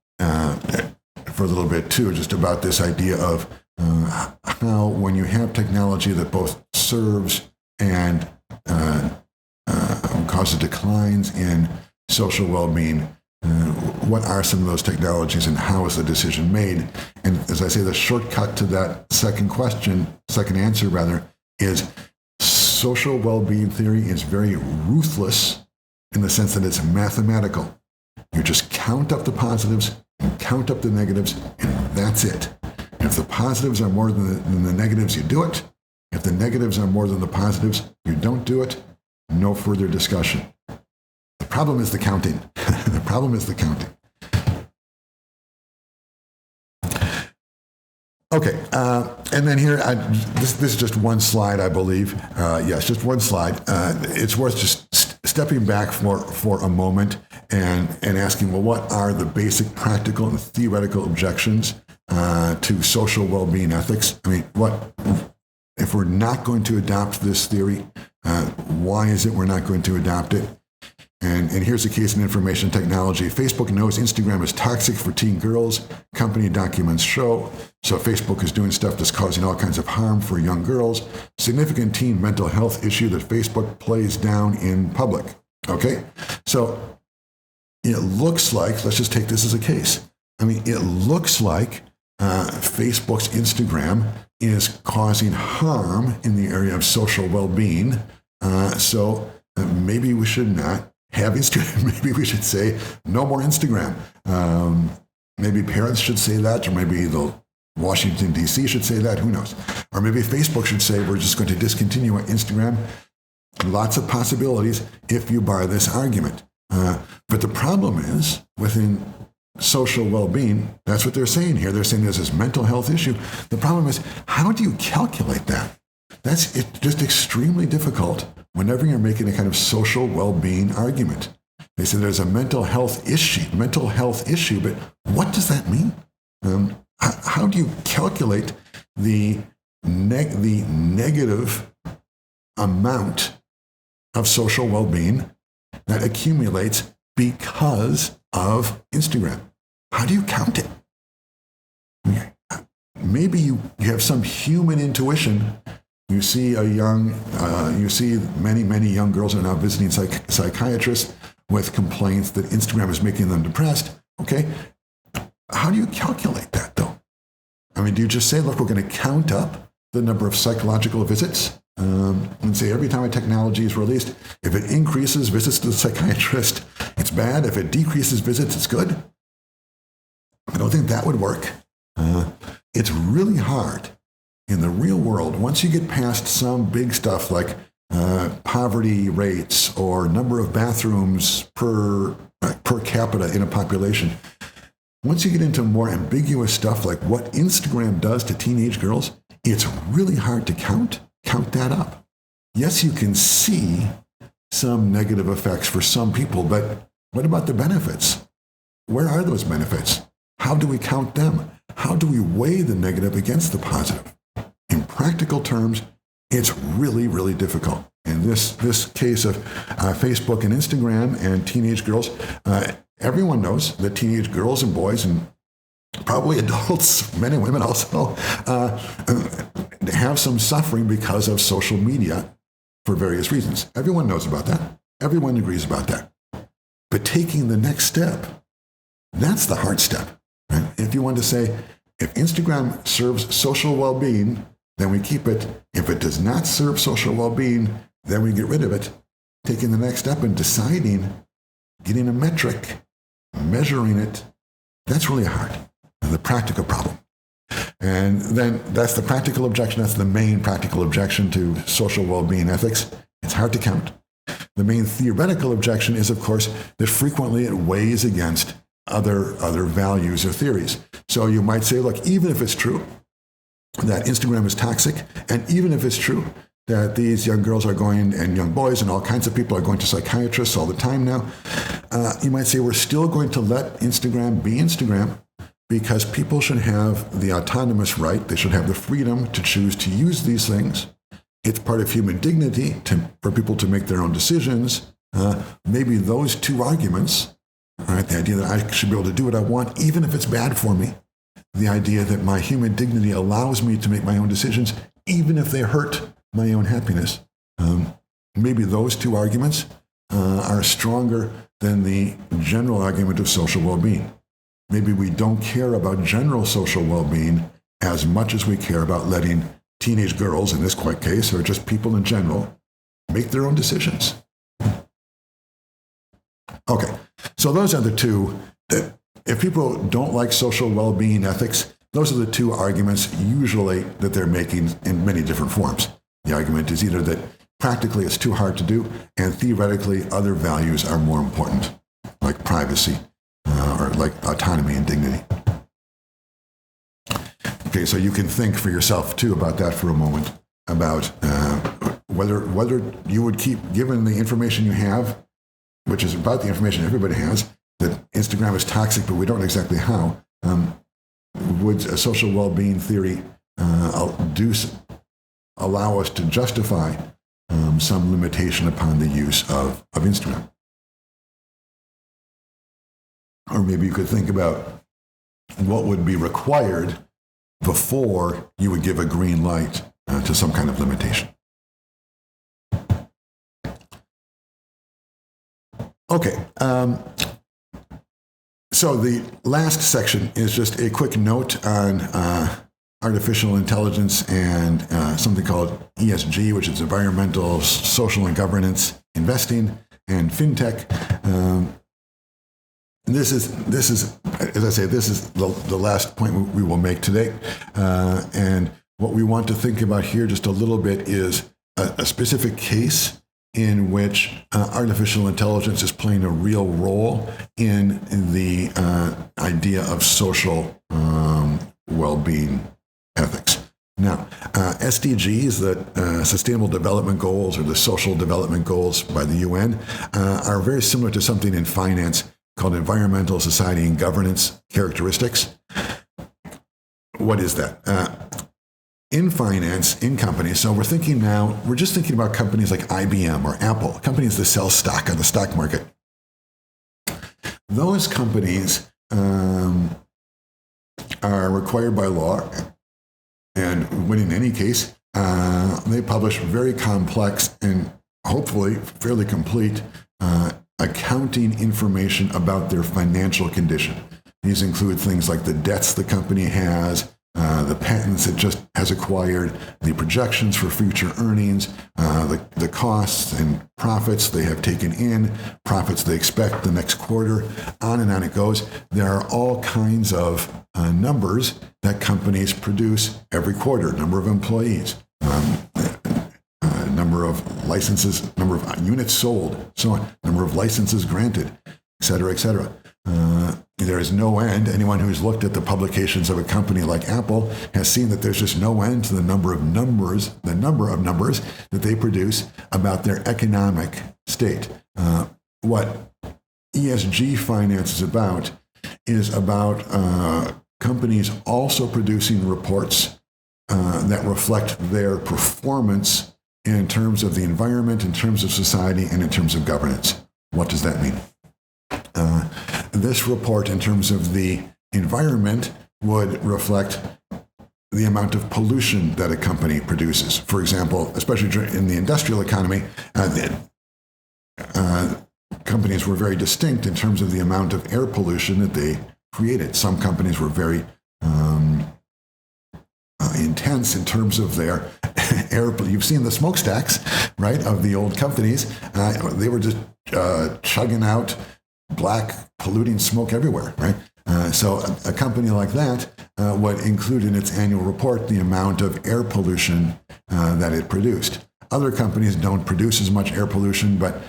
for a little bit too, just about this idea of how when you have technology that both serves and causes declines in social well-being, what are some of those technologies and how is the decision made? And as I say, the shortcut to that second answer, is social well-being theory is very ruthless in the sense that it's mathematical. You just count up the positives and count up the negatives, and that's it. And if the positives are more than the negatives, you do it. If the negatives are more than the positives, you don't do it. No further discussion. The problem is the counting. The problem is the counting. Okay, and then here, this is just one slide, I believe. Yes, just one slide. It's worth just stepping back for a moment and asking, well, what are the basic practical and theoretical objections to social well-being ethics? I mean, if we're not going to adopt this theory, why is it we're not going to adopt it? And here's a case in information technology. Facebook knows Instagram is toxic for teen girls. Company documents show. So Facebook is doing stuff that's causing all kinds of harm for young girls. Significant teen mental health issue that Facebook plays down in public. Okay? So it looks like, let's just take this as a case. I mean, it looks like Facebook's Instagram is causing harm in the area of social well-being. So maybe we should not have Instagram. Maybe we should say no more Instagram. Maybe parents should say that, or maybe the Washington, D.C. should say that. Who knows? Or maybe Facebook should say we're just going to discontinue Instagram. Lots of possibilities if you buy this argument. But the problem is, within social well-being, that's what they're saying here. They're saying there's this mental health issue. The problem is, how do you calculate that? It's just extremely difficult whenever you're making a kind of social well-being argument. They say there's a mental health issue, but what does that mean? How do you calculate the negative amount of social well-being that accumulates because of Instagram? How do you count it? Maybe you have some human intuition. You see many young girls are now visiting psychiatrists with complaints that Instagram is making them depressed. Okay, how do you calculate that though? I mean, do you just say, look, we're going to count up the number of psychological visits and say every time a technology is released, if it increases visits to the psychiatrist, it's bad. If it decreases visits, it's good. I don't think that would work. It's really hard in the real world, once you get past some big stuff like poverty rates or number of bathrooms per capita in a population, once you get into more ambiguous stuff like what Instagram does to teenage girls, it's really hard to count that up. Yes, you can see some negative effects for some people, but what about the benefits? Where are those benefits? How do we count them? How do we weigh the negative against the positive? In practical terms, it's really, really difficult. In this case of Facebook and Instagram and teenage girls, everyone knows that teenage girls and boys and probably adults, men and women also, have some suffering because of social media for various reasons. Everyone knows about that. Everyone agrees about that. But taking the next step, that's the hard step. Right? If you want to say, if Instagram serves social well-being, then we keep it. If it does not serve social well-being, then we get rid of it. Taking the next step and deciding, getting a metric, measuring it, that's really hard. The practical problem. And then that's the practical objection. That's the main practical objection to social well-being ethics. It's hard to count. The main theoretical objection is, of course, that frequently it weighs against other values or theories. So you might say, look, even if it's true that Instagram is toxic, and even if it's true that these young girls are going, and young boys and all kinds of people are going to psychiatrists all the time now, you might say we're still going to let Instagram be Instagram because people should have the autonomous right, they should have the freedom to choose to use these things. It's part of human dignity for people to make their own decisions. Maybe those two arguments, right, the idea that I should be able to do what I want, even if it's bad for me, the idea that my human dignity allows me to make my own decisions, even if they hurt my own happiness. Maybe those two arguments are stronger than the general argument of social well-being. Maybe we don't care about general social well-being as much as we care about letting teenage girls, in this case, or just people in general, make their own decisions. Okay, so those are the two. If people don't like social well-being ethics, those are the two arguments usually that they're making in many different forms. The argument is either that practically it's too hard to do, and theoretically other values are more important, like privacy or like autonomy and dignity. Okay, so you can think for yourself too about that for a moment, about whether you would keep, given the information you have, which is about the information everybody has, that Instagram is toxic, but we don't know exactly how. Would a social well-being theory allow us to justify some limitation upon the use of Instagram? Or maybe you could think about what would be required before you would give a green light to some kind of limitation. Okay, so the last section is just a quick note on artificial intelligence and something called ESG, which is environmental, social, and governance investing, and fintech. This is, as I say, this is the last point we will make today. And what we want to think about here just a little bit is a specific case in which artificial intelligence is playing a real role in the idea of social well-being ethics. Now, SDGs, the Sustainable Development Goals, or the Social Development Goals by the UN, are very similar to something in finance called environmental, society, and governance characteristics. What is that? In finance, in companies, so we're just thinking about companies like IBM or Apple, companies that sell stock on the stock market. Those companies are required by law, and when in any case, they publish very complex and hopefully fairly complete accounting information about their financial condition. These include things like the debts the company has, the patents it just has acquired, the projections for future earnings, the costs and profits they have taken in, profits they expect the next quarter, on and on it goes. There are all kinds of numbers that companies produce every quarter: number of employees, number of licenses, number of units sold, so on, number of licenses granted, et cetera, et cetera. There is no end. Anyone who's looked at the publications of a company like Apple has seen that there's just no end to the number of numbers that they produce about their economic state. What ESG finance is about companies also producing reports that reflect their performance in terms of the environment, in terms of society, and in terms of governance. What does that mean? This report, in terms of the environment, would reflect the amount of pollution that a company produces. For example, especially in the industrial economy, companies were very distinct in terms of the amount of air pollution that they created. Some companies were very intense in terms of their air. You've seen the smokestacks, right, of the old companies. They were just chugging out black polluting smoke everywhere, right? So a company like that would include in its annual report the amount of air pollution that it produced. Other companies don't produce as much air pollution, but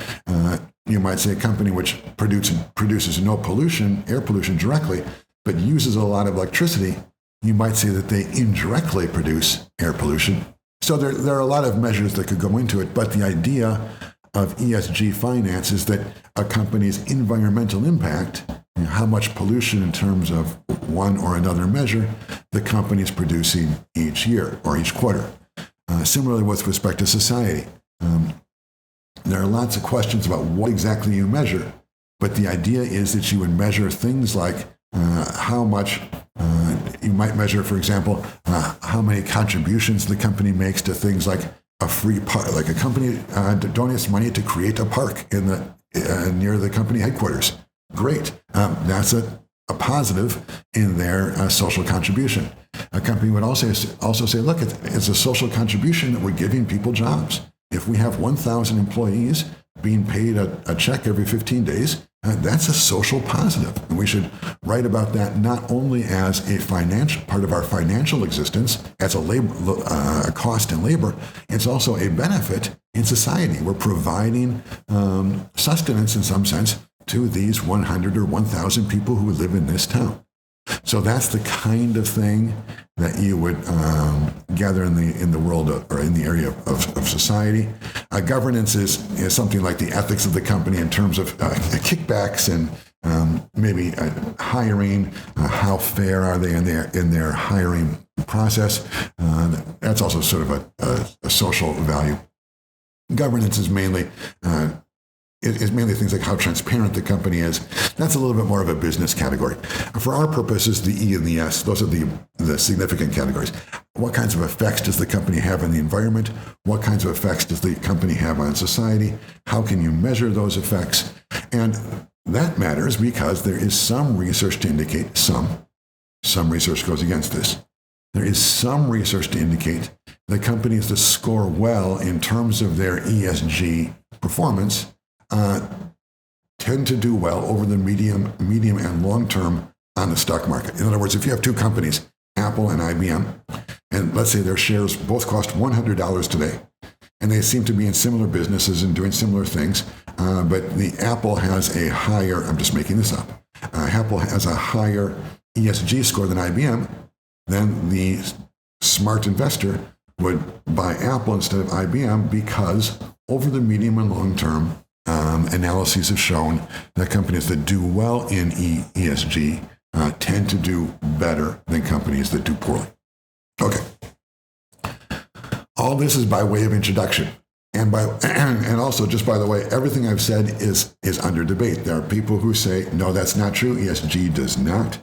you might say a company which produces no pollution, air pollution directly, but uses a lot of electricity, you might say that they indirectly produce air pollution. So there are a lot of measures that could go into it, but the idea of ESG finance is that a company's environmental impact, how much pollution in terms of one or another measure, the company is producing each year or each quarter. Similarly, with respect to society, there are lots of questions about what exactly you measure, but the idea is that you would measure things like how much you might measure, for example, how many contributions the company makes to things like a free park, like a company donates money to create a park in the near the company headquarters. Great, that's a positive in their social contribution. A company would also say, look, it's a social contribution that we're giving people jobs. If we have 1,000 employees being paid a check every 15 days, that's a social positive. And we should write about that not only as a financial part of our financial existence, as a cost in labor, it's also a benefit in society. We're providing sustenance in some sense to these 100 or 1,000 people who live in this town. So that's the kind of thing that you would gather in the world or in the area of society. Governance is something like the ethics of the company in terms of kickbacks and maybe hiring. How fair are they in their hiring process? That's also sort of a social value. Governance is mainly things like how transparent the company is. That's a little bit more of a business category. For our purposes, the E and the S, those are the significant categories. What kinds of effects does the company have in the environment? What kinds of effects does the company have on society? How can you measure those effects? And that matters because there is some research to indicate some research goes against this. There is some research to indicate that companies that score well in terms of their ESG performance tend to do well over the medium and long term on the stock market. In other words, if you have two companies, Apple and IBM, and let's say their shares both cost $100 today, and they seem to be in similar businesses and doing similar things, but the Apple has a higher, I'm just making this up, Apple has a higher ESG score than IBM, then the smart investor would buy Apple instead of IBM because over the medium and long term, analyses have shown that companies that do well in ESG tend to do better than companies that do poorly. Okay. All this is by way of introduction. And also, just by the way, everything I've said is under debate. There are people who say, no, that's not true. ESG does not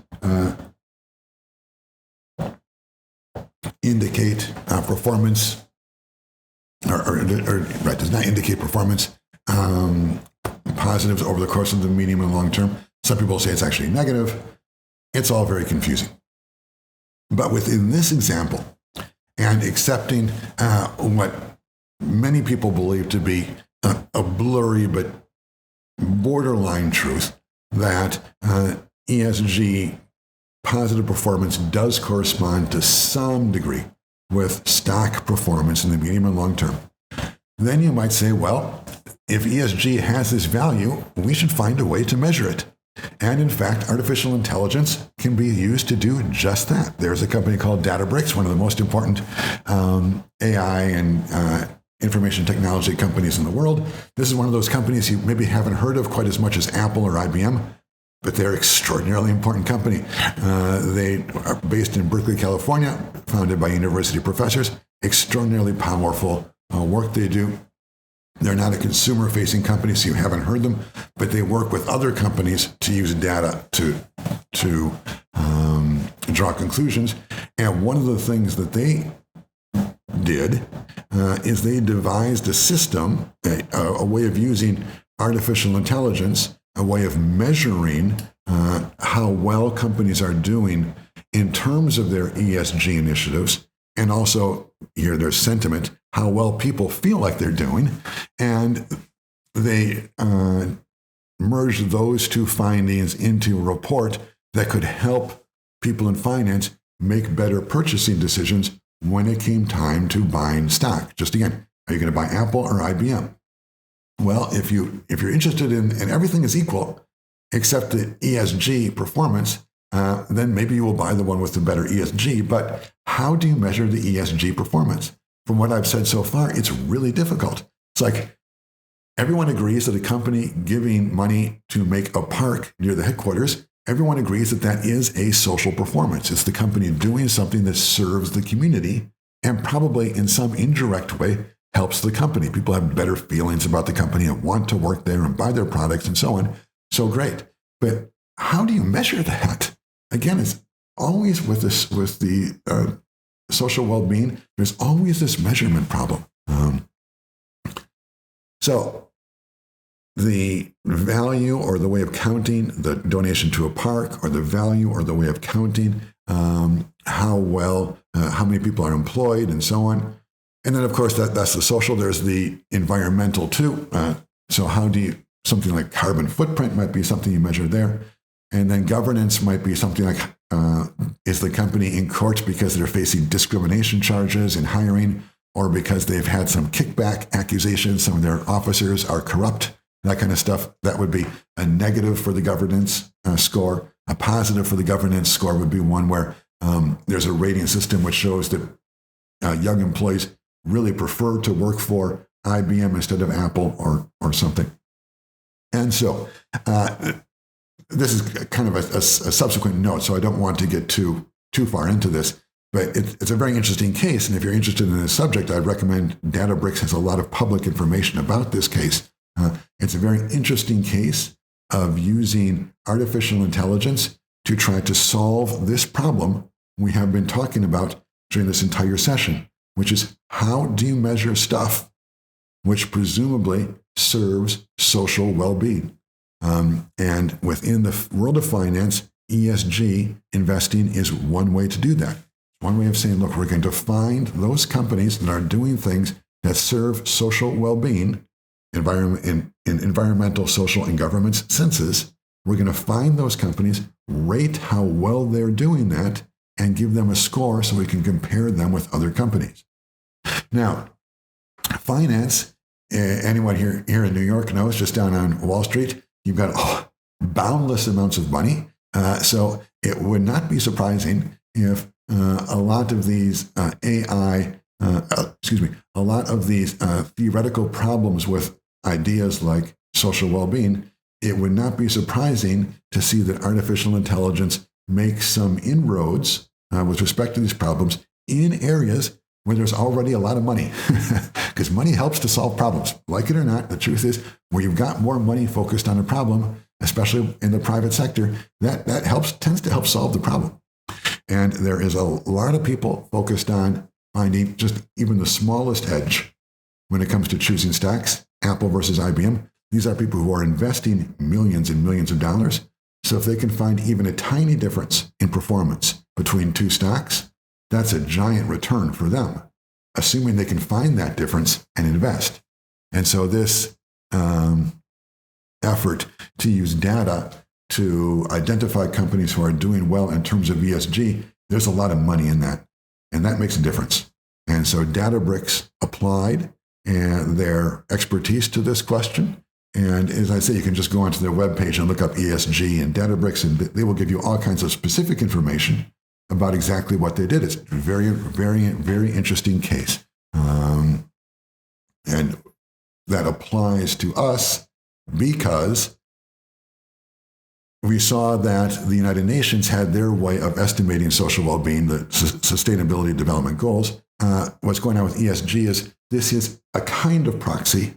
indicate performance, does not indicate performance positives over the course of the medium and long term. Some people say it's actually negative. It's all very confusing. But within this example, and accepting what many people believe to be a blurry but borderline truth, that ESG positive performance does correspond to some degree with stock performance in the medium and long term, then you might say, well, if ESG has this value, we should find a way to measure it. And in fact, artificial intelligence can be used to do just that. There's a company called Databricks, one of the most important AI and information technology companies in the world. This is one of those companies you maybe haven't heard of quite as much as Apple or IBM, but they're an extraordinarily important company. They are based in Berkeley, California, founded by university professors. Extraordinarily powerful work they do. They're not a consumer-facing company, so you haven't heard them, but they work with other companies to use data to draw conclusions. And one of the things that they did is they devised a system, a way of using artificial intelligence, a way of measuring how well companies are doing in terms of their ESG initiatives, and also, here there's sentiment, how well people feel like they're doing. And they merged those two findings into a report that could help people in finance make better purchasing decisions when it came time to buying stock. Just again, are you going to buy Apple or IBM? Well, if you're interested in everything is equal except the ESG performance, then maybe you will buy the one with the better ESG. But how do you measure the ESG performance? From what I've said so far, it's really difficult. It's like everyone agrees that a company giving money to make a park near the headquarters, everyone agrees that that is a social performance. It's the company doing something that serves the community and probably in some indirect way helps the company. People have better feelings about the company and want to work there and buy their products and so on. So great. But how do you measure that? Again, it's always with the social well-being, there's always this measurement problem. So the value or the way of counting the donation to a park, or the value or the way of counting how many people are employed and so on. And then, of course, that's the social. There's the environmental too. So something like carbon footprint might be something you measure there. And then governance might be something like, is the company in court because they're facing discrimination charges in hiring, or because they've had some kickback accusations, some of their officers are corrupt, that kind of stuff. That would be a negative for the governance score. A positive for the governance score would be one where there's a rating system which shows that young employees really prefer to work for IBM instead of Apple or something. And so this is kind of a subsequent note, so I don't want to get too far into this, but it's a very interesting case. And if you're interested in this subject, I'd recommend Databricks has a lot of public information about this case. It's a very interesting case of using artificial intelligence to try to solve this problem we have been talking about during this entire session, which is how do you measure stuff which presumably serves social well-being? And within the world of finance, ESG investing is one way to do that. One way of saying, look, we're going to find those companies that are doing things that serve social well-being, in environmental, social, and governance senses. We're going to find those companies, rate how well they're doing that, and give them a score so we can compare them with other companies. Now, finance, anyone here in New York knows, just down on Wall Street, you've got boundless amounts of money. So it would not be surprising if a lot of these a lot of these theoretical problems with ideas like social well-being, it would not be surprising to see that artificial intelligence makes some inroads with respect to these problems in areas where there's already a lot of money. Because money helps to solve problems. Like it or not, the truth is, where you've got more money focused on a problem, especially in the private sector, that tends to help solve the problem. And there is a lot of people focused on finding just even the smallest edge when it comes to choosing stocks, Apple versus IBM. These are people who are investing millions and millions of dollars. So if they can find even a tiny difference in performance between two stocks, that's a giant return for them, assuming they can find that difference and invest. And so this effort to use data to identify companies who are doing well in terms of ESG, there's a lot of money in that, and that makes a difference. And so Databricks applied their expertise to this question. And as I say, you can just go onto their webpage and look up ESG and Databricks, and they will give you all kinds of specific information about exactly what they did. It's a very, very, very interesting case. And that applies to us because we saw that the United Nations had their way of estimating social well-being, the Sustainability Development Goals. What's going on with ESG is this is a kind of proxy.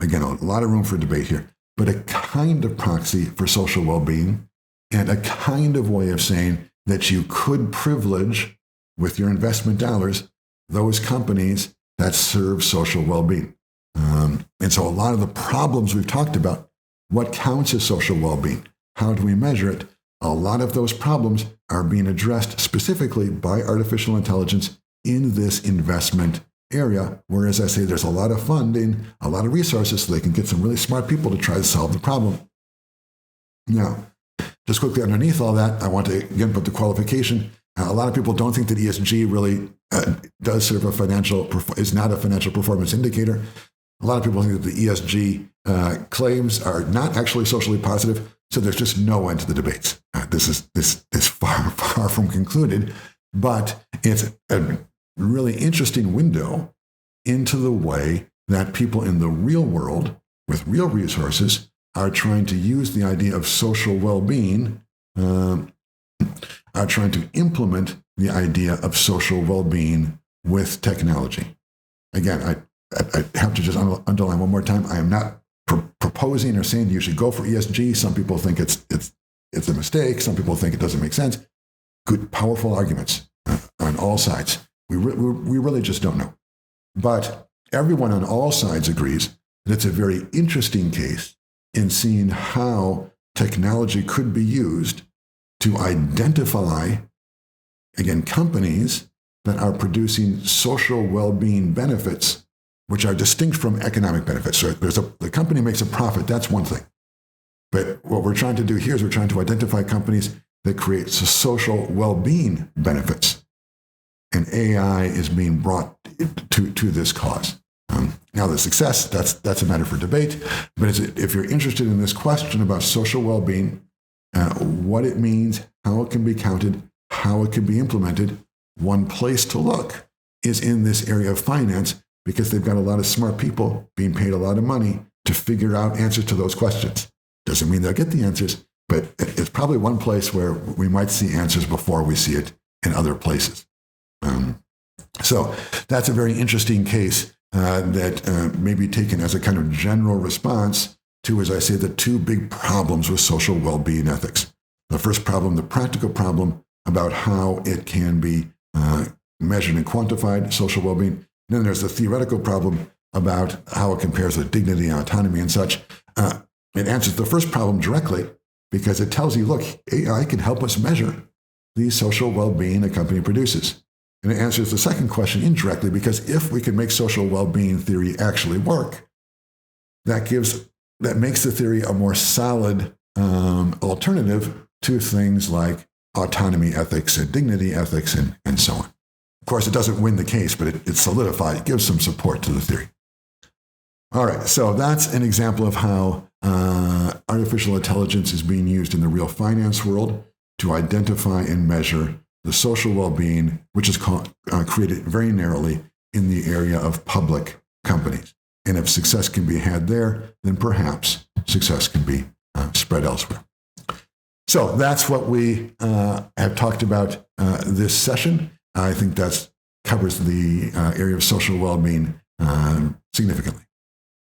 Again, a lot of room for debate here, but a kind of proxy for social well-being and a kind of way of saying that you could privilege with your investment dollars those companies that serve social well-being. And so a lot of the problems we've talked about, what counts as social well-being? How do we measure it? A lot of those problems are being addressed specifically by artificial intelligence in this investment area, where, as I say, there's a lot of funding, a lot of resources, so they can get some really smart people to try to solve the problem. Now, just quickly underneath all that, I want to again put the qualification. A lot of people don't think that ESG really does serve is not a financial performance indicator. A lot of people think that the ESG claims are not actually socially positive, so there's just no end to the debates. This is far, far from concluded, but it's a really interesting window into the way that people in the real world with real resources are trying to use the idea of social well-being, are trying to implement the idea of social well-being with technology. Again, I have to just underline one more time, I am not proposing or saying you should go for ESG. Some people think it's a mistake. Some people think it doesn't make sense. Good, powerful arguments on all sides. We really just don't know. But everyone on all sides agrees that it's a very interesting case in seeing how technology could be used to identify, again, companies that are producing social well-being benefits, which are distinct from economic benefits. So the company makes a profit, that's one thing. But what we're trying to do here is we're trying to identify companies that create social well-being benefits. And AI is being brought to this cause. Now, the success, that's a matter for debate. But if you're interested in this question about social well-being what it means, how it can be counted, how it can be implemented. One place to look is in this area of finance, because they've got a lot of smart people being paid a lot of money to figure out answers to those questions. Doesn't mean they'll get the answers, but it's probably one place where we might see answers before we see it in other places. So that's a very interesting case that may be taken as a kind of general response to, as I say, the two big problems with social well-being ethics. The first problem, the practical problem about how it can be measured and quantified, social well-being. Then there's the theoretical problem about how it compares with dignity and autonomy and such. It answers the first problem directly because it tells you, look, AI can help us measure the social well-being a company produces. And it answers the second question indirectly, because if we can make social well-being theory actually work, that makes the theory a more solid alternative to things like autonomy ethics and dignity ethics and so on. Of course, it doesn't win the case, but it solidifies, it gives some support to the theory. All right, so that's an example of how artificial intelligence is being used in the real finance world to identify and measure the social well-being, which is created very narrowly in the area of public companies. And if success can be had there, then perhaps success can be spread elsewhere. So that's what we have talked about this session. I think that covers the area of social well-being significantly.